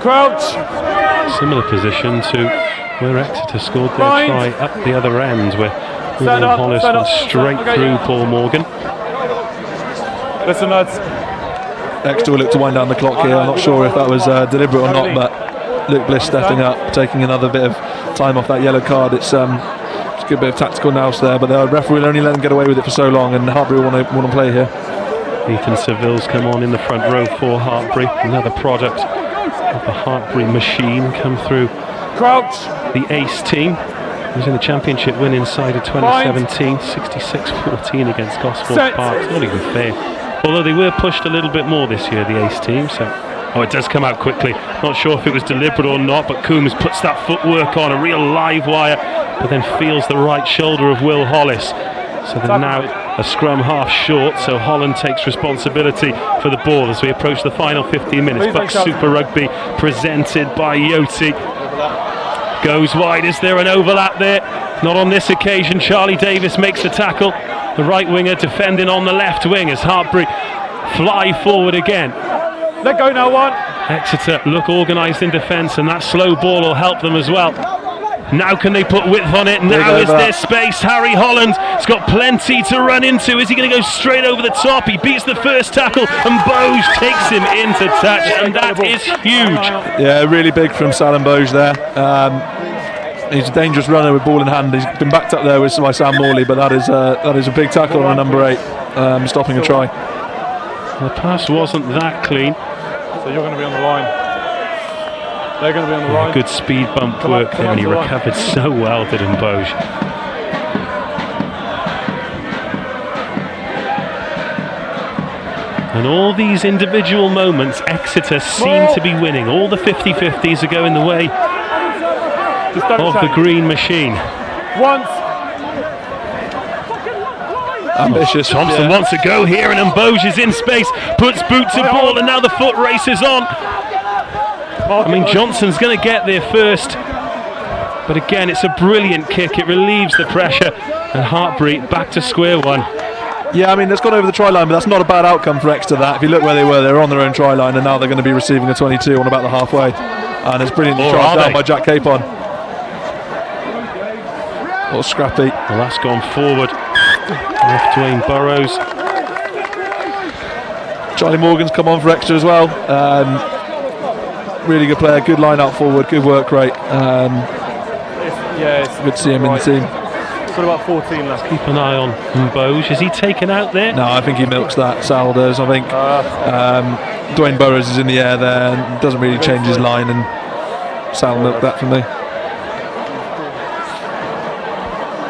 Crouch. Similar position to where Exeter scored their try up the other end, where William Hollis went straight through Paul Morgan. Listen, lads. Exeter will look to wind down the clock here. I'm not sure if that was deliberate or not, but Luke Bliss stepping up, taking another bit of time off that yellow card. It's a good bit of tactical nous there, but the referee will only let them get away with it for so long, and Hartpury want to play here. Ethan Seville's come on in the front row for Hartpury. Another product of the Hartpury machine come through. Crouch. The ace team was in the championship win inside of 2017, 66-14 against Gosport Park. It's not even fair. Although they were pushed a little bit more this year, the ace team. So, it does come out quickly. Not sure if it was deliberate or not, but Coombs puts that footwork on, a real live wire, but then feels the right shoulder of Will Hollis. So they're now a scrum half short, so Holland takes responsibility for the ball as we approach the final 15 minutes. BUCS Super Rugby presented by Yoti. Goes wide. Is there an overlap there? Not on this occasion. Charlie Davis makes the tackle. The right winger defending on the left wing as Hartpury fly forward again. Let go now, one. Exeter look organised in defence, and that slow ball will help them as well. Now can they put width on it? Now is there space? Harry Holland has got plenty to run into. Is he going to go straight over the top? He beats the first tackle, and Boj takes him into touch, and that is huge. Yeah, really big from Salemboj there. He's a dangerous runner with ball in hand. He's been backed up there by Sam Morley, but that is a big tackle on a number 8, stopping a try. The pass wasn't that clean. So you're going to be on the line. They're going to be on the line. Good speed bump work there, and he recovered so well, did Mboj. And all these individual moments, Exeter seem to be winning. All the 50-50s are going the way of the green machine. Once. Ambitious. Thompson wants to go here, and Mboj is in space, puts boot to ball, and now the foot race is on. I mean, Johnson's going to get there first, but again, it's a brilliant kick. It relieves the pressure, and Hartpury back to square one. Yeah, I mean, that's gone over the try line, but that's not a bad outcome for Exeter. That if you look where they were on their own try line, and now they're going to be receiving a 22 on about the halfway, and it's brilliantly tried down by Jack Capon. What scrappy. Well, that's gone forward. Off Dwayne Burrows. Charlie Morgan's come on for Exeter as well. Really good player, good line out forward, good work rate. It's good to see him in the team. Got about 14 left. Keep an eye on Mboj. Is he taken out there? No, I think he milks that. Sal does. I think Dwayne Burrows is in the air there and doesn't really change his line, and Sal milked that for me.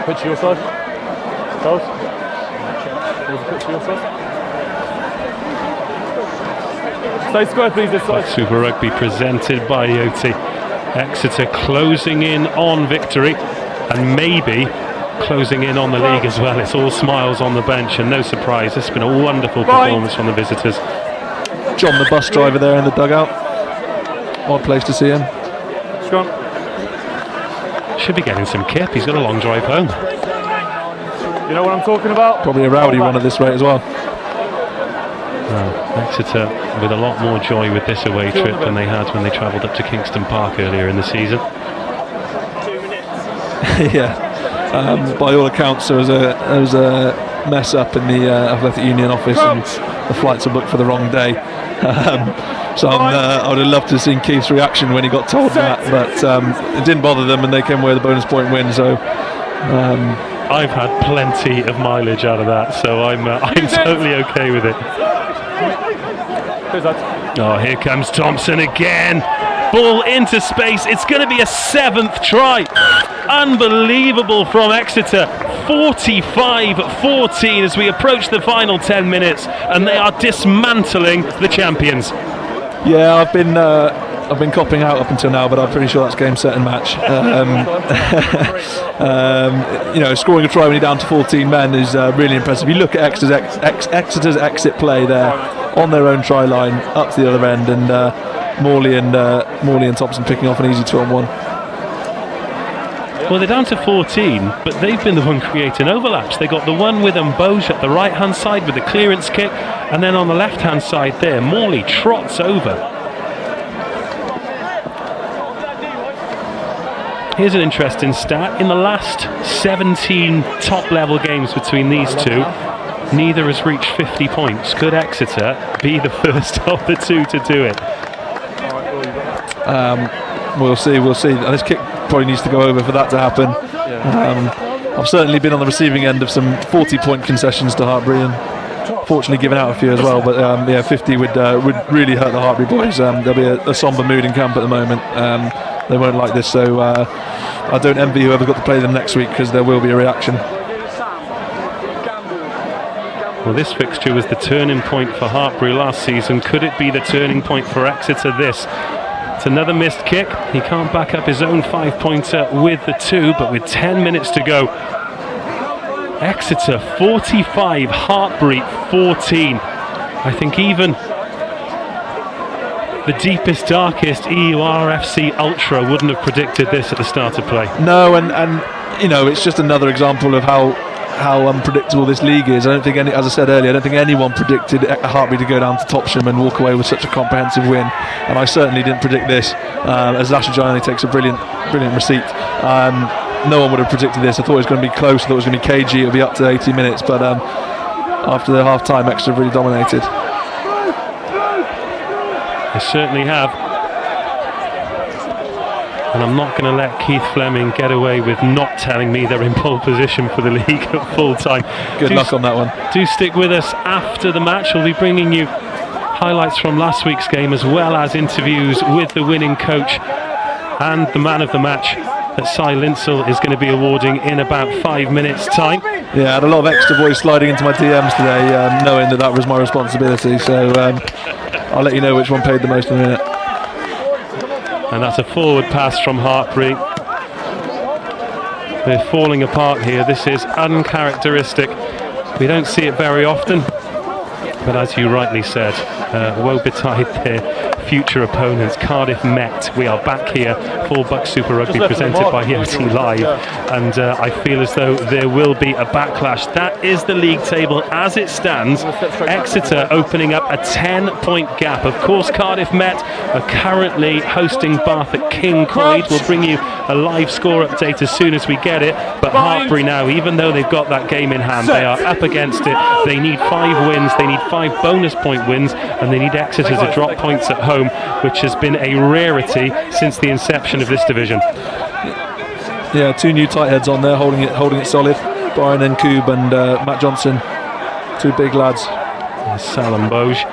Pitch to your side. Charles. There's a pitch to your side. Stay square, please, this side. Super Rugby presented by Yoti. Exeter closing in on victory, and maybe closing in on the league as well. It's all smiles on the bench, and no surprise, it's been a wonderful performance from the visitors. John, the bus driver there in the dugout. Odd place to see him. Should be getting some kip. He's got a long drive home. You know what I'm talking about? Probably a rowdy one at this rate as well. Exeter with a lot more joy with this away trip than they had when they travelled up to Kingston Park earlier in the season. 2 minutes. Yeah. By all accounts, there was a mess up in the Athletic Union office, and the flights were booked for the wrong day. So I would have loved to have seen Keith's reaction when he got told that, but it didn't bother them, and they came away with a bonus point win. So I've had plenty of mileage out of that, so I'm totally okay with it. Oh, here comes Thompson again. Ball into space. It's going to be a 7th try. Unbelievable from Exeter. 45-14 as we approach the final 10 minutes, and they are dismantling the champions. Yeah, I've been copping out up until now, but I'm pretty sure that's game, set and match. Scoring a try when you're down to 14 men is really impressive. You look at Exeter's exit play there on their own try line up to the other end, and Morley and Thompson picking off an easy 2-on-1. Well, they're down to 14, but they've been the one creating overlaps. They got the one with Mboj at the right hand side with the clearance kick, and then on the left hand side there, Morley trots over. Here's an interesting stat. In the last 17 top level games between these two, neither has reached 50 points. Could Exeter be the first of the two to do it? We'll see. This kick probably needs to go over for that to happen. I've certainly been on the receiving end of some 40-point concessions to Hartpury, and fortunately given out a few as well. But 50 would really hurt the Hartpury boys. There'll be a somber mood in camp at the moment. They won't like this, so I don't envy whoever's got to play them next week, because there will be a reaction. Well, this fixture was the turning point for Hartpury last season. Could it be the turning point for Exeter this? It's another missed kick. He can't back up his own 5-pointer with the 2, but with 10 minutes to go, Exeter 45, Hartpury 14. I think even the deepest, darkest EURFC Ultra wouldn't have predicted this at the start of play. No, and it's just another example of how unpredictable this league is. I don't think as I said earlier, I don't think anyone predicted Hartpury to go down to Topsham and walk away with such a comprehensive win, and I certainly didn't predict this. As Lashagiani takes a brilliant receipt. No one would have predicted this. I thought it was going to be close. I thought it was going to be cagey. It would be up to 80 minutes, but after the half time, Exeter really dominated. They certainly have. And I'm not going to let Keith Fleming get away with not telling me they're in pole position for the league at full time. Good luck on that one. Do stick with us after the match. We'll be bringing you highlights from last week's game, as well as interviews with the winning coach and the man of the match that Cy Linsell is going to be awarding in about 5 minutes' time. Yeah, I had a lot of extra boys sliding into my DMs today, knowing that was my responsibility. So I'll let you know which one paid the most in a minute. And that's a forward pass from Hartpury. They're falling apart here. This is uncharacteristic. We don't see it very often, but as you rightly said, woe betide their future opponents, Cardiff Met. We are back here for BUCS Super Rugby, presented by Yoti Live, and I feel as though there will be a backlash. That is the league table as it stands. Exeter opening up a 10-point gap. Of course, Cardiff Met are currently hosting Bath at King Coed. We'll bring you a live score update as soon as we get it, but Hartpury now, even though they've got that game in hand, they are up against it. They need 5 wins, they need 5 bonus point wins, and they need Exeter to drop points at home, which has been a rarity since the inception of this division. Yeah, 2 new tight heads on there, holding it solid. Brian Nkoob and Matt Johnson, 2 big lads. Salam Boj,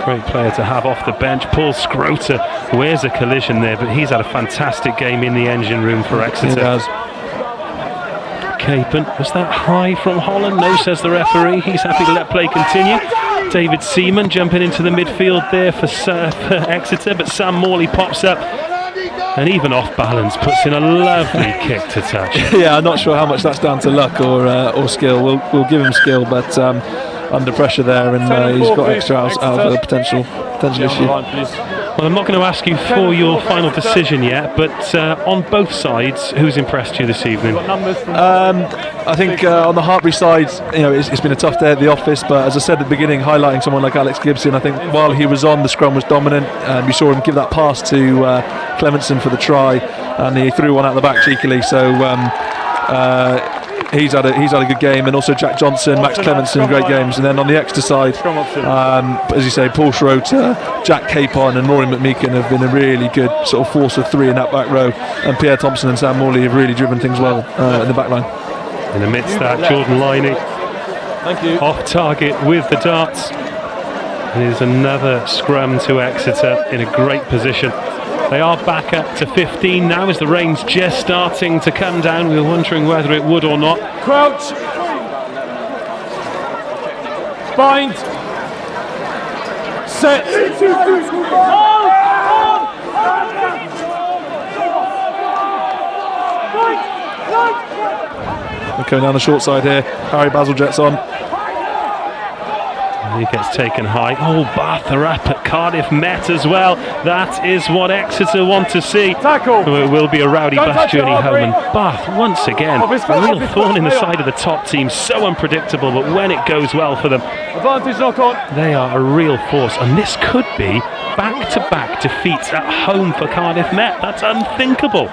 great player to have off the bench. Paul Scrota wears a collision there, but he's had a fantastic game in the engine room for Exeter. He has. Capen, was that high from Holland? No, says the referee. He's happy to let play continue. David Seaman jumping into the midfield there for Exeter, but Sam Morley pops up and even off balance puts in a lovely kick to touch. Yeah, I'm not sure how much that's down to luck or skill. We'll give him skill, but under pressure there, and he's got extra out of a potential issue. Well, I'm not going to ask you for your final decision yet, but on both sides, who's impressed you this evening? I think on the Hartpury side, it's been a tough day at the office, but as I said at the beginning, highlighting someone like Alex Gibson, I think while he was on, the scrum was dominant. You saw him give that pass to Clementson for the try, and he threw one out the back cheekily. So he's had a good game, and also Jack Johnson, Max Clementson, great games. And then on the Exeter side, as you say, Paul Schroeder, Jack Capon and Rory McMeekin have been a really good sort of force of 3 in that back row, and Pierre Thompson and Sam Morley have really driven things well in the back line. In the midst that, Jordan Liney off target with the darts. And here's another scrum to Exeter in a great position. They are back up to 15 now as the rain's just starting to come down. We were wondering whether it would or not. Crouch. Bind. Set. We're coming down the short side here. Harry Bazaljet's on. He gets taken high. Oh, Bath are up at Cardiff Met as well. That is what Exeter want to see. Tackle. It will be a rowdy bus journey home, and Bath once again a real thorn in the side of the top team. So unpredictable, but when it goes well for them, Advantage knock on. they are a real force. And this could be back-to-back defeats at home for Cardiff Met. That's unthinkable.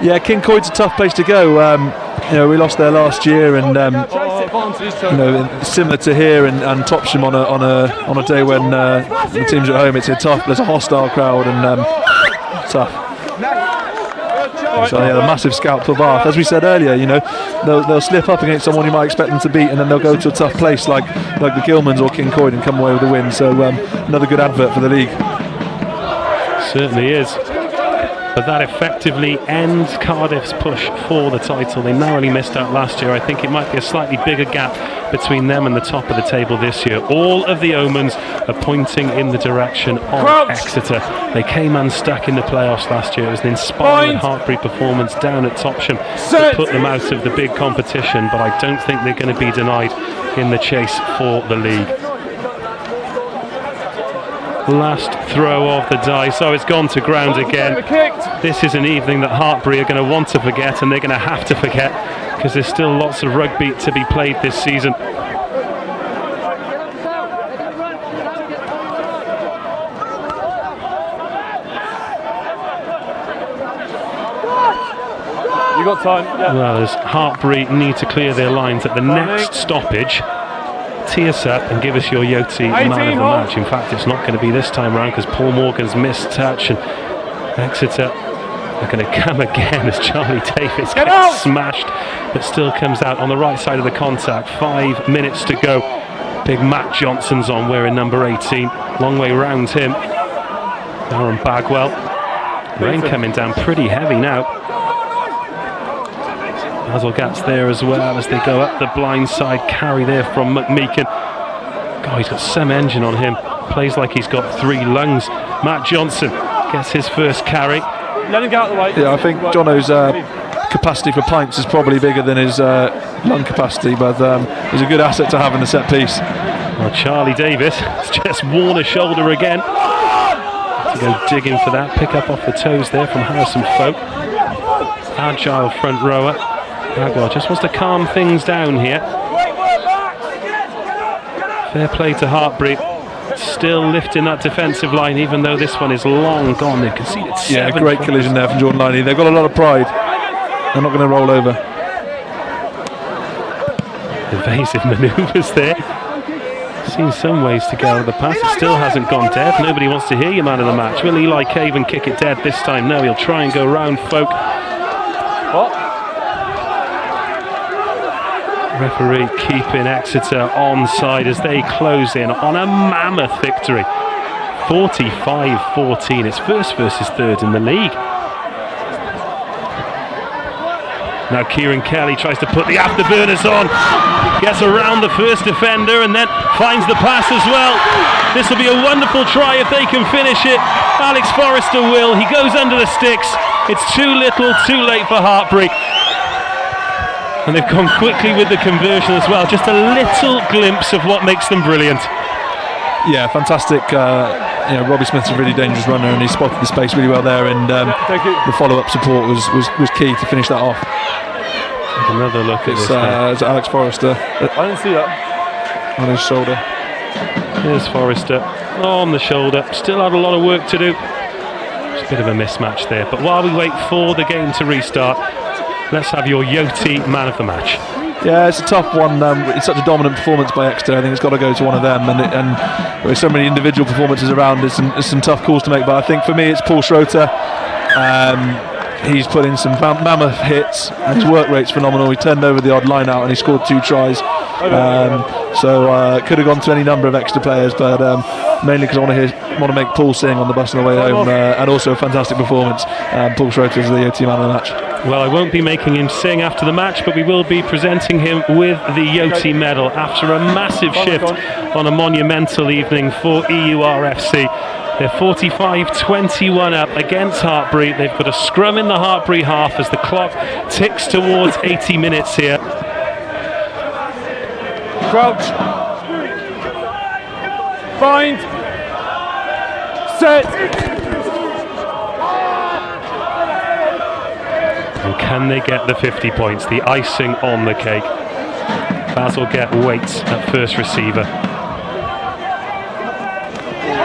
Yeah, King Coed's a tough place to go. We lost there last year, and similar to here and Topsham on a day when the team's at home, it's a tough. There's a hostile crowd and tough. So yeah, the massive scalp for Bath. As we said earlier, they'll slip up against someone you might expect them to beat, and then they'll go to a tough place like the Gilmans or King Coed and come away with a win. So another good advert for the league. Certainly is. But that effectively ends Cardiff's push for the title. They narrowly missed out last year. I think it might be a slightly bigger gap between them and the top of the table this year. All of the omens are pointing in the direction of Exeter. They came unstuck in the playoffs last year. It was an inspiring Hartpury performance down at Topsham that put them out of the big competition, but I don't think they're going to be denied in the chase for the league. Last throw of the dice. So it's gone to ground again. This is an evening that Hartpury are going to want to forget, and they're going to have to forget, because there's still lots of rugby to be played this season. You got time. Yeah. Well, as Hartpury need to clear their lines at the next stoppage, tee us up and give us your Yoti man of the match. In fact, it's not going to be this time around, because Paul Morgan's missed touch, and Exeter They're going to come again as Charlie Davis gets smashed, but still comes out on the right side of the contact. 5 minutes to go. Big Matt Johnson's on, wearing number 18. Long way round him. Aaron Bagwell. Rain coming down pretty heavy now. Hazelgat's there as well as they go up the blind side. Carry there from McMeekin. God, he's got some engine on him. Plays like he's got 3 lungs. Matt Johnson gets his first carry. Let him get out of the way. Yeah, I think Jono's capacity for pints is probably bigger than his lung capacity, but he's a good asset to have in the set piece. Well, Charlie Davis has just worn a shoulder again. To go digging for that. Pick up off the toes there from Harrison Folk. Agile front rower. Bagwell just wants to calm things down here. Fair play to Hartpury. Still lifting that defensive line, even though this one is long gone. They've conceded 7. Yeah, great collision there from Jordan Liney. They've got a lot of pride. They're not going to roll over. Evasive manoeuvres there. Seen some ways to get out of the pass. It still hasn't gone dead. Nobody wants to hear you, man of the match. Will Eli Caven kick it dead this time? No, he'll try and go round Folk. What? Referee keeping Exeter onside as they close in on a mammoth victory. 45-14. It's first versus third in the league. Now Kieran Kelly tries to put the afterburners on. Gets around the first defender and then finds the pass as well. This will be a wonderful try if they can finish it. Alex Forrester will. He goes under the sticks. It's too little, too late for Hartpury. And they've gone quickly with the conversion as well. Just a little glimpse of what makes them brilliant. Yeah, fantastic. Robbie Smith's a really dangerous runner, and he spotted the space really well there. And the follow-up support was key to finish that off. Take another look at this. It's Alex Forrester. I didn't see that. On his shoulder. There's Forrester on the shoulder. Still had a lot of work to do. It's a bit of a mismatch there. But while we wait for the game to restart, let's have your Yoti man of the match. Yeah, it's a tough one. It's such a dominant performance by Exeter. I think it's got to go to one of them. And there's so many individual performances around. There's some tough calls to make. But I think for me, it's Paul Schroeter. He's put in some mammoth hits, and his work rate's phenomenal. He turned over the odd line out, and he scored 2 tries. So could have gone to any number of Exeter players, but mainly because I want to make Paul sing on the bus on the way home, and also a fantastic performance. Paul Schroeter is the Yoti man of the match. Well, I won't be making him sing after the match, but we will be presenting him with the Yoti medal after a massive shift on a monumental evening for EURFC. They're 45-21 up against Hartpury. They've got a scrum in the Hartpury half as the clock ticks towards 80 minutes here. Crouch. Bind. Set. And can they get the 50 points? The icing on the cake. Bazalgette waits at first receiver.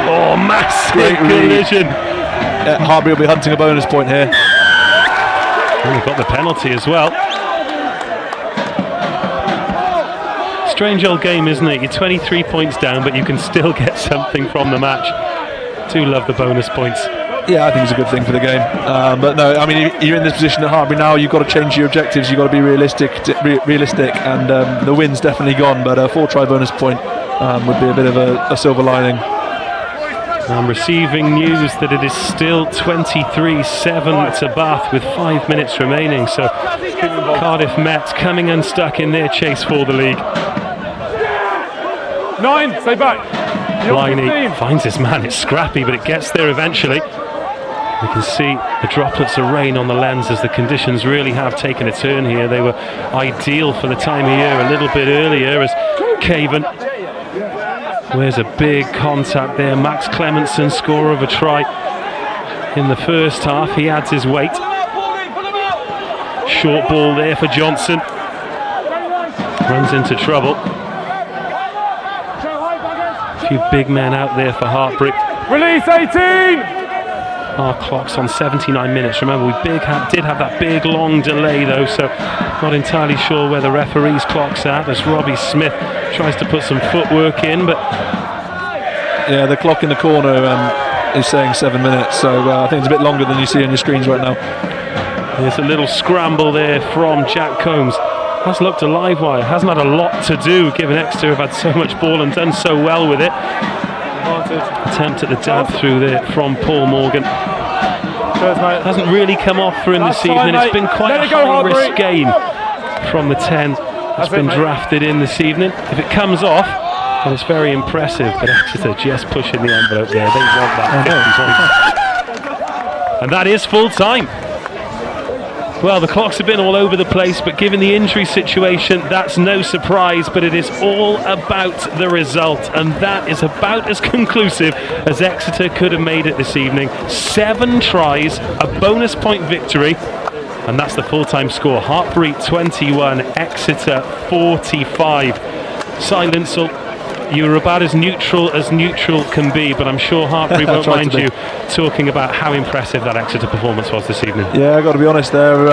Oh, massive collision. Hartpury will be hunting a bonus point here. And we've got the penalty as well. Strange old game, isn't it? You're 23 points down, but you can still get something from the match. Do love the bonus points. Yeah, I think it's a good thing for the game. But no, I mean, you're in this position at Hartpury now. You've got to change your objectives. You've got to be realistic, and the win's definitely gone. But a 4-try bonus point would be a bit of a silver lining. I'm receiving news that it is still 23-7 to Bath with 5 minutes remaining. So Cardiff Met coming unstuck in their chase for the league. 9, stay back. Liney finds his man. It's scrappy, but it gets there eventually. We can see the droplets of rain on the lens as the conditions really have taken a turn here. They were ideal for the time of year a little bit earlier as Caven. Where's a big contact there. Max Clementson, scorer of a try in the first half. He adds his weight. Short ball there for Johnson. Runs into trouble. A few big men out there for Hartpury. Release 18! Our clock's on 79 minutes. Remember, we did have that big long delay though, so not entirely sure where the referee's clock's at as Robbie Smith tries to put some footwork in, but yeah, the clock in the corner is saying 7 minutes, so I think it's a bit longer than you see on your screens right now. There's a little scramble there from Jack Combs. Has looked a live wire, hasn't had a lot to do given Exeter have had so much ball and done so well with it. Attempt at the dab through there from Paul Morgan. Hasn't really come off for him this evening. It's been quite a high-risk game from the 10 that's been drafted in this evening. If it comes off, then it's very impressive, but Exeter just pushing the envelope there. They want that 50 points. And that is full time. Well, the clocks have been all over the place, but given the injury situation, that's no surprise, but it is all about the result, and that is about as conclusive as Exeter could have made it this evening. 7 tries, a bonus point victory, and that's the full-time score. Hartpury 21, Exeter 45. Silence, you're about as neutral can be, but I'm sure Hartpury won't mind you talking about how impressive that Exeter performance was this evening. Yeah, I've got to be honest, they're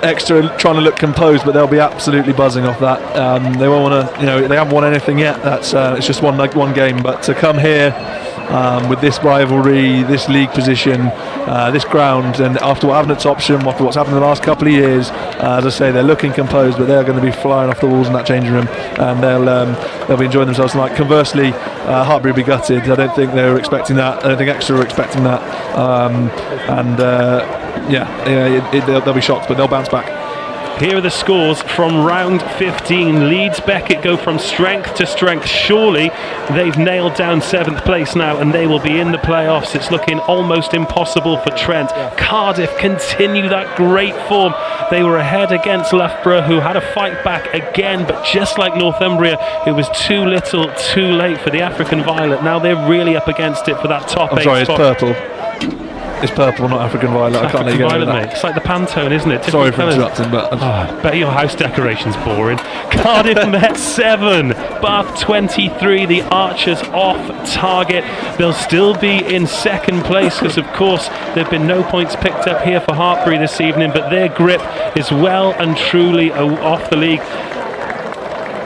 Exeter trying to look composed, but they'll be absolutely buzzing off that. They won't want to, they haven't won anything yet. That's it's just one game, but to come here with this rivalry, this league position, this ground, and after what happened at Topsham, after what's happened in the last couple of years, as I say, they're looking composed, but they're going to be flying off the walls in that changing room, and they'll be enjoying themselves tonight. Conversely, Hartpury will be gutted. I don't think they were expecting that. I don't think Exeter were expecting that, they'll be shocked, but they'll bounce back. Here are the scores from round 15. Leeds Beckett go from strength to strength. Surely they've nailed down 7th place now and they will be in the playoffs. It's looking almost impossible for Trent. Cardiff continue that great form. They were ahead against Loughborough, who had a fight back again, but just like Northumbria, it was too little too late for the African Violet. Now they're really up against it for that top 8 spot. It's purple. It's purple, not African Violet. I can't let you get into that. Mate. It's like the Pantone, isn't it? Sorry for interrupting, but I bet your house decoration's boring. Cardiff Met 7, Bath 23. The Archers off target. They'll still be in 2nd place because, of course, there have been no points picked up here for Hartpury this evening, but their grip is well and truly off the league.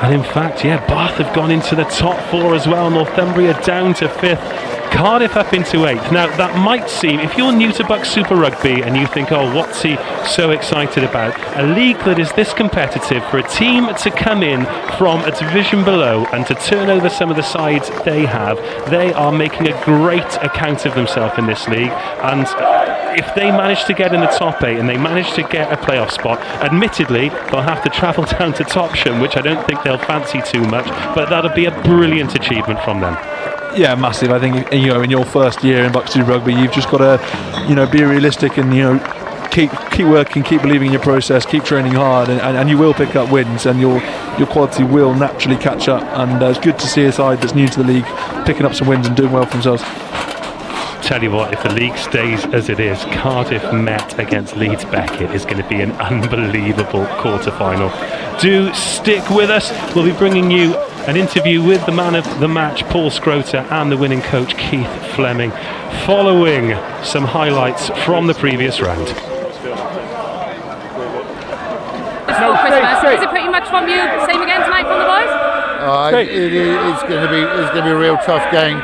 And in fact, Bath have gone into the top 4 as well. Northumbria down to 5th. Cardiff up into 8th. Now, that might seem, if you're new to BUCS Super Rugby and you think, oh, what's he so excited about? A league that is this competitive, for a team to come in from a division below and to turn over some of the sides they have, they are making a great account of themselves in this league. And if they manage to get in the top 8 and they manage to get a playoff spot, admittedly, they'll have to travel down to Topsham, which I don't think they'll fancy too much, but that'll be a brilliant achievement from them. Yeah, massive. I think in your first year in BUCS Super Rugby, you've just got to be realistic and keep working, keep believing in your process, keep training hard, and you will pick up wins, and your quality will naturally catch up. And it's good to see a side that's new to the league picking up some wins and doing well for themselves. Tell you what, if the league stays as it is, Cardiff Met against Leeds Beckett is going to be an unbelievable quarter-final. Do stick with us. We'll be bringing you an interview with the man of the match, Paul Scroter, and the winning coach, Keith Fleming, following some highlights from the previous round. Before Christmas, is it pretty much from you? Same again tonight from the boys? It's going to be a real tough game.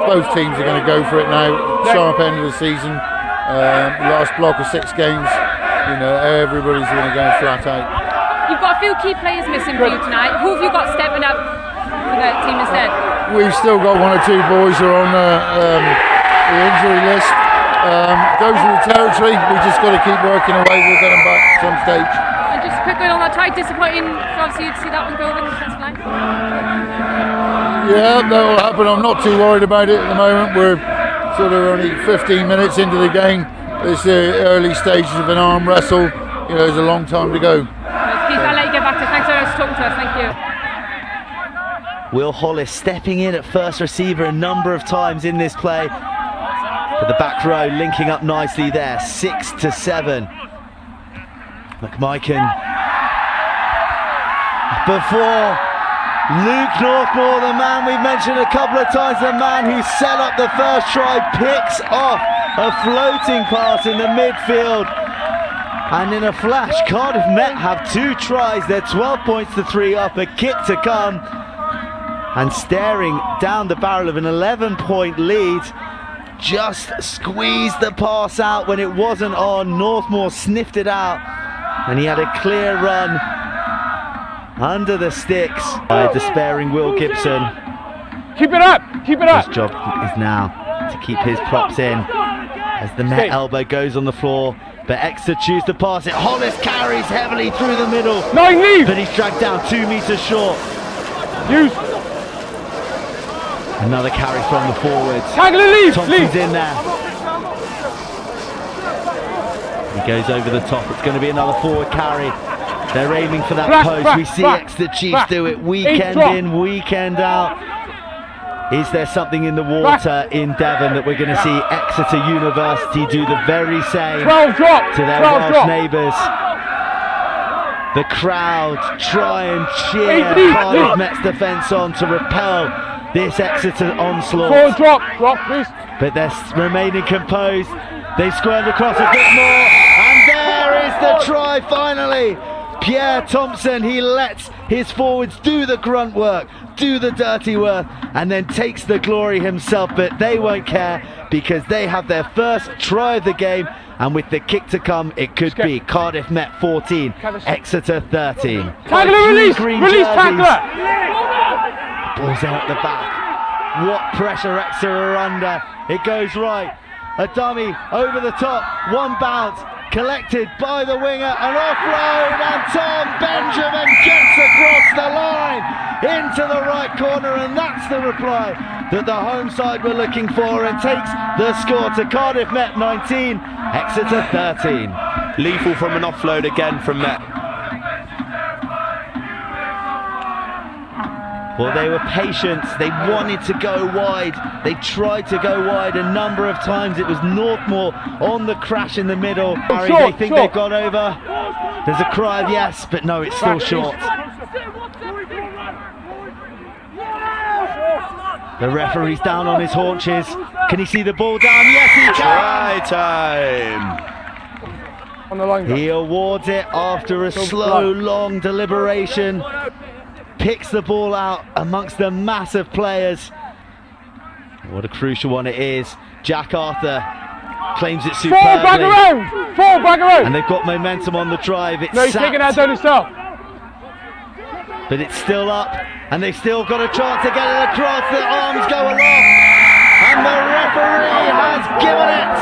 Both teams are going to go for it now. Sharp end of the season. Last block of 6 games. Everybody's going to go flat out. You've got a few key players missing for you tonight. Who have you got stepping up for the team instead? We've still got 1 or 2 boys who are on the injury list. Goes with the territory. We just got to keep working away. We'll get them back at some stage. And just a quick one on that try, disappointing obviously to see that one go over the defensive line. Yeah, that will happen. I'm not too worried about it at the moment. We're sort of only 15 minutes into the game. It's the early stages of an arm wrestle. There's a long time to go. Keith, I'll let you get back to. Thanks so much for talking to us. Thank you. Will Hollis stepping in at first receiver a number of times in this play. But the back row linking up nicely there. 6-7. McMiken. Before Luke Northmore, the man we've mentioned a couple of times, the man who set up the first try, picks off a floating pass in the midfield. And in a flash, Cardiff Met have 2 tries. They're 12 points to 3 up, a kick to come. And staring down the barrel of an 11-point lead. just squeezed the pass out when it wasn't on. Northmour sniffed it out, and he had a clear run under the sticks by despairing Will Gibson. Keep it up! Keep it up! His job is now to keep his props in as the Met elbow goes on the floor. But Exeter choose to pass it. Hollis carries heavily through the middle. No, leave! But he's dragged down 2 metres short. Use! Another carry from the forwards. Tackle and leave! Thompson's in there. He goes over the top. It's going to be another forward carry. They're aiming for that post. We see Exeter Chiefs do it weekend in, weekend out. Is there something in the water in Devon that we're going to see Exeter University do the very same to their Welsh neighbours? The crowd try and cheer Cardiff Met's defence on to repel this Exeter onslaught. But they're remaining composed. They've squared across a bit more, and there is the try finally. Pierre Thompson, he lets his forwards do the grunt work, do the dirty work, and then takes the glory himself, but they won't care because they have their first try of the game, and with the kick to come, it could be Cardiff Met 14, Exeter 13. Tackler, release! Release tackler! Ball's out the back. What pressure Exeter are under. It goes right. A dummy over the top, one bounce. Collected by the winger, an offload, and Tom Benjamin gets across the line into the right corner, and that's the reply that the home side were looking for, and takes the score to Cardiff Met 19, Exeter 13. Lethal from an offload again from Met. Well, they were patient, they wanted to go wide, they tried to go wide a number of times. It was Northmour on the crash in the middle. They think they've got over. There's a cry of yes, but no, it's still short. The referee's down on his haunches. Can he see the ball down? Yes, he can! Try time! He awards it after a slow, long deliberation. Picks the ball out amongst the massive players. What a crucial one it is. Jack Arthur claims it superbly. Fall back around! And they've got momentum on the drive. It's he's taking that down himself. But it's still up, and they've still got a chance to get it across. The arms go aloft, and the referee has given it.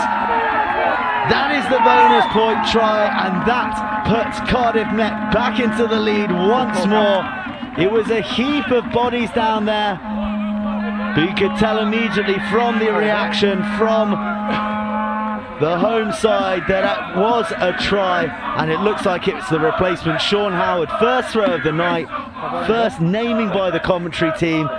That is the bonus point try, and that puts Cardiff Met back into the lead once more. It was a heap of bodies down there, but you could tell immediately from the reaction from the home side that it was a try, and it looks like it's the replacement Sean Howard. First throw of the night, first naming by the commentary team,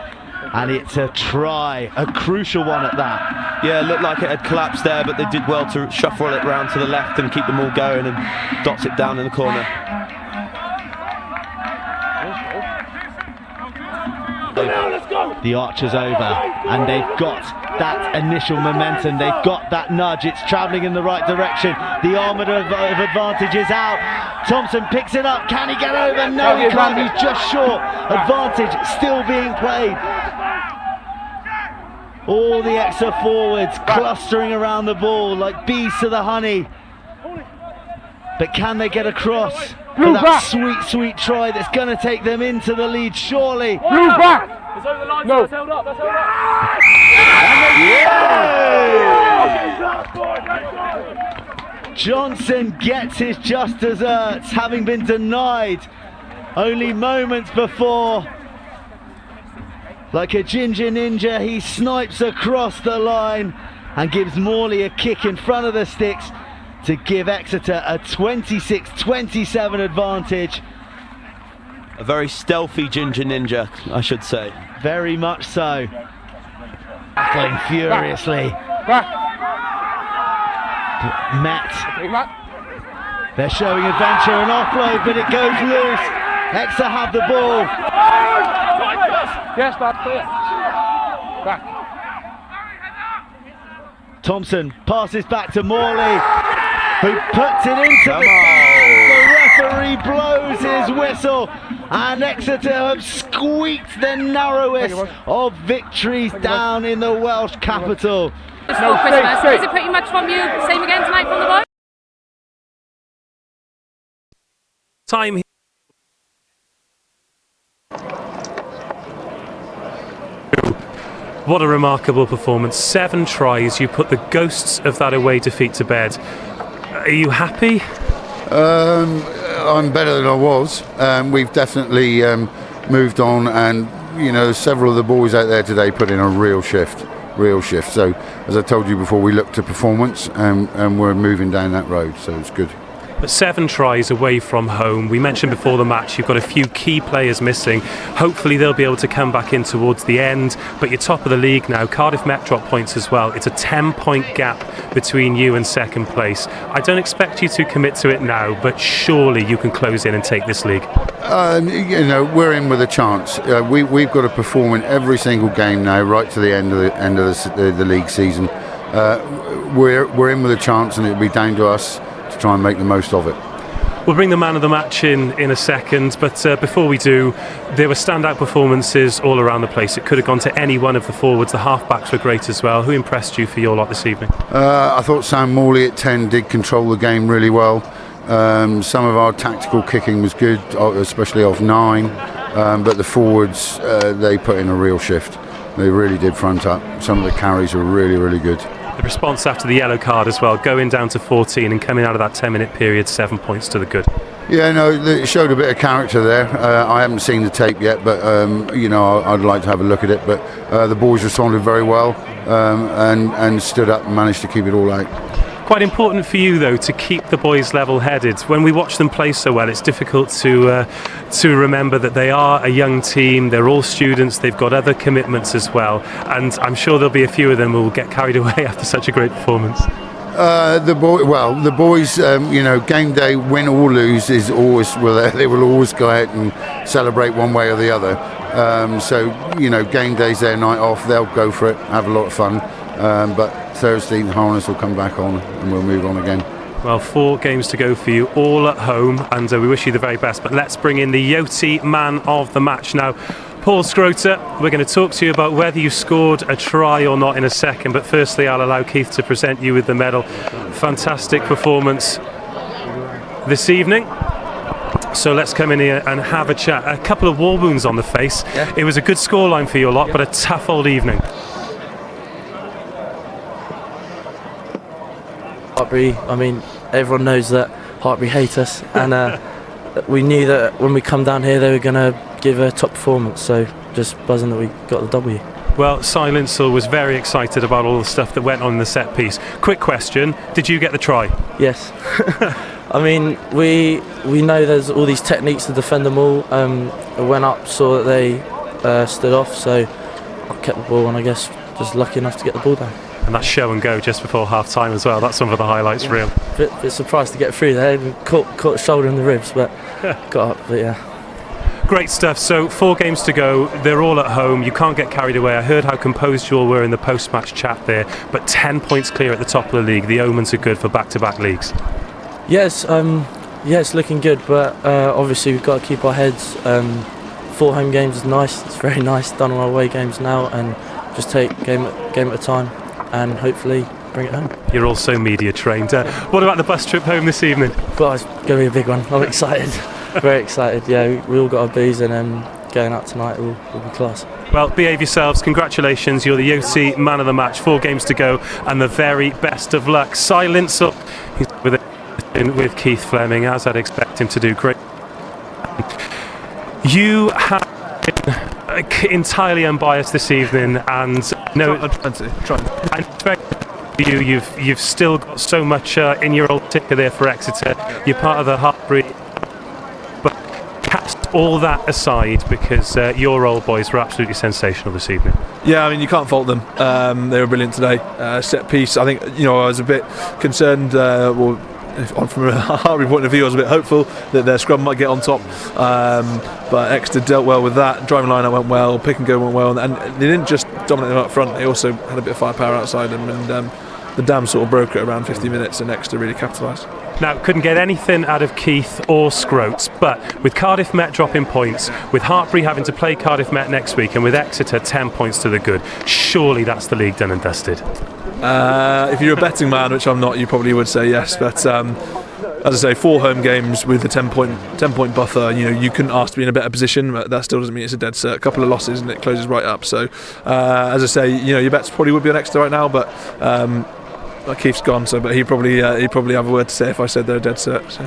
and it's a try, a crucial one at that. Yeah, it looked like it had collapsed there, but they did well to shuffle it round to the left and keep them all going and dots it down in the corner. The Archer's over, and they've got that initial momentum, they've got that nudge, it's travelling in the right direction. The armour of advantage is out. Thompson picks it up, can he get over? No, he can't, he's just short. Advantage still being played. All the Exeter forwards clustering around the ball like bees to the honey. But can they get across for that sweet, sweet try that's going to take them into the lead, surely? Blue back! It's over the line, so that's held up, that's held up! Johnson gets his just desserts, having been denied only moments before. Like a ginger ninja, he snipes across the line and gives Morley a kick in front of the sticks to give Exeter a 26-27 advantage. A very stealthy ginger ninja, I should say. Very much so. Battling furiously. Met. They're showing adventure and offload, but it goes loose. Exeter have the ball. Yes, that's clear. Back. Thompson passes back to Morley, who puts it into the stand. The referee blows his whistle, and Exeter have squeaked the narrowest of victories down in the Welsh capital. Before Christmas. Is it pretty much from you? Same again tonight from the boys? Time. What a remarkable performance. 7 tries. You put the ghosts of that away defeat to bed. Are you happy? I'm better than I was. We've definitely moved on, and you know, several of the boys out there today put in a real shift. So as I told you before, we look to performance, and we're moving down that road, so it's good. But 7 tries away from home. We mentioned before the match you've got a few key players missing. Hopefully they'll be able to come back in towards the end. But you're top of the league now. Cardiff Met drop points as well. It's a 10-point gap between you and second place. I don't expect you to commit to it now, but surely you can close in and take this league. You know, we're in with a chance. We've got to perform in every single game now, right to the end of the league season. We're in with a chance, and it'll be down to us to try and make the most of it. We'll bring the man of the match in a second, but before we do, there were standout performances all around the place. It could have gone to any one of the forwards. The halfbacks were great as well. Who impressed you for your lot this evening? I thought Sam Morley at 10 did control the game really well. Some of our tactical kicking was good, especially off 9, but the forwards, they put in a real shift. They really did front up. Some of the carries were really, really good. The response after the yellow card as well, going down to 14 and coming out of that 10-minute period, 7 points to the good. Yeah, no, it showed a bit of character there. I haven't seen the tape yet, but you know, I'd like to have a look at it. But the boys responded very well and stood up and managed to keep it all out. Quite important for you though to keep the boys level-headed. When we watch them play so well, it's difficult to remember that they are a young team. They're all students. They've got other commitments as well, and I'm sure there'll be a few of them who will get carried away after such a great performance. The boys, you know, game day, win or lose, is always they will always go out and celebrate one way or the other. So you know, game day's their night off. They'll go for it, have a lot of fun. But Thursday the harness will come back on and we'll move on again. Well, 4 games to go for you, all at home, and we wish you the very best. But let's bring in the Yoti man of the match now. Paul Scroter, we're going to talk to you about whether you scored a try or not in a second, but firstly I'll allow Keith to present you with the medal. Fantastic performance this evening. So let's come in here and have a chat. A couple of war wounds on the face. Yeah. It was a good scoreline for your lot, but a tough old evening. Hartpury, I mean, everyone knows that Hartpury hate us, and we knew that when we come down here they were going to give a top performance, so just buzzing that we got the W. Well, Si Linsell was very excited about all the stuff that went on in the set piece. Quick question, did you get the try? Yes. I mean, we know there's all these techniques to defend them all. I went up, saw that they stood off, so I kept the ball, and I guess just lucky enough to get the ball down. And that show and go just before half time as well, that's some of the highlights, real. Bit surprised to get through there, caught the shoulder in the ribs, but got up, but yeah. Great stuff. So 4 games to go, they're all at home, you can't get carried away. I heard how composed you all were in the post-match chat there, but 10 points clear at the top of the league. The omens are good for back-to-back leagues. Yes, it's looking good, but obviously we've got to keep our heads. 4 home games is nice, it's very nice, done on our away games now, and just take game at a time and hopefully bring it home. You're also media trained. What about the bus trip home this evening? Well, it's going to be a big one. I'm excited, very excited. Yeah, we all got our booze, and going out tonight will be class. Well, behave yourselves. Congratulations. You're the Yoti man of the match. 4 games to go, and the very best of luck. Si Linsell, he's with Keith Fleming, as I'd expect him to do. Great. You have been entirely unbiased this evening, and you've still got so much in your old ticker there for Exeter. You're part of the Hartpury, but cast all that aside because your old boys were absolutely sensational this evening. Yeah, I mean, you can't fault them. They were brilliant today. Set piece, I think, you know, I was a bit concerned, from a Hartpury point of view, I was a bit hopeful that their scrum might get on top, but Exeter dealt well with that. Driving line went well, pick and go went well, and they didn't just dominate them up front, they also had a bit of firepower outside them, and the dam sort of broke at around 50 minutes and Exeter really capitalised. Now, couldn't get anything out of Keith or Scroats, but with Cardiff Met dropping points, with Hartpury having to play Cardiff Met next week, and with Exeter 10 points to the good, surely that's the league done and dusted. If you're a betting man, which I'm not, you probably would say yes. But as I say, 4 home games with a 10-point buffer. You couldn't ask to be in a better position, but that still doesn't mean it's a dead cert. A couple of losses and it closes right up. So as I say, your bets probably would be on Exeter right now, but Keith's gone, but he'd probably have a word to say if I said they're a dead cert. So.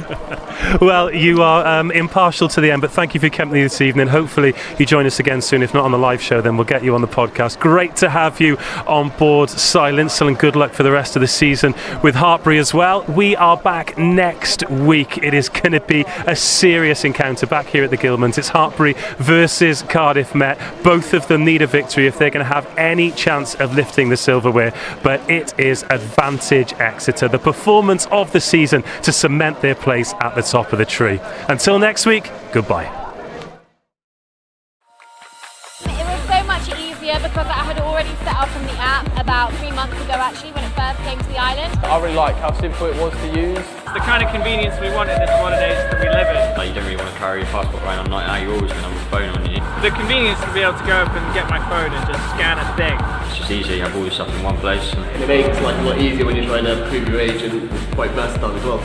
Well, you are impartial to the end, but thank you for your company this evening. Hopefully you join us again soon. If not on the live show, then we'll get you on the podcast. Great to have you on board Silencel, and good luck for the rest of the season with Hartpury as well. We are back next week. It is going to be a serious encounter back here at the Gilmans. It's Hartpury versus Cardiff Met. Both of them need a victory if they're going to have any chance of lifting the silverware, but it is advantage Exeter, the performance of the season to cement their place at the top of the tree. Until next week, goodbye. It was so much easier because I had already set up on the app about 3 months ago actually when it first came to the island. I really like how simple it was to use. It's the kind of convenience we want in this holidays that we live in. Like, you don't really want to carry your passport around on night out, you're always going to have a phone on you. The convenience to be able to go up and get my phone and just scan a thing. It's just easy, you have all your stuff in one place. And it makes life a lot easier when you're trying to prove your age and quite versatile as well.